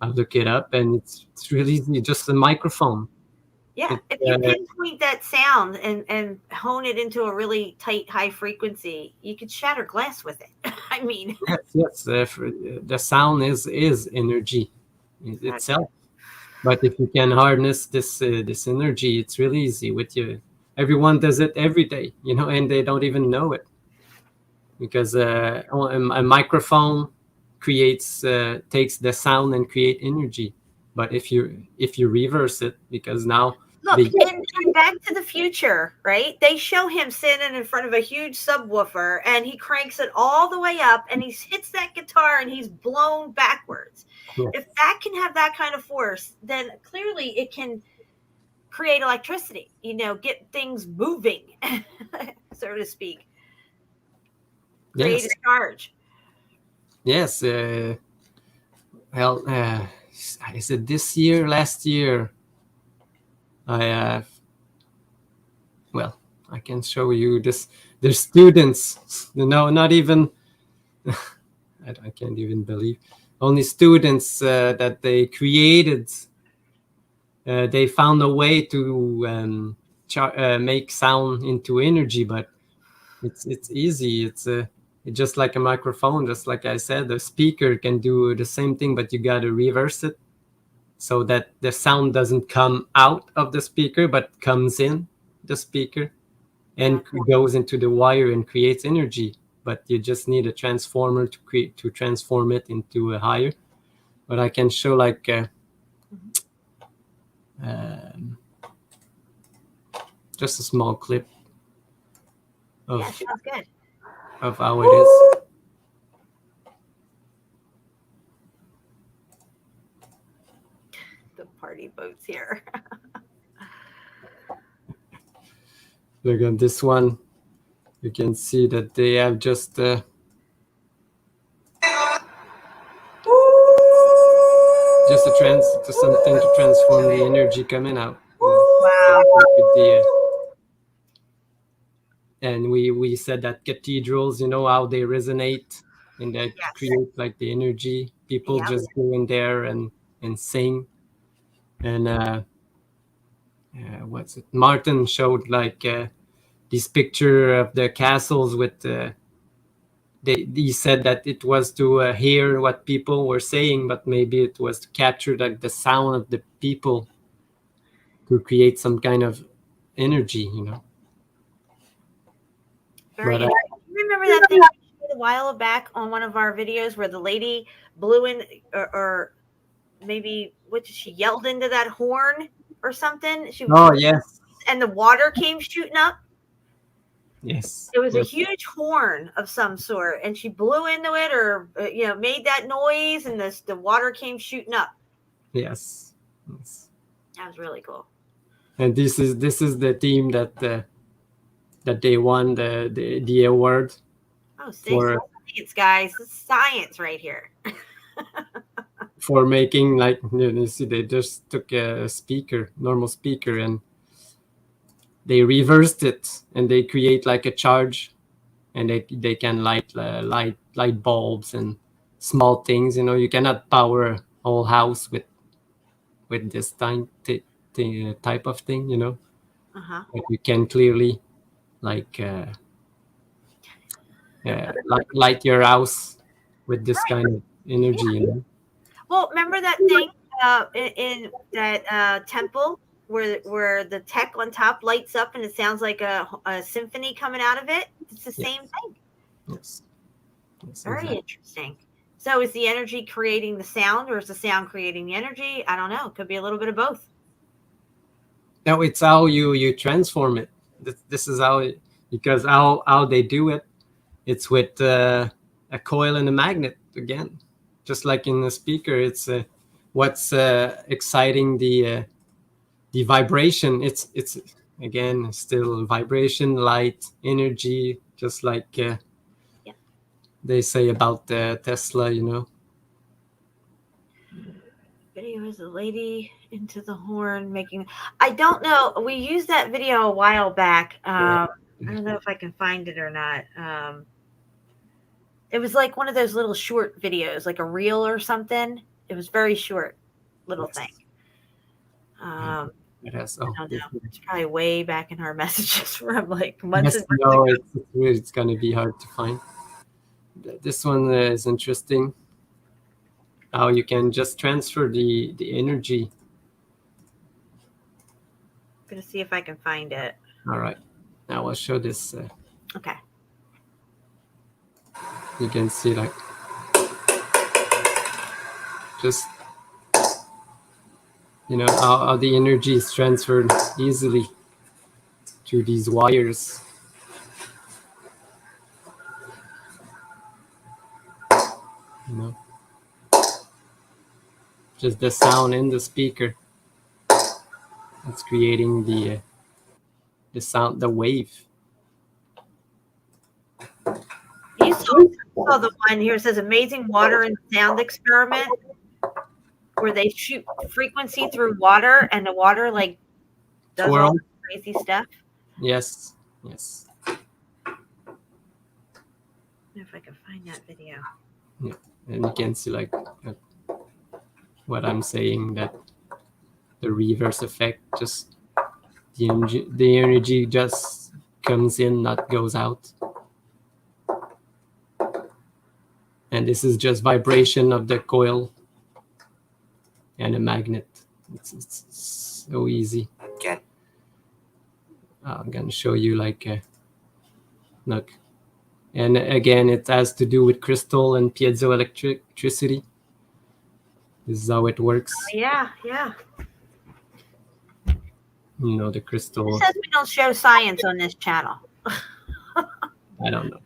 I look it up, and it's really easy, just a microphone. Yeah, if you pinpoint that sound and hone it into a really tight, high frequency, you could shatter glass with it. I mean, yes, the sound is energy itself. But if you can harness this energy, it's really easy with you. Everyone does it every day, you know, and they don't even know it, because a microphone creates takes the sound and create energy. But if you reverse it, because now look, in Back to the Future, right? They show him sitting in front of a huge subwoofer, and he cranks it all the way up, and he hits that guitar, and he's blown backwards. Yeah. If that can have that kind of force, then clearly it can create electricity, you know, get things moving, so to speak. Create a charge. Yes. Well, is it this year, last year? Well, I can show you this. There's students, you know, not even, I can't even believe, only students that they created. They found a way to make sound into energy, but it's easy. It's just like a microphone, just like I said. The speaker can do the same thing, but you got to reverse it so that the sound doesn't come out of the speaker, but comes in the speaker and goes into the wire and creates energy. But you just need a transformer to transform it into a higher. But I can show like just a small clip of, sounds good. Of how it is. The party boats here. Look at this one. You can see that they have just something to transform the energy coming out. Wow. and we said that cathedrals, you know, how they resonate and that create like the energy. People just go in there and sing. And what's it? Martin showed like this picture of the castles with. He said that it was to hear what people were saying, but maybe it was to capture like the sound of the people to create some kind of energy, you know. Very But, interesting. Remember that thing we showed a while back on one of our videos where the lady blew in, or maybe she yelled into that horn or something? Yes. And the water came shooting up. Yes. It was a huge horn of some sort, and she blew into it, or made that noise, and the water came shooting up. Yes. That was really cool. And this is the team that they won the award. Oh, science, guys! This is science right here. For making like, you see, they just took a normal speaker, and they reversed it, and they create like a charge, and they can light bulbs and small things. You know, you cannot power a whole house with this type of thing. You know, but you can clearly like light your house with this kind of energy. You know? Well, remember that thing in that temple where the tech on top lights up and it sounds like a symphony coming out of it? It's the same thing. Yes. Very interesting. So is the energy creating the sound, or is the sound creating the energy? I don't know. It could be a little bit of both. No, it's how you transform it. This is because how they do it. It's with a coil and a magnet again, just like in the speaker. It's what's exciting the vibration. It's again still vibration, light, energy, just like they say about Tesla. You know. Video is a lady into the horn making. I don't know. We used that video a while back. I don't know if I can find it or not. It was like one of those little short videos, like a reel or something. It was very short, little thing. It has. I don't know. It's probably way back in our messages from like months ago. No, it's going to be hard to find. This one is interesting. How you can just transfer the energy. I'm going to see if I can find it. All right. Now I'll show this. Okay. You can see like just, you know, how the energy is transferred easily through these wires. You know, just the sound in the speaker. It's creating the sound, the wave. You saw the one here. It says amazing water and sound experiment, where they shoot frequency through water, and the water like does all this crazy stuff. Yes. I don't know if I can find that video. Yeah, and you can see like what I'm saying, that the reverse effect, just the energy just comes in, not goes out. And this is just vibration of the coil and a magnet. It's so easy. Again. I'm going to show you like look. And again, it has to do with crystal and piezoelectricity. This is how it works. Yeah. You know, the crystal. It says we don't show science on this channel. I don't know.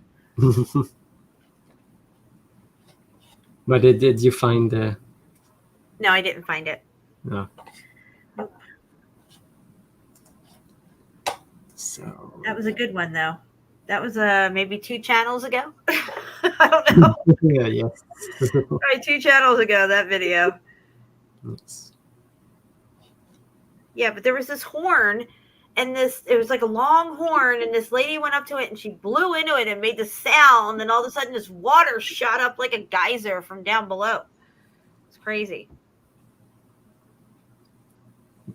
But did you find the... No, I didn't find it. No. Nope. So... That was a good one, though. That was maybe 2 channels ago. I don't know. Yes. Right, 2 channels ago, that video. Yes. Yeah, but there was this horn, and it was like a long horn, and this lady went up to it and she blew into it and made the sound, and all of a sudden this water shot up like a geyser from down below. It's crazy. I'm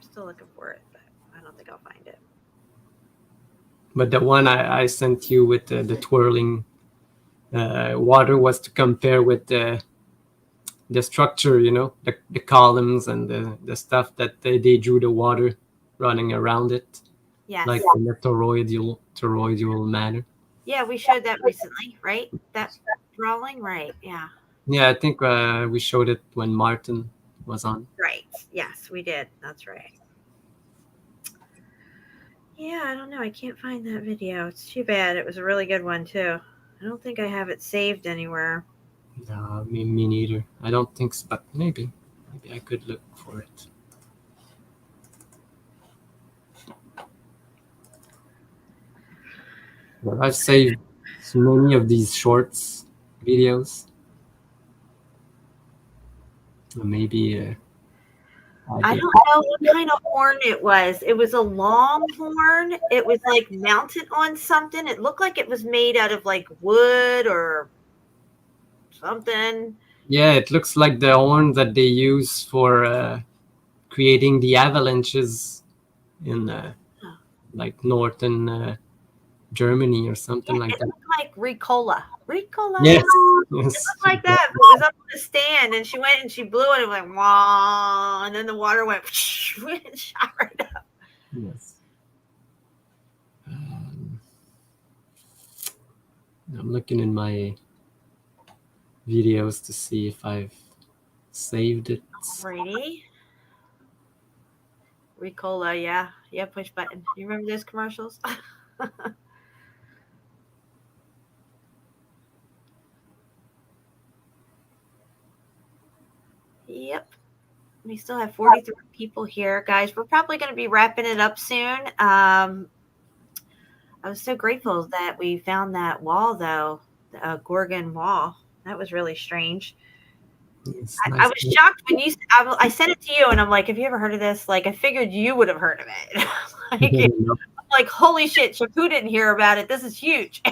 still looking for it, but I don't think I'll find it. But the one I sent you with the twirling water was to compare with the structure, you know, the columns and the stuff that they drew the water running around it. Yes. Like in the toroidal matter. Yeah, we showed that recently, right? That drawing, right? Yeah. Yeah, I think we showed it when Martin was on. Right. Yes, we did. That's right. Yeah, I don't know. I can't find that video. It's too bad. It was a really good one, too. I don't think I have it saved anywhere. No, me neither. I don't think so, but maybe I could look for it. Well, I've saved so many of these shorts videos. Maybe I don't know what kind of horn it was. It was a long horn. It was like mounted on something. It looked like it was made out of like wood or something. Yeah, it looks like the horn that they use for creating the avalanches in like northern Germany or something like that. It looked like Ricola. Yes. It looked like that. It was up on the stand, and she went and she blew it. It was like, wah, and then the water went and shot right up. Yes. I'm looking in my videos to see if I've saved it. Alrighty. Ricola, yeah. Yeah, push button. You remember those commercials? Yep. We still have 43 people here, guys. We're probably going to be wrapping it up soon. I was so grateful that we found that wall, though, the Gorgon wall. That was really strange. Nice. I was shocked when you. I sent it to you, and I'm like, "Have you ever heard of this?" Like, I figured you would have heard of it. like, holy shit, Shapu didn't hear about it. This is huge.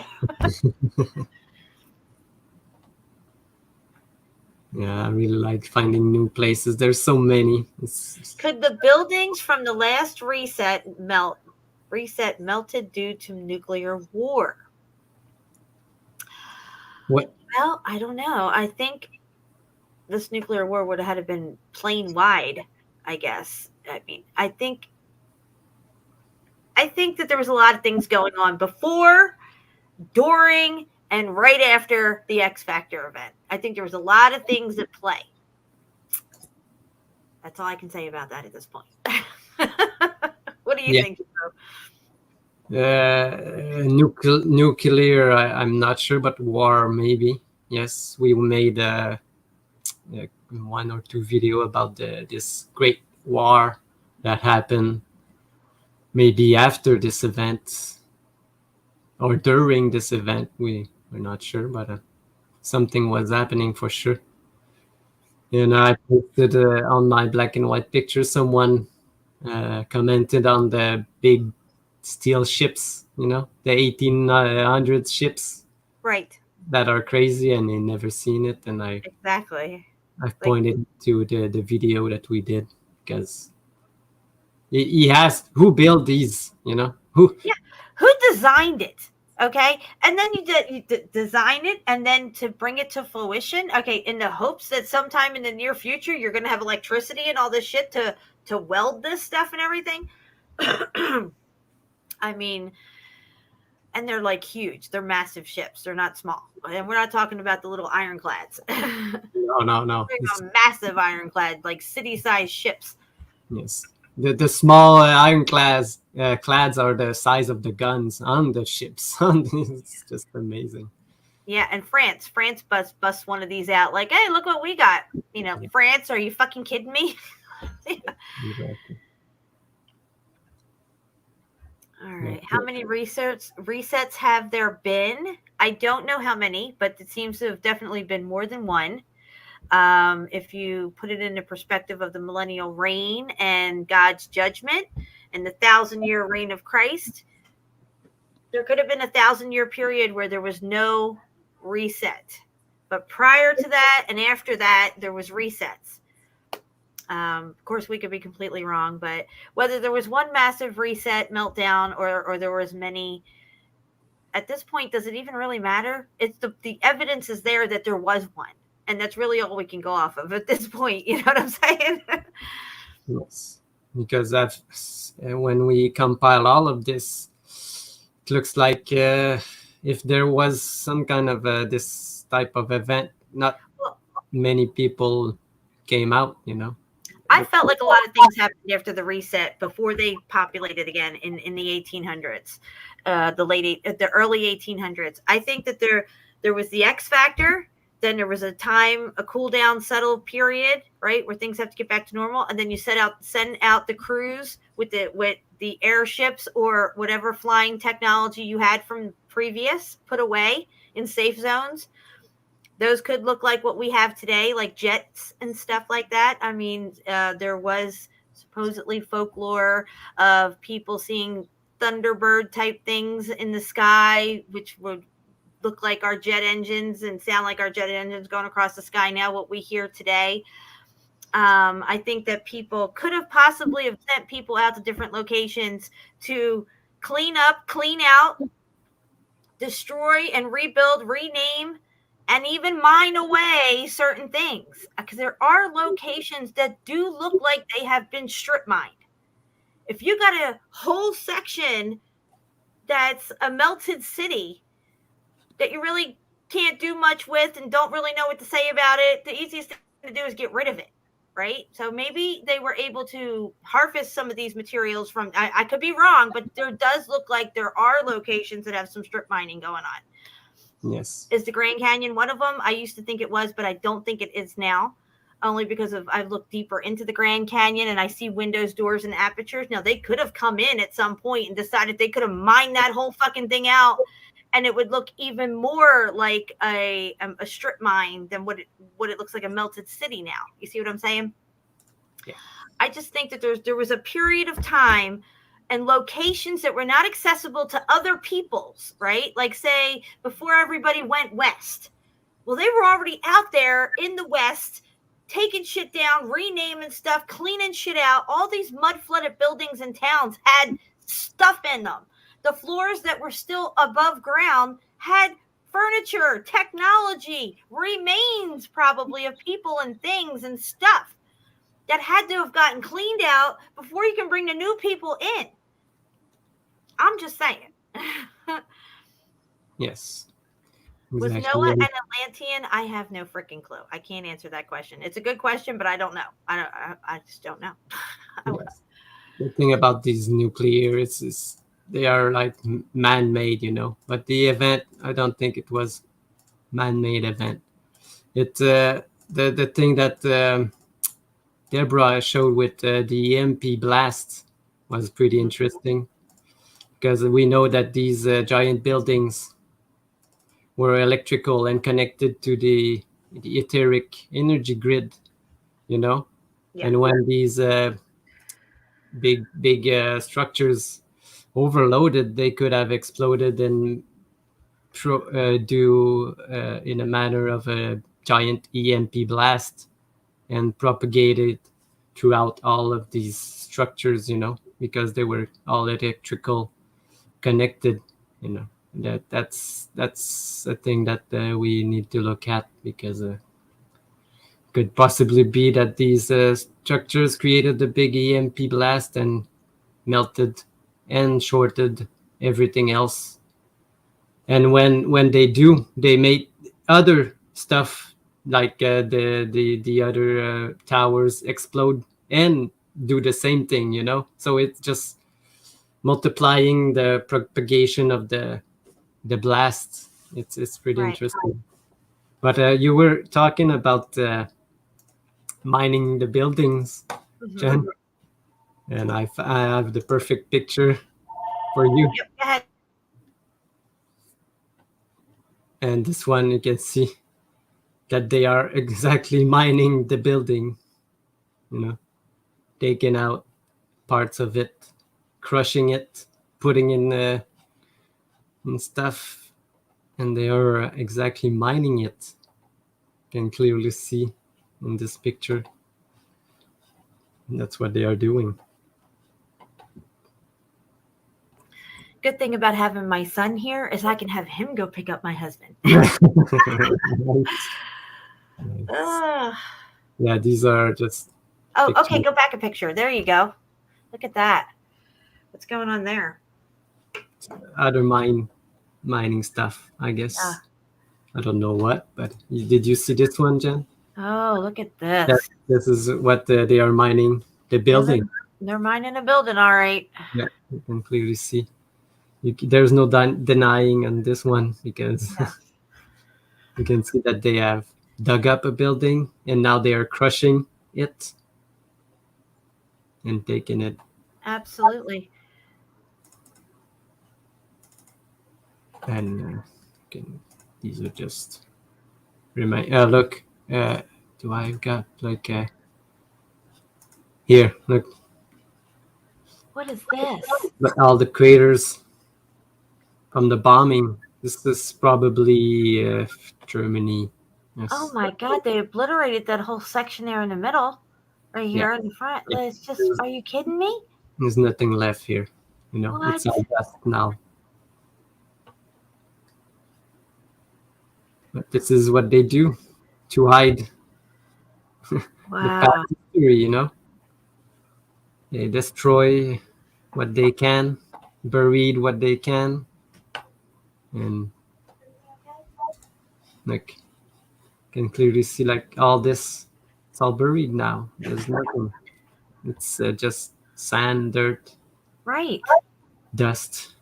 Yeah, I really like finding new places. There's so many. Could the buildings from the last reset melted due to nuclear war? What? Well, I don't know. I think this nuclear war would have had to been plane wide, I guess. I mean, I think that there was a lot of things going on before, during, and right after the X Factor event. I think there was a lot of things at play. That's all I can say about that at this point. What do you think, Joe? Nuclear, I'm not sure, but war, maybe. Yes, we made one or two video about this great war that happened maybe after this event or during this event. We're not sure, but something was happening for sure. And I posted on my black and white picture, someone commented on the big steel ships, you know, the 1800 ships. Right. That are crazy, and they never seen it. And I pointed to the video that we did, because he asked who built these, you know, who designed it. Okay, and then you design it, and then to bring it to fruition. Okay, in the hopes that sometime in the near future you're going to have electricity and all this shit to weld this stuff and everything. I mean, and they're like huge. They're massive ships. They're not small, and we're not talking about the little ironclads. No. They're massive ironclad, like city-sized ships. Yes. The small ironclads are the size of the guns on the ships. It's just amazing. Yeah, and France busts one of these out like, hey, look what we got. You know, France, are you fucking kidding me? Exactly. All right. How many resets have there been? I don't know how many, but it seems to have definitely been more than one. If you put it in the perspective of the millennial reign and God's judgment and the 1,000-year reign of Christ, there could have been a 1,000-year period where there was no reset. But prior to that and after that, there was resets. Of course, we could be completely wrong, but whether there was one massive reset meltdown or there was many, at this point, does it even really matter? It's the evidence is there that there was one. And that's really all we can go off of at this point. You know what I'm saying? Yes, because when we compile all of this, it looks like if there was some kind of this type of event, not many people came out, you know. I felt like a lot of things happened after the reset before they populated again in the 1800s, the early 1800s. I think that there was the X factor. Then there was a cool down, settle period, right, where things have to get back to normal, and then you send out the crews with the airships or whatever flying technology you had from previous, put away in safe zones. Those could look like what we have today, like jets and stuff like that. I mean, there was supposedly folklore of people seeing Thunderbird type things in the sky, which would look like our jet engines and sound like our jet engines going across the sky now, what we hear today. I think that people could have possibly have sent people out to different locations to clean up, clean out, destroy and rebuild, rename, and even mine away certain things. Because there are locations that do look like they have been strip mined. If you got a whole section that's a melted city that you really can't do much with and don't really know what to say about it, the easiest thing to do is get rid of it, right? So maybe they were able to harvest some of these materials from, I could be wrong, but there does look like there are locations that have some strip mining going on. Yes. Is the Grand Canyon one of them? I used to think it was, but I don't think it is now, only because I've looked deeper into the Grand Canyon and I see windows, doors, and apertures. Now, they could have come in at some point and decided they could have mined that whole fucking thing out, and it would look even more like a strip mine than what it looks like a melted city now. You see what I'm saying? Yeah. I just think that there was a period of time and locations that were not accessible to other peoples, right? Like, say, before everybody went west. Well, they were already out there in the west, taking shit down, renaming stuff, cleaning shit out. All these mud-flooded buildings and towns had stuff in them. The floors that were still above ground had furniture, technology, remains probably of people and things and stuff that had to have gotten cleaned out before you can bring the new people in. I'm just saying. Yes. Was Exactly. Noah an Atlantean? I have no freaking clue. I can't answer that question. It's a good question, but I don't know. I just don't know. Yes. The thing about these nuclear is they are like man-made, you know. But the event, I don't think it was man-made event. It the thing that Deborah showed with the EMP blast was pretty interesting, because we know that these giant buildings were electrical and connected to the etheric energy grid, you know. Yeah. And when these big structures overloaded, they could have exploded and do in a manner of a giant EMP blast and propagated throughout all of these structures, you know, because they were all electrical connected, you know. That's a thing that we need to look at, because could possibly be that these structures created the big EMP blast and melted and shorted everything else. And when they do, they made other stuff like the other towers explode and do the same thing, you know. So it's just multiplying the propagation of the blast. It's pretty Right. interesting. But you were talking about mining the buildings, Jen, and I have the perfect picture for you. Yep, go ahead. And this one you can see that they are exactly mining the building, taking out parts of it, crushing it, putting in stuff, and they are exactly mining it. You can clearly see in this picture. And that's what they are doing. Good thing about having my son here is I can have him go pick up my husband. Nice. Yeah, these are just. Oh, okay. Go back a picture. There you go. Look at that. What's going on there? Other mining stuff, I guess. I don't know what, but did you see this one, Jen? Oh, look at this. This is what they are mining, the building. They're mining a building, all right. Yeah, you can clearly see. There's no denying on this one because you can see that they have dug up a building and now they are crushing it and taking it. Absolutely. And these are just look. Do I got like here? Look. What is this? All the craters from the bombing. This is probably Germany. Yes. Oh my God! They obliterated that whole section there in the middle, right here in the front. Yeah. It's just. Are you kidding me? There's nothing left here. What? It's all dust now. But this is what they do to hide the past history, They destroy what they can, buried what they can, and like can clearly see like all this, it's all buried now. There's nothing. It's just sand, dirt, right, dust.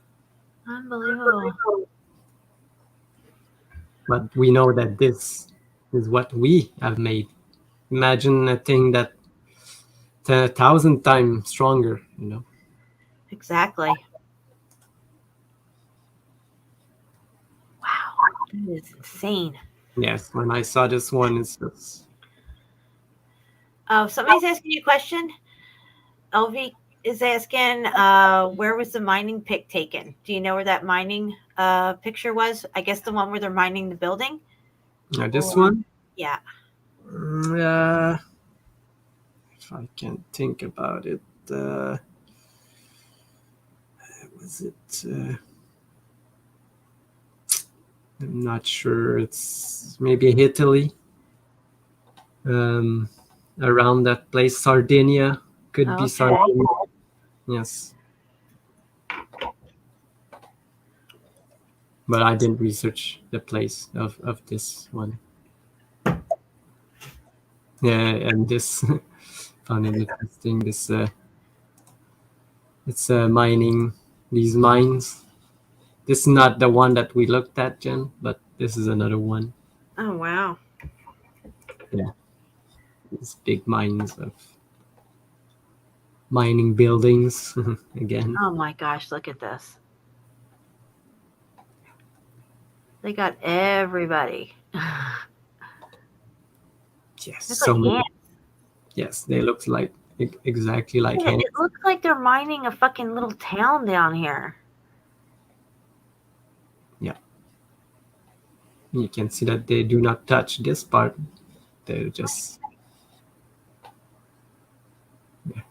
Unbelievable. But we know that this is what we have made. Imagine a thing that 1,000 times stronger, Exactly. Wow, that is insane. Yes, when I saw this one, it's just. Oh, somebody's asking you a question. LV is asking, where was the mining pic taken? Do you know where that mining picture was? I guess the one where they're mining the building. This one? Yeah. If I can think about it, was it? I'm not sure. It's maybe Italy. Around that place, Sardinia could be Sardinia. Yes. But I didn't research the place of this one. Yeah, and this found it interesting. This it's mining these mines. This is not the one that we looked at, Jen, but this is another one. Oh wow! Yeah, these big mines of mining buildings again. Oh my gosh! Look at this. They got everybody. Yes, It's so like many. ants. Yes, they look like exactly like Yeah, ants. it looks like they're mining a fucking little town down here. Yeah. You can see that they do not touch this part. They're just. Yeah.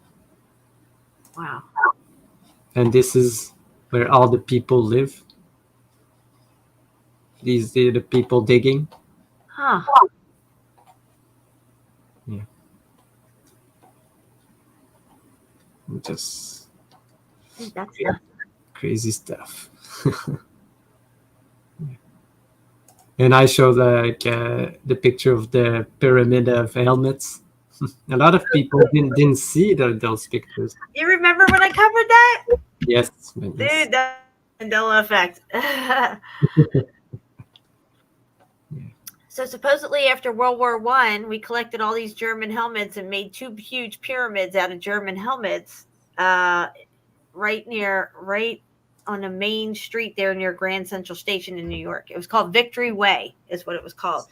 Wow. And this is where all the people live. These are the people digging. Huh. Yeah. Just That's crazy stuff. And I showed the picture of the pyramid of helmets. A lot of people didn't see those pictures. You remember when I covered that? Yes. Dude, that Mandela effect. So supposedly after World War I, we collected all these German helmets and made 2 huge pyramids out of German helmets right on the main street there near Grand Central Station in New York. It was called Victory Way is what it was called.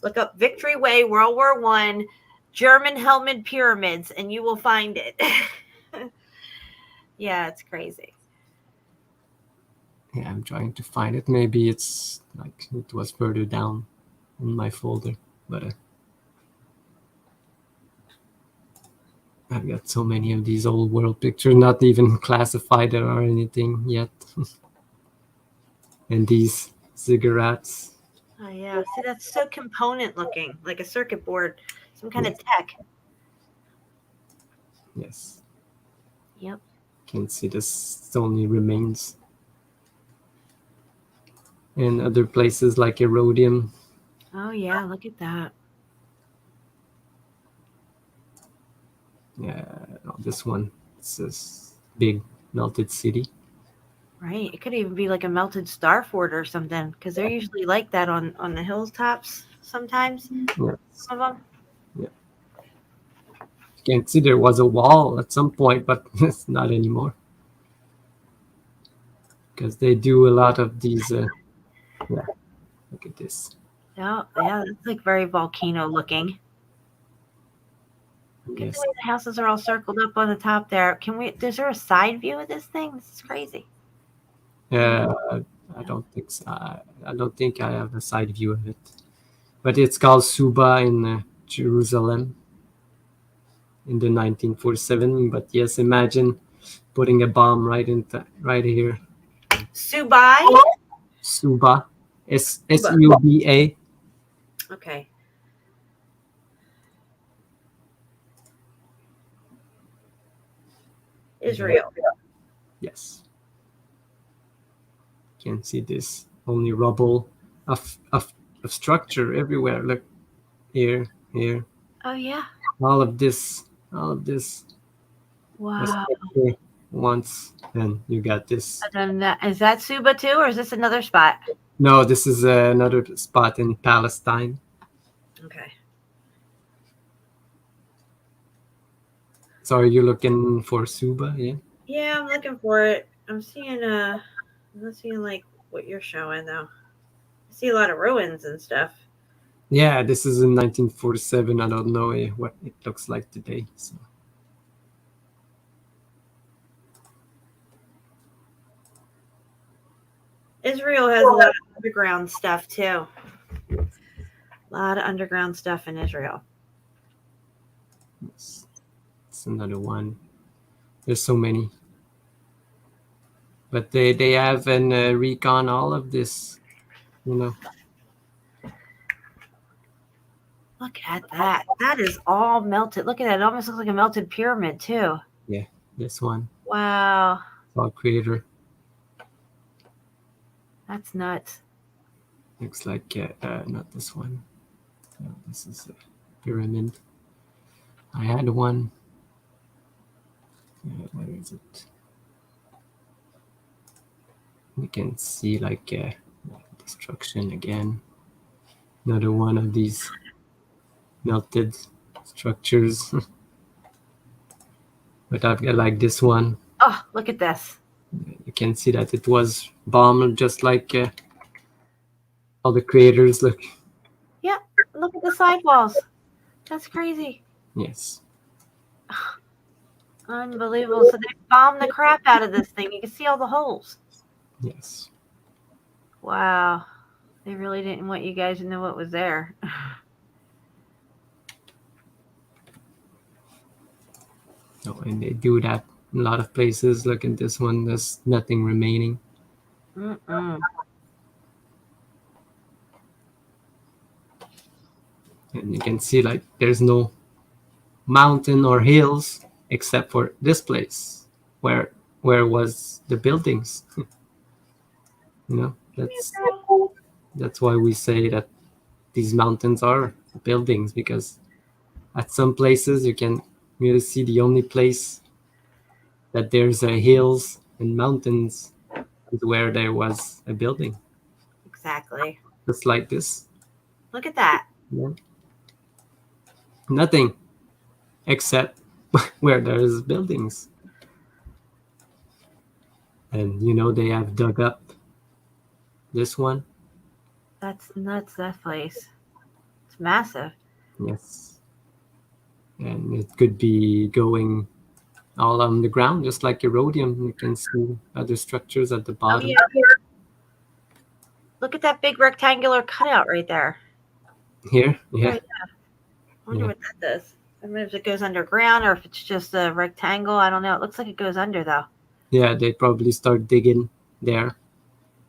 Look up Victory Way, World War I, German helmet pyramids, and you will find it. Yeah, it's crazy. Yeah, I'm trying to find it. Maybe it's like it was further down in my folder, but I've got so many of these old world pictures, not even classified or anything yet. And these cigarettes. Oh yeah, see, that's so component looking, like a circuit board, some kind of tech. Yes. Yep. Can see this only remains. And other places like Erodium. Oh yeah, look at that. Yeah, this one. It's this big melted city. Right. It could even be like a melted star fort or something, because they're usually like that on the hilltops sometimes. Yeah. Some of them. Yeah. You can see there was a wall at some point, but it's not anymore. Because they do a lot of these. Yeah. Look at this. Yeah, it's like very volcano looking. Look at Yes. the way the houses are all circled up on the top there. Is there a side view of this thing? This is crazy. I don't think so. I don't think I have a side view of it. But it's called Suba in Jerusalem in the 1947. But yes, imagine putting a bomb right here. Subai? Suba. Suba. Okay. Israel. Yes. You can see this only rubble of structure everywhere. Look here. Oh yeah. All of this. Wow. Once, and you got this. Is that Suba too, or is this another spot? No, this is another spot in Palestine. Okay. So are you looking for Suba? Yeah. Yeah, I'm looking for it. I'm seeing like what you're showing though. I see a lot of ruins and stuff. Yeah, this is in 1947. I don't know what it looks like today. So. Israel has a lot of underground stuff too. A lot of underground stuff in Israel. Yes. It's another one. There's so many. But they have an recon all of this, you know. Look at that. That is all melted. Look at that. It almost looks like a melted pyramid too. Yeah, this one. Wow. It's all creator. That's nuts. Looks like not this one. No, this is a pyramid. I had one. Where is it? You can see like destruction again. Another one of these melted structures. But I've got like this one. Oh, look at this. You can see that it was bombed just like all the creators. Look. Yeah, look at the sidewalls. That's crazy. Yes. Unbelievable. So they bombed the crap out of this thing. You can see all the holes. Yes. Wow. They really didn't want you guys to know what was there. Oh, and they do that in a lot of places. Look at this one. There's nothing remaining. Mm-mm. And you can see like there's no mountain or hills except for this place where was the buildings. You know, that's why we say that these mountains are buildings, because at some places you can really see the only place that there's hills and mountains is where there was a building. Exactly. Just like this. Look at that. Yeah. Nothing except where there's buildings. And you know, they have dug up this one. That's nuts, that place. It's It's massive. Yes. And it could be going all on the ground, just like Erodium. You can see other structures at the bottom. Yeah. Look at that big rectangular cutout right there. Here, yeah. Right there. I wonder what that does. I mean, if it goes underground or if it's just a rectangle. I don't know. It looks like it goes under, though. Yeah, they probably start digging there.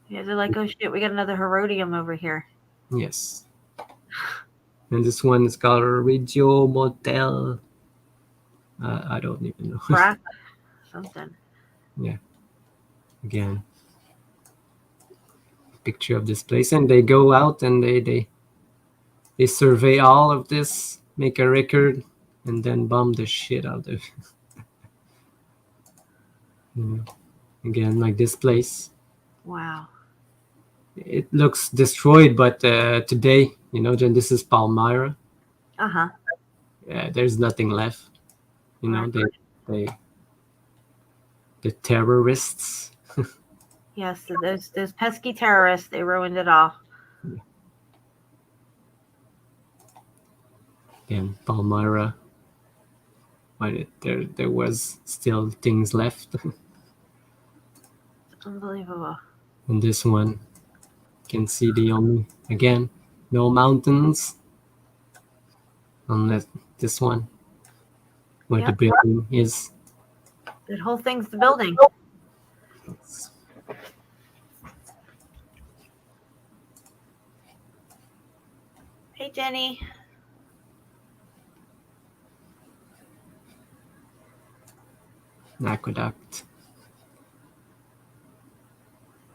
Yeah, they're like, oh, shit, we got another Herodium over here. Yes. And this one is called Regio Motel. I don't even know. Brack, something. Yeah. Again, picture of this place, and they go out and they survey all of this, make a record, and then bomb the shit out of it. Again, like this place. Wow. It looks destroyed, but today, Jen, this is Palmyra. Uh-huh. There's nothing left. The terrorists. Yes, those pesky terrorists, they ruined it all. And Palmyra, but there was still things left. Unbelievable. And this one, you can see again, no mountains. Unless this one, where the building is. That whole thing's the building. Hey, Jenny. Aqueduct.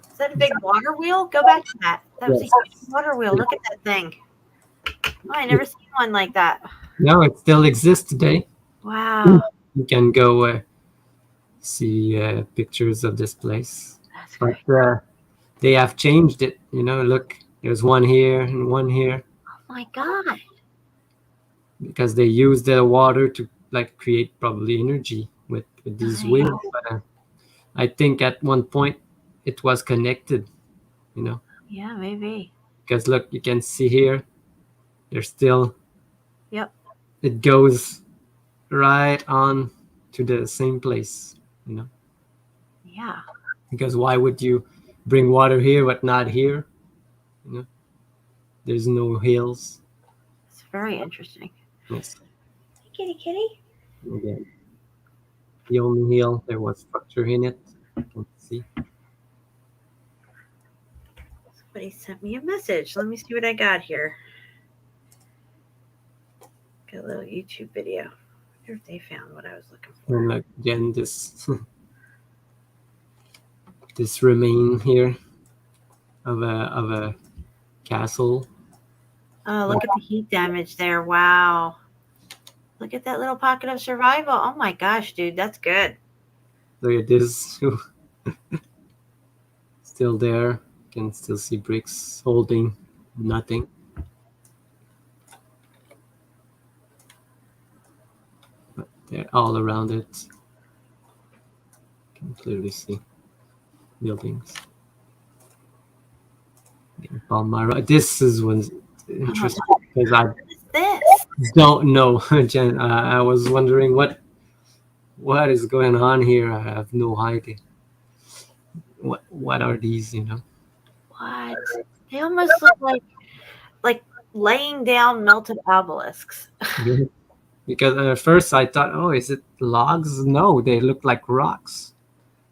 Is that a big water wheel? Go back to that. That was a huge water wheel. Look at that thing. Oh, I never seen one like that. No, it still exists today. Wow. You can go see pictures of this place. That's great. But they have changed it. Look, there's one here and one here. Oh my God. Because they use the water to create probably energy with these wheels. But I think at one point it was connected, Yeah, maybe. Because look, you can see here, there's still. Yep. It goes right on to the same place, Yeah. Because why would you bring water here but not here? There's no hills. It's very interesting. Yes. Hey, kitty. Again, the only hill, there was structure in it. You can see. Somebody sent me a message. Let me see what I got here. Got a little YouTube video. I wonder if they found what I was looking for. And look, again, this remain here of a castle. Oh, look at the heat damage there. Wow. Look at that little pocket of survival. Oh my gosh, dude, that's good. Look at this. Still there. You can still see bricks holding nothing. But they're all around it. You can clearly see buildings. Palmyra. This is what's interesting because I don't know, Jen. I was wondering what is going on here. I have no idea. What are these? What? They almost look like laying down melted obelisks. Because at first I thought, oh, is it logs? No, they look like rocks,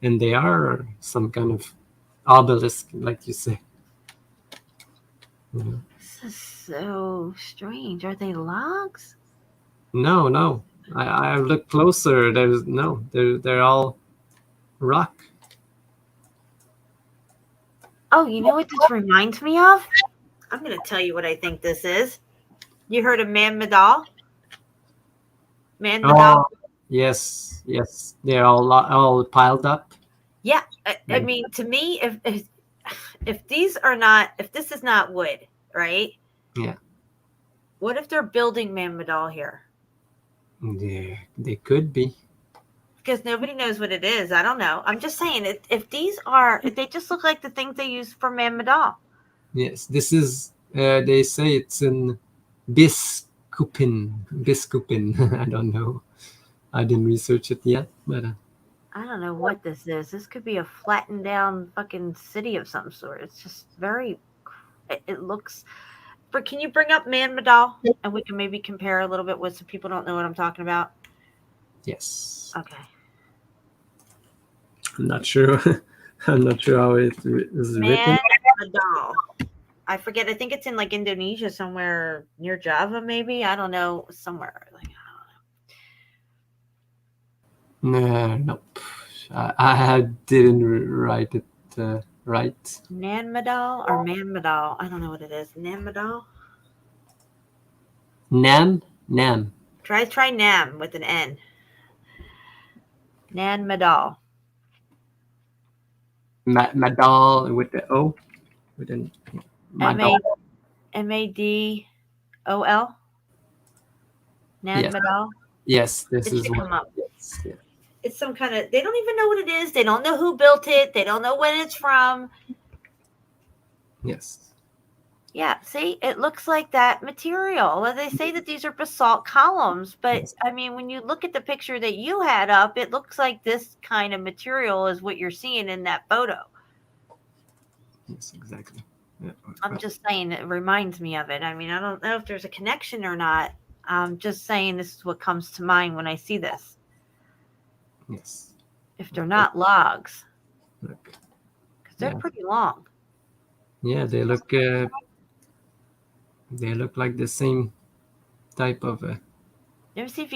and they are some kind of obelisk, like you say. This is so strange. Are they logs? No. I looked closer. They're all rock. Oh, you know what this reminds me of? I'm going to tell you what I think this is. You heard of Man Madal? Man Madal? Oh, yes. They're all piled up. Yeah. I mean, to me, if this is not wood, right? Yeah. What if they're building Man Madal here? They could be. Because nobody knows what it is. I don't know. I'm just saying, if they just look like the things they use for Man Madal. Yes, this is. They say it's in Biskupin. I don't know. I didn't research it yet, but I don't know what this is. This could be a flattened down fucking city of some sort. It's just very. It looks. But can you bring up Man Madal and we can maybe compare a little bit with some people don't know what I'm talking about? yes. Okay. I'm not sure. I'm not sure how it is written. Man Madal. I forget. I think it's in like Indonesia somewhere near Java, maybe. I don't know. Somewhere. Like, No, nope. I didn't write it right. Nan Madal or Man Madal. I don't know what it is. Nan Madal? Nam. Try Nam with an N. Nan Madal. Madal with the O. With an Madal. Madol. Nan Yes. Madal. Yes, this It is should what. come up. Yes, yeah. It's some kind of. They don't even know what it is. They don't know who built it. They don't know when it's from. Yes. Yeah, see, it looks like that material. Well, they say that these are basalt columns, but I mean, when you look at the picture that you had up, it looks like this kind of material is what you're seeing in that photo. Yes, exactly. Yeah. I'm just saying it reminds me of it. I mean, I don't know if there's a connection or not. I'm just saying this is what comes to mind when I see this. Yes. If they're not logs, Look. because they're Yeah. pretty long. Yeah, they look like the same type of. Let me see if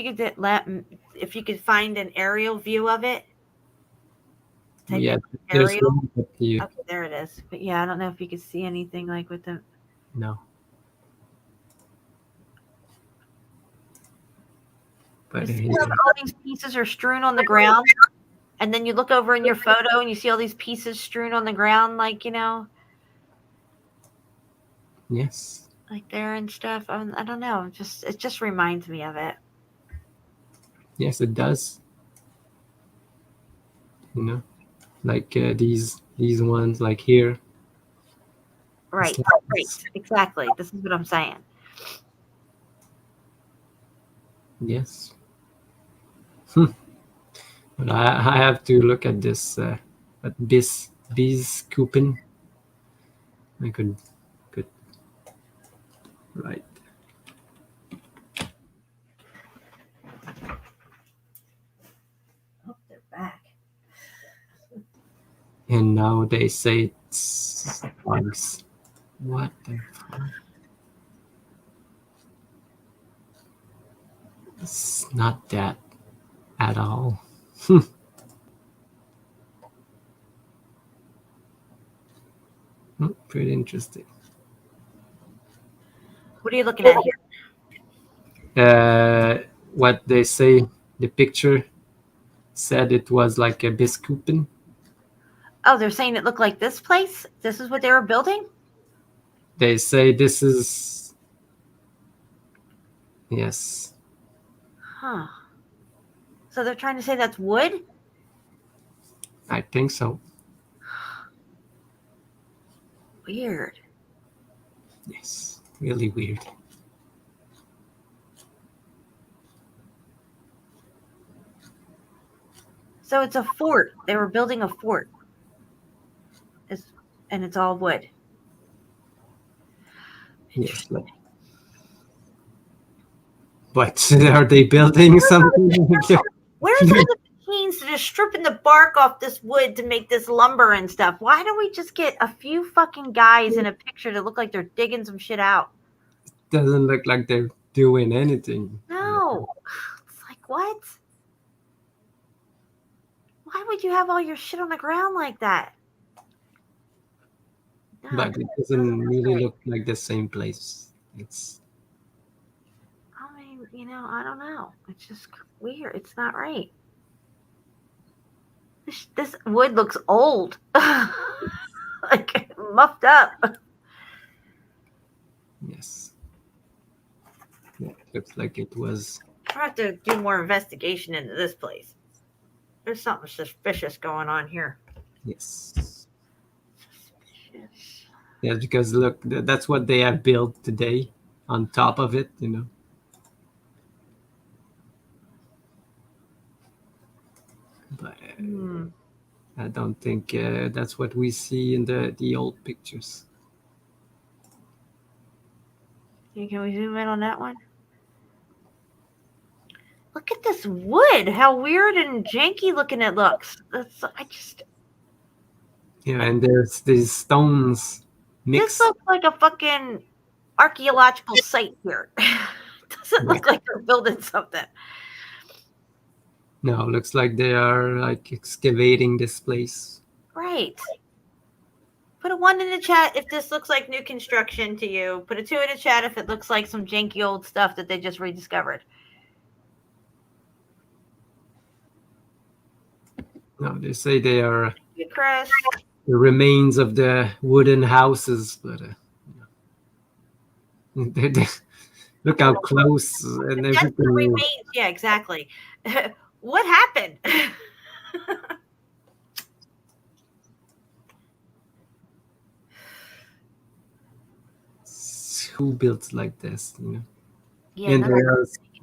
you could find an aerial view of it. Type Yeah, in there's aerial. one, but Okay, there it is. But yeah, I don't know if you could see anything like with them. no. But You see how all these pieces are strewn on the ground, and then you look over in your photo and you see all these pieces strewn on the ground, like yes. like there and stuff. I don't know. It just reminds me of it. Yes, it does. You know, like these ones, like here. Right. It's Right. Exactly. This is what I'm saying. Yes. But I have to look at this at Biskupin. I could right. Oh, they're back. And now they say it's bugs. What the fuck? It's not that at all. Pretty interesting. What are you looking at here? What they say, the picture said it was like a Biskupin. Oh, they're saying it looked like this place? This is what they were building? They say this is. Yes. Huh. So they're trying to say that's wood? I think so. Weird. Yes. Really weird. So it's a fort. They were building a fort. And it's all wood. Yes. But are they building something? Where's all the machines that are stripping the bark off this wood to make this lumber and stuff? Why don't we just get a few fucking guys in a picture that look like they're digging some shit out? Doesn't look like they're doing anything. No. It's like, what? Why would you have all your shit on the ground like that? No, But it doesn't really look like the same place. It's. I mean, I don't know. It's just weird. It's not right. This wood looks old. Like muffed up. Yes. Yeah, looks like it was. I have to do more investigation into this place. There's something suspicious going on here. Yes. Suspicious. Yeah, because look, that's what they have built today. on top of it, you know. But I don't think that's what we see in the old pictures. Can we zoom in on that one? Look at this wood. How weird and janky looking it looks. Yeah, and there's these stones mixed. This looks like a fucking archaeological site here. Doesn't look like they're building something. No, looks like they are like excavating this place. Right. Put a 1 in the chat if this looks like new construction to you. Put a 2 in the chat if it looks like some janky old stuff that they just rediscovered. No, they say they are Chris. the remains of the wooden houses, but look how close and That's the everything. remains. Yeah, exactly. What happened? Who built like this, you know? Yeah, and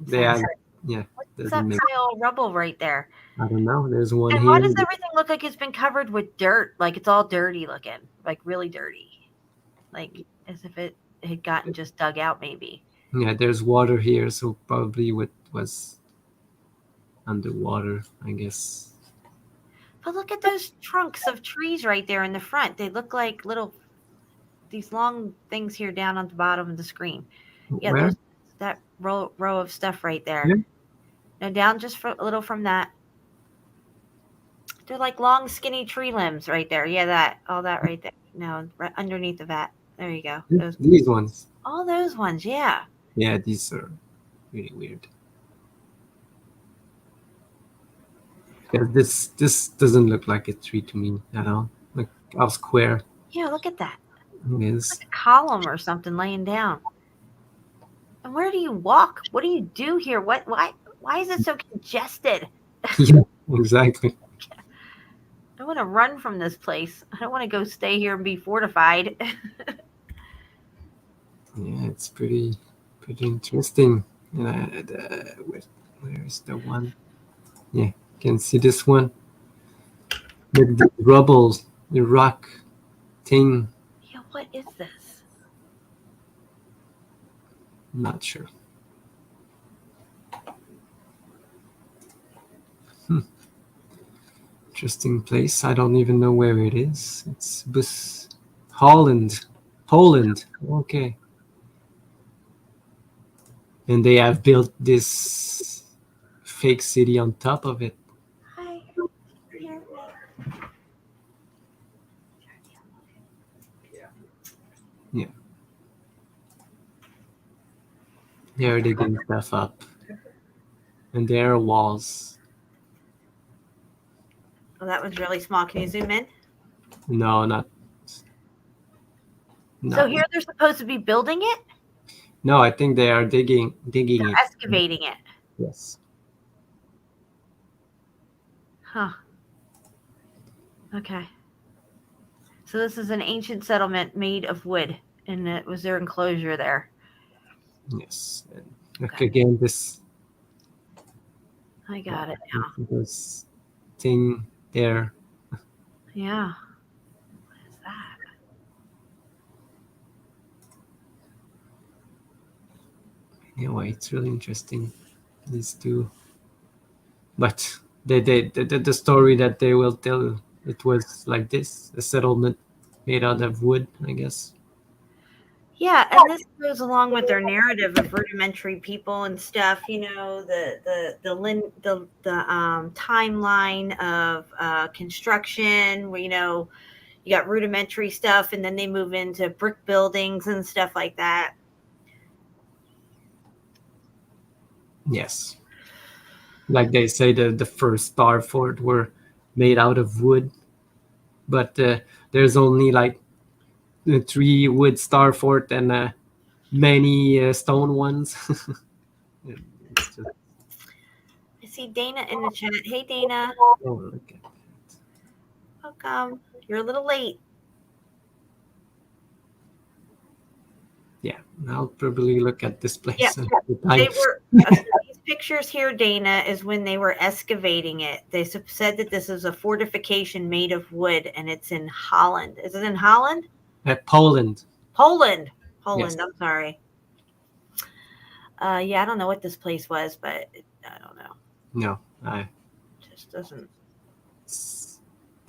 they are, yeah. What's that pile of rubble right there? I don't know. There's one and here. Why does everything look like it's been covered with dirt? Like it's all dirty looking, like really dirty, like as if it had gotten just dug out, maybe. Yeah, there's water here, so probably what was underwater, I guess. But look at those trunks of trees right there in the front. They look like these long things here down on the bottom of the screen. Yeah, that row of stuff right there. Yeah. Now down just a little from that. They're like long, skinny tree limbs right there. Yeah, all that right there. No, right underneath the vat. There you go. These ones. All those ones, yeah. Yeah, these are really weird. Yeah, this doesn't look like a tree to me at all. Like how square. Yeah, look at that. It is. Like a column or something laying down. And where do you walk? What do you do here? Why is it so congested? Yeah, exactly. I want to run from this place. I don't want to go stay here and be fortified. Yeah, it's pretty interesting. And where is the one? Yeah, you can see this one. The rubble, the rock thing. Yeah, what is this? I'm not sure. Interesting place. I don't even know where it is. It's Holland. Okay. And they have built this fake city on top of it. Hi. Yeah. They're digging stuff up. And there are walls. Oh, that was really small. Can you zoom in? No, not. No. So here they're supposed to be building it? No, I think they are digging it. Excavating it. Yes. Huh. Okay. So this is an ancient settlement made of wood, and it was their enclosure there. Yes. And look again, this. I got it now. This thing there. Yeah. What is that? Anyway, it's really interesting. These two. But the story that they will tell, it was like this, a settlement made out of wood, I guess. Yeah, and this goes along with their narrative of rudimentary people and stuff. You know, the timeline of construction, where you got rudimentary stuff, and then they move into brick buildings and stuff like that. Yes. Like they say, the first star fort were made out of wood, but there's only like 3 wood star fort and many stone ones. It's just... I see Dana in the chat. Hey, Dana. Oh, look at that. Welcome. You're a little late. Yeah, I'll probably look at this place. Yeah, another time. they were. These pictures here, Dana, is when they were excavating it. They said that this is a fortification made of wood, and it's in Holland. Is it in Holland? Poland. Poland. Yes. I'm sorry. Yeah, I don't know what this place was, but I don't know. No, I Just doesn't.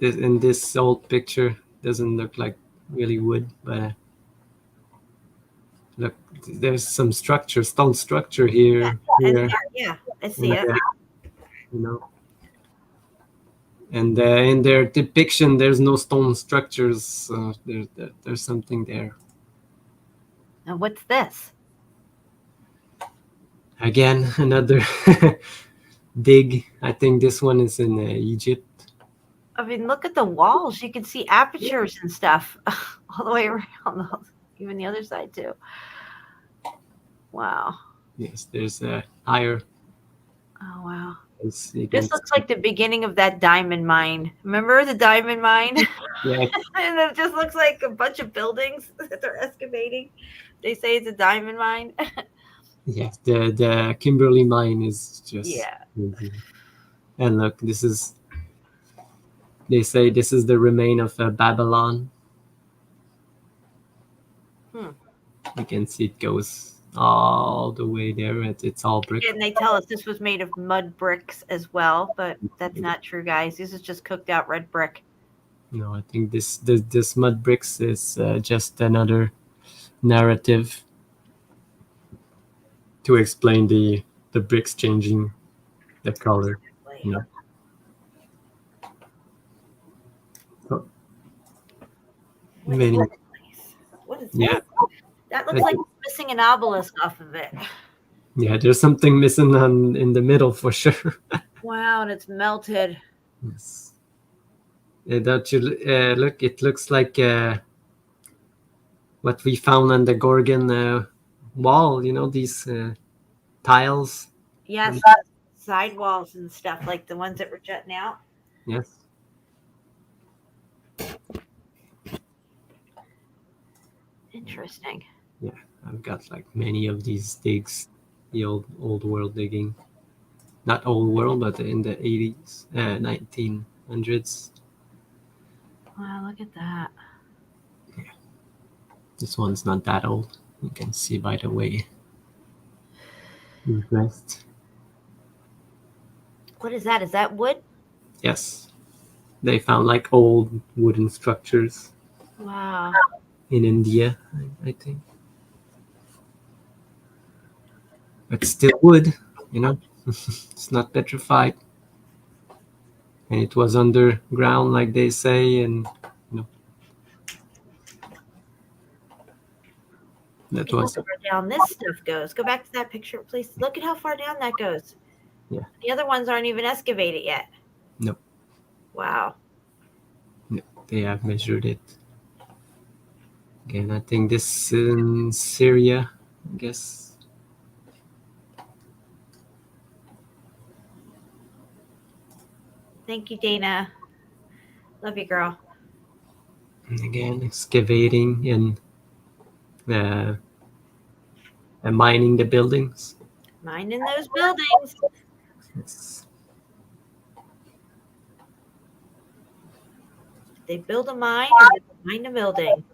in this old picture doesn't look like really wood, but look, there's some structure, stone structure here. Yeah, I see it. You know, and in their depiction, there's no stone structures. So there's something there. Now, what's this? Again, another dig. I think this one is in Egypt. I mean, look at the walls. You can see apertures and stuff all the way around, even the other side too. Wow. Yes, there's a higher. Oh, wow. This looks like the beginning of that diamond mine. Remember the diamond mine? Yeah. And it just looks like a bunch of buildings that they're excavating. They say it's a diamond mine. Yes, the Kimberley mine is just crazy. And look, they say this is the remain of Babylon. You can see it goes all the way there. It's all brick. And they tell us this was made of mud bricks as well, but that's not true, guys. This is just cooked out red brick. No, I think this mud bricks is just another narrative to explain the bricks changing the color. You know. So, many. What is that? That looks like it's missing an obelisk off of it. Yeah, there's something missing in the middle for sure. Wow, and it's melted. Yes. Don't you look? It looks like what we found on the Gorgon wall. You know, these tiles. Yes, side walls and stuff, like the ones that were jutting out. Yes. Interesting. Yeah, I've got like many of these digs, the old world digging. Not old world, but in the 80s, 1900s. Wow, look at that. Yeah. This one's not that old. You can see by the way he's dressed. What is that? Is that wood? Yes. They found like old wooden structures. Wow. In India, I think. But still wood, you know. It's not petrified. And it was underground, like they say, and you know. That was Look how far down this stuff goes. Go back to that picture, please. Look at how far down that goes. Yeah. The other ones aren't even excavated yet. No. Wow. No, they have measured it. Again, I think this is in Syria, I guess. Thank you, Dana. Love you, girl. And again, excavating and mining the buildings. Mining those buildings. Yes. They build a mine or they mine a building.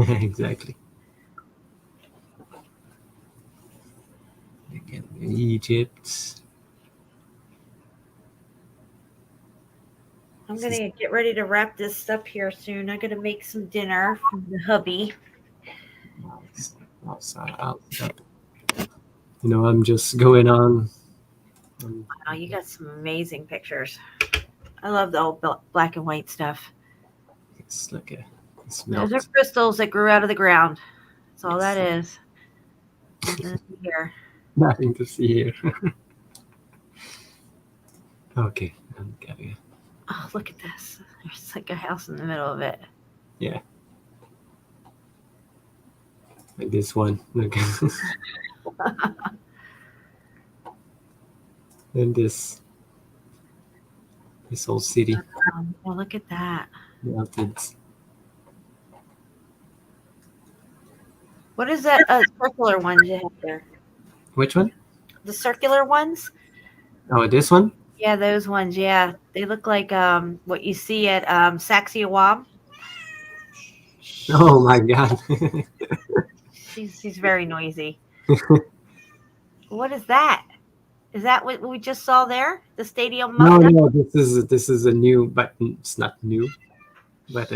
Exactly. Again, Egypt. I'm going to get ready to wrap this up here soon. I'm going to make some dinner from the hubby. You know, I'm just going on. Wow, you got some amazing pictures. I love the old black and white stuff. It's like those are crystals that grew out of the ground. That's all that is. Nothing to see here. Nothing to see here. Okay. Oh, look at this. There's like a house in the middle of it. Yeah. Like this one. Look. And this whole city. Well, look at that. Melted. What is that circular ones you have there? Which one? The circular ones? Oh, this one? Yeah, those ones. Yeah, they look like what you see at Sacsayhuam. Oh my God. She's very noisy. What is that? Is that what we just saw there? The stadium? No, no, this is a new, but it's not new. But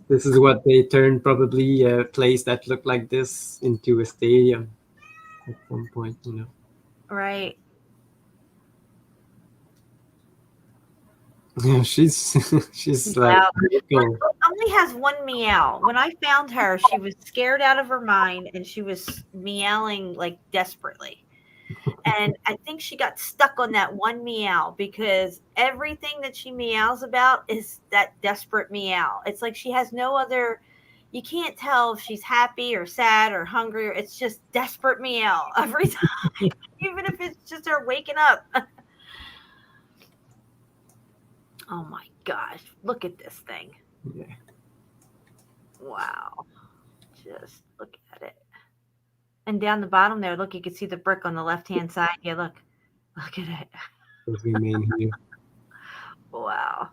this is what they turned probably a place that looked like this into a stadium at some point, you know. Right. Yeah, she's like Wow. cool. Only has one meow. When I found her, she was scared out of her mind and she was meowing like desperately. And I think she got stuck on that one meow because everything that she meows about is that desperate meow. It's like she has no other, you can't tell if she's happy or sad or hungry. It's just desperate meow every time, even if it's just her waking up. Oh my gosh, look at this thing. Yeah. Wow. Just look at it. And down the bottom there, look, you can see the brick on the left-hand side. Yeah, look at it. Does remain here. Wow.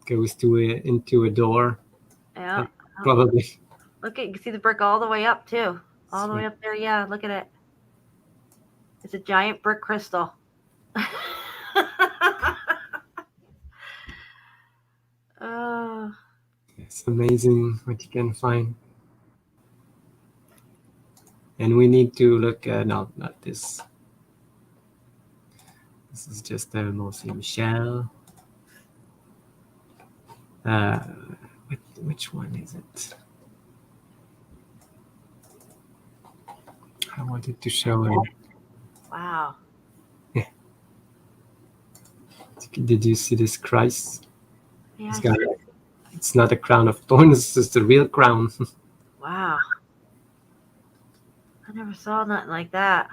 Goes into a door. Yeah. Probably. Look at, you can see the brick all the way up too. All the way up there. Yeah, look at it. It's a giant brick crystal. Oh. It's amazing what you can find. And we need to look at, no, not this. This is just a mostly shell. Which one is it? I wanted to show it. Wow. Yeah. Did you see this Christ? Yeah. It's not a crown of thorns, it's just a real crown. Wow. I never saw nothing like that.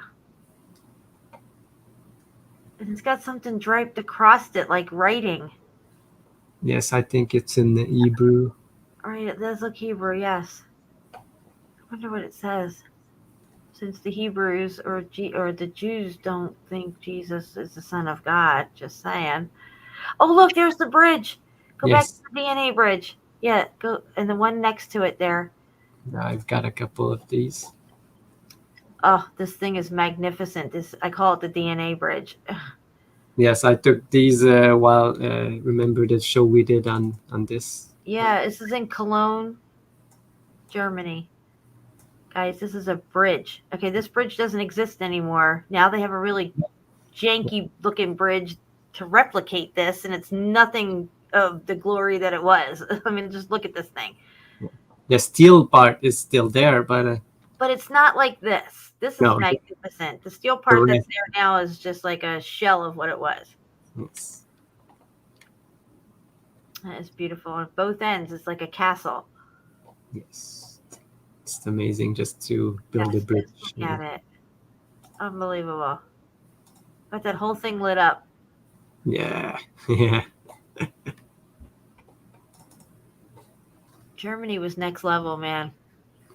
And it's got something draped across it, like writing. Yes, I think it's in the Hebrew. Right, it does look Hebrew, yes. I wonder what it says. Since the Hebrews or the Jews don't think Jesus is the Son of God, just saying. Oh, look, there's the bridge. Go back to the DNA bridge. Yeah, go, and the one next to it there. I've got a couple of these. Oh, this thing is magnificent. I call it the DNA bridge. Yes, I took these while remember the show we did on this. Yeah, this is in Cologne, Germany. Guys, this is a bridge. Okay, this bridge doesn't exist anymore. Now they have a really janky looking bridge to replicate this, and it's nothing of the glory that it was. I mean, just look at this thing. The steel part is still there, but it's not like this. This is magnificent. The steel part that's there now is just like a shell of what it was. Yes. That is beautiful. On both ends, it's like a castle. Yes. It's amazing just to build a bridge. Look at it. Unbelievable. Got that whole thing lit up. Yeah. Yeah. Germany was next level, man.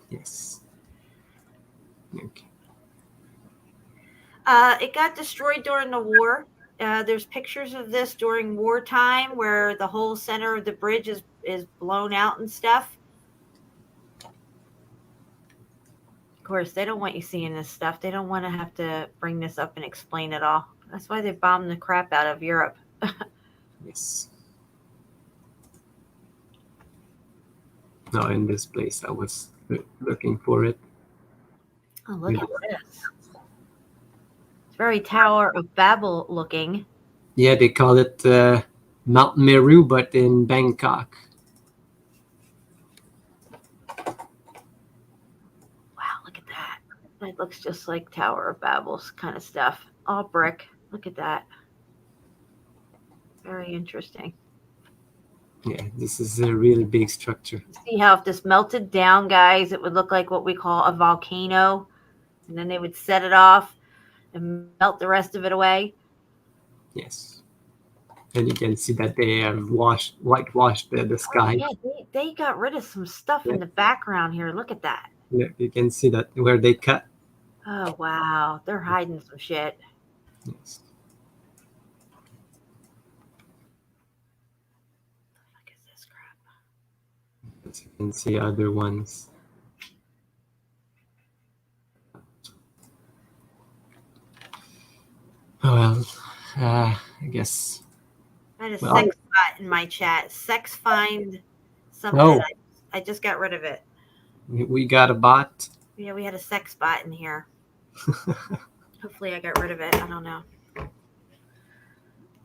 Yes. Okay. It got destroyed during the war. There's pictures of this during wartime where the whole center of the bridge is blown out and stuff. Of course, they don't want you seeing this stuff. They don't want to have to bring this up and explain it all. That's why they bombed the crap out of Europe. Yes. No, in this place, I was looking for it. Oh, look at this. It's very Tower of Babel looking. Yeah, they call it Mount Meru, but in Bangkok. Wow, look at that. That looks just like Tower of Babel's kind of stuff. All brick. Look at that. Very interesting. Yeah, this is a really big structure. See how if this melted down, guys, it would look like what we call a volcano. And then they would set it off and melt the rest of it away. Yes. And you can see that they have whitewashed the sky. Oh, yeah, they got rid of some stuff in the background here. Look at that. Yeah, you can see that where they cut. Oh, wow. They're hiding some shit. Yes. What is this crap? As you can see other ones. Oh, well, I guess. I had a sex bot in my chat. Sex find something. Oh. I just got rid of it. We got a bot. Yeah, we had a sex bot in here. Hopefully I got rid of it. I don't know.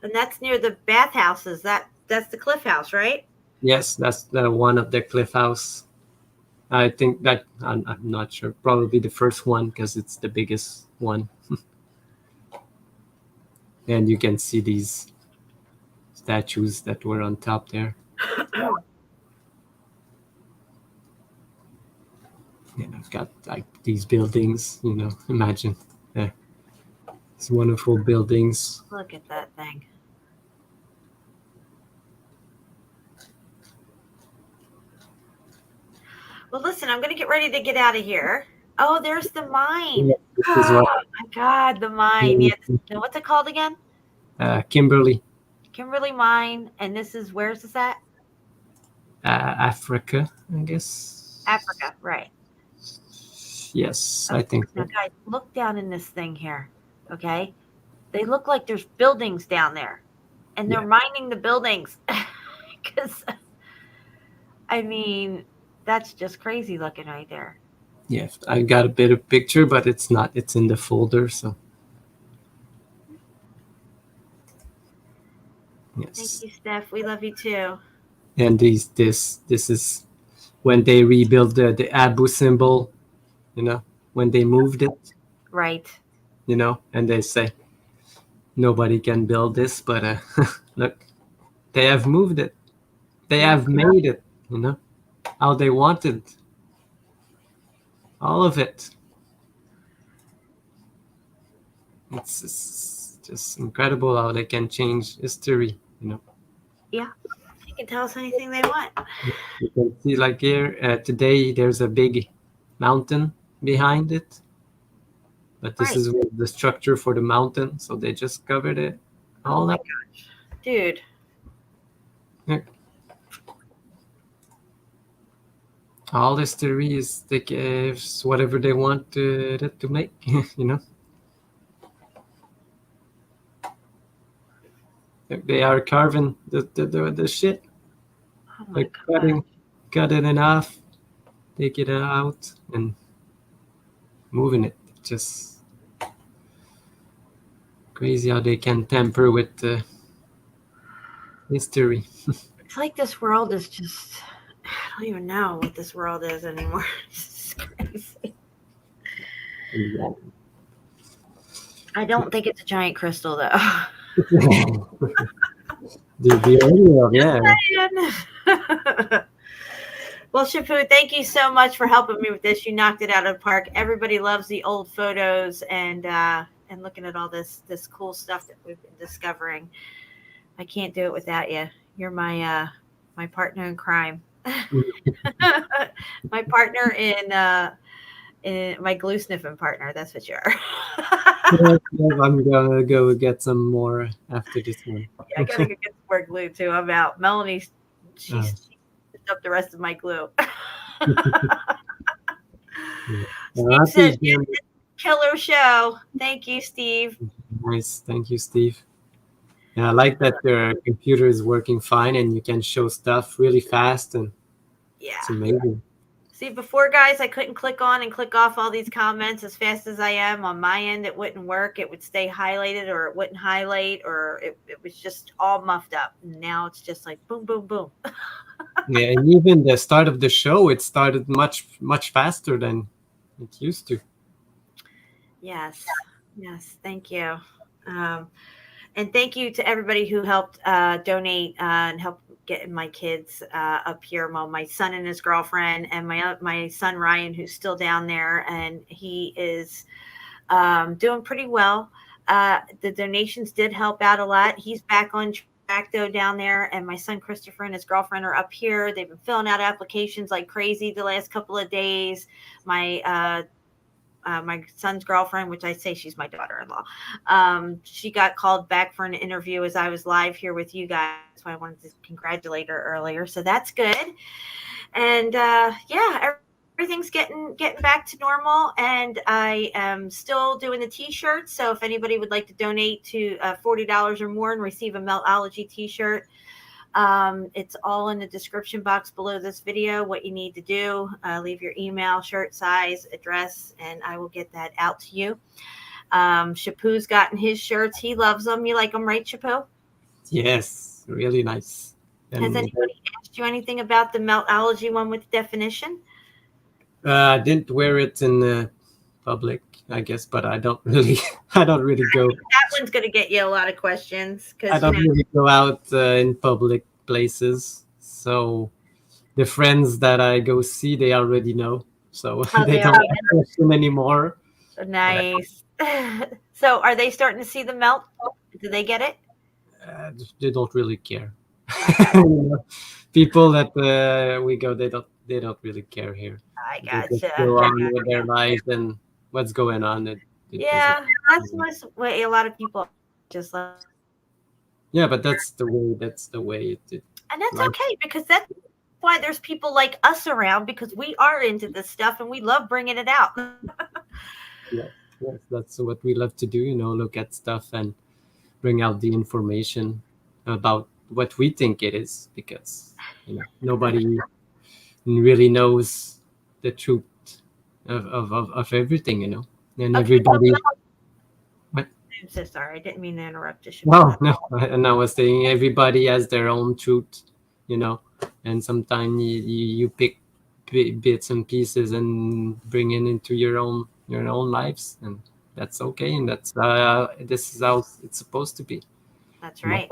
And that's near the bathhouses. That's the Cliff House, right? Yes, that's the one of the Cliff House. I think that I'm not sure. Probably the first one because it's the biggest one. And you can see these statues that were on top there. And I've got like these buildings, imagine these wonderful buildings. Look at that thing. Well, listen, I'm going to get ready to get out of here. Oh, there's the mine. Yeah, oh my God, the mine. Yeah, what's it called again? Kimberly. Kimberly Mine. And this is, where's this at? Africa, I guess. Africa, right. Yes, I think so. Now, guys, look down in this thing here, okay? They look like there's buildings down there. And they're mining the buildings. Because, I mean, that's just crazy looking right there. Yeah, I got a bit of picture, but it's not. It's in the folder, so. Yes. Thank you, Steph. We love you too. And this is when they rebuild the Abu symbol, when they moved it. Right. And they say nobody can build this, but look, they have moved it. They have made it, how they wanted. All of it. It's just incredible how they can change history, Yeah, they can tell us anything they want. You can see like here, today there's a big mountain behind it. But this is the structure for the mountain, so they just covered it. Oh my gosh. Dude. Yeah. All history is they give whatever they want to make, They are carving the shit. Oh my They're cut it in half, take it out, and moving it. Just crazy how they can tamper with history. It's like this world is just, I don't even know what this world is anymore. It's crazy. Yeah. I don't think it's a giant crystal, though. the audio, yeah. Well, Shapu, thank you so much for helping me with this. You knocked it out of the park. Everybody loves the old photos and looking at all this cool stuff that we've been discovering. I can't do it without you. You're my partner in crime. My partner in my glue sniffing partner. That's what you are. I'm gonna go get some more after this one. Yeah, I gotta go get some more glue too. I'm out. Melanie, she's up the rest of my glue. Steve says, killer show. Thank you, Steve. Nice. Thank you, Steve. Yeah, I like that your computer is working fine and you can show stuff really fast, and it's amazing. See, before, guys, I couldn't click on and click off all these comments as fast as I am. On my end, it wouldn't work. It would stay highlighted, or it wouldn't highlight, or it was just all muffed up. Now it's just like boom, boom, boom. Yeah, and even the start of the show, it started much, much faster than it used to. Yes. Thank you. And thank you to everybody who helped donate and help getting my kids up here. Well, my son and his girlfriend, and my son Ryan, who's still down there, and he is doing pretty well. The donations did help out a lot. He's back on facto down there, and my son Christopher and his girlfriend are up here. They've been filling out applications like crazy the last couple of days. My son's girlfriend, which I say she's my daughter-in-law, she got called back for an interview as I was live here with you guys. That's why I wanted to congratulate her earlier. So that's good. And yeah, everything's getting back to normal, and I am still doing the t-shirts. So if anybody would like to donate to $40 or more and receive a Meltology t-shirt, it's all in the description box below this video. What you need to do, leave your email, shirt size, address, and I will get that out to you. Shapu's gotten his shirts. He loves them. You like them, right, Shapu? Yes, really nice. And has anybody asked you anything about the Meltology one with definition? I didn't wear it in public, I guess, but I don't really go. That one's going to get you a lot of questions. I don't really go out in public places. So the friends that I go see, they already know. So they don't have question anymore. Nice. So are they starting to see the melt? Do they get it? They don't really care. People that we go, they don't really care here. I gotcha. They just go on with their lives and what's going on. Yeah, that's what a lot of people just like. Yeah, but that's the way it and that's okay, because that's why there's people like us around, because we are into this stuff and we love bringing it out. Yes, that's what we love to do, look at stuff and bring out the information about what we think it is, because nobody really knows the truth of everything, and okay, everybody. What? I'm so sorry, I didn't mean to interrupt you. No, and I was saying everybody has their own truth, and sometimes you pick bits and pieces and bring it into your own lives, and that's okay, and that's this is how it's supposed to be. That's right.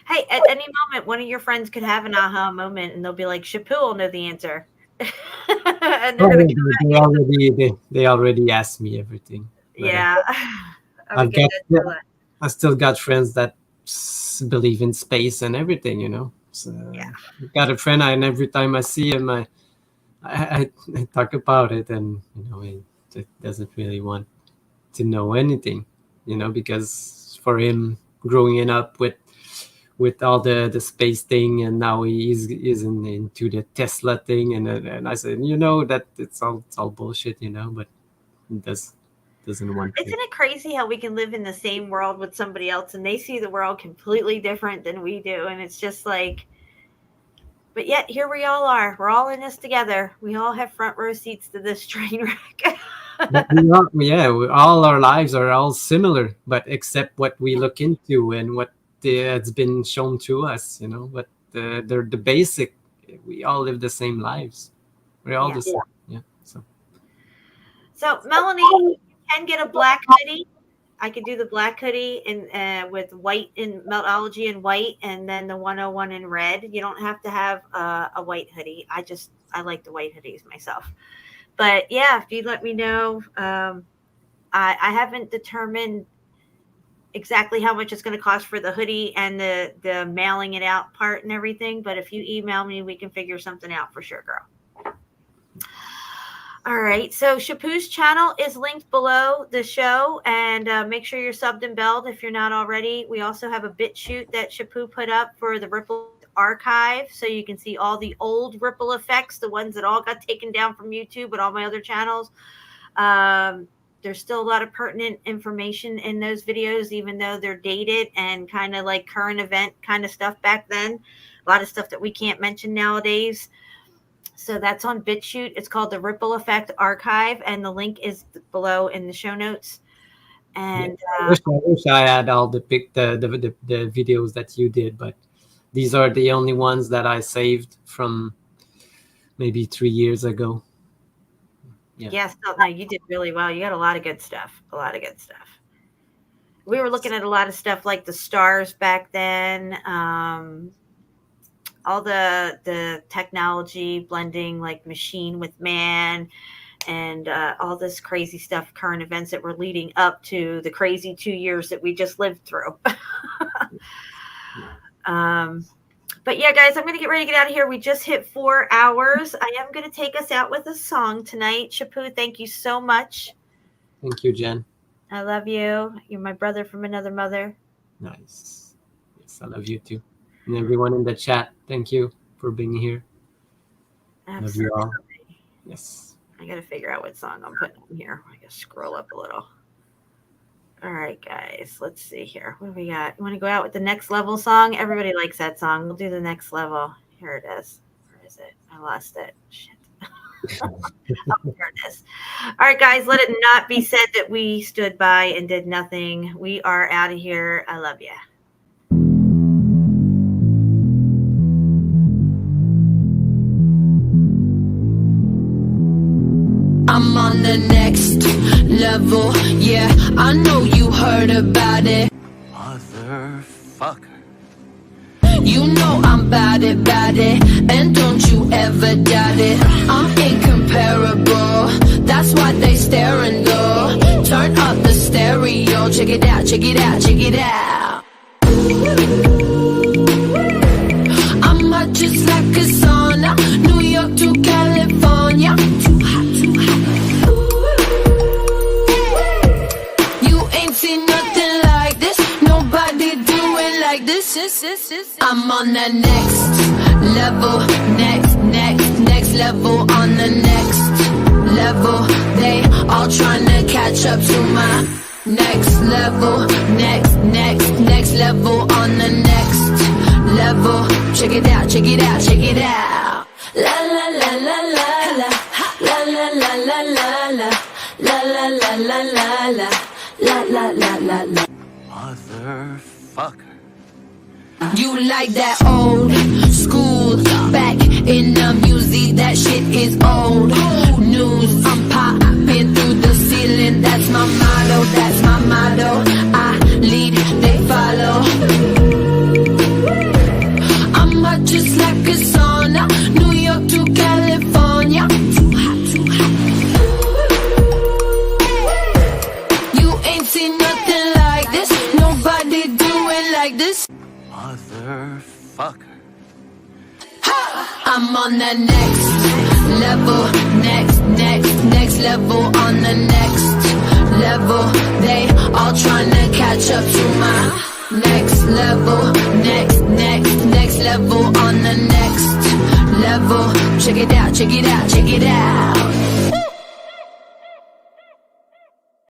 Hey, at any moment, one of your friends could have an aha moment, and they'll be like, "Shapu will know the answer." And they already asked me everything. Yeah, I still got friends that believe in space and everything, So yeah, I've got a friend, and every time I see him, I talk about it, and he doesn't really want to know anything, because for him, growing up with all the space thing, and now he's into the Tesla thing, and I said, that it's all bullshit, but he doesn't want to. Isn't it crazy how we can live in the same world with somebody else and they see the world completely different than we do? And it's just like, but yet here we all are. We're all in this together. We all have front row seats to this train wreck. All our lives are all similar, but except what we look into and what it's been shown to us, but they're the basic. We all live the same lives. We're all the same. Yeah. So Melanie, you can get a black hoodie. I could do the black hoodie with white in Meltology in white, and then the 101 in red. You don't have to have a white hoodie. I like the white hoodies myself. But yeah, if you let me know, I haven't determined exactly how much it's going to cost for the hoodie and the mailing it out part and everything. But if you email me, we can figure something out for sure, girl. All right. So Shapu's channel is linked below the show, and make sure you're subbed and belled if you're not already. We also have a BitChute that Shapu put up for the Ripple archive, so you can see all the old ripple effects, the ones that all got taken down from YouTube, but all my other channels. There's still a lot of pertinent information in those videos, even though they're dated and kind of like current event kind of stuff back then. A lot of stuff that we can't mention nowadays. So that's on BitChute. It's called the Ripple Effect Archive, and the link is below in the show notes. And I wish I had all the videos that you did, but these are the only ones that I saved from maybe 3 years ago. Yeah. Yes, no, you did really well. You got a lot of good stuff. We were looking at a lot of stuff like the stars back then, all the technology blending, like machine with man, and all this crazy stuff, current events that were leading up to the crazy 2 years that we just lived through. But yeah, guys, I'm going to get ready to get out of here. We just hit 4 hours. I am going to take us out with a song tonight. Shapu, thank you so much. Thank you, Jen. I love you. You're my brother from another mother. Nice. Yes, I love you too. And everyone in the chat, thank you for being here. Absolutely. Love you all. Yes. I got to figure out what song I'm putting on here. I got to scroll up a little. All right, guys, let's see here. What do we got? You want to go out with the Next Level song? Everybody likes that song. We'll do the Next Level. Here it is. Where is it? I lost it. Shit. Oh, here it is. All right, guys, let it not be said that we stood by and did nothing. We are out of here. I love you. I'm on the next level, yeah, I know you heard about it. Motherfucker. You know I'm bout it, and don't you ever doubt it. I'm incomparable, that's why they staring though. Turn up the stereo, check it out, check it out, check it out. I'm hot just like a sauna, New York to California. Too hot, too hot. See nothing like this, nobody do it like this. I'm on the next level, next level, on the next level. They all trying to catch up to my next level, next level, on the next level. Check it out, check it out, check it out. La la la la la la, la la la la la la, la la la la la la. La la la la la. Motherfucker. You like that old school, back in the music, that shit is old news. I'm popping through the ceiling, that's my motto, that's my motto. I lead, they follow. I'm hot just like a sauna, New York to California. Too hot, too hot. See nothing like this, nobody do it like this. Motherfucker. I'm on the next level, next level, on the next level. They all trying to catch up to my next level, next level, on the next level. Check it out, check it out, check it out.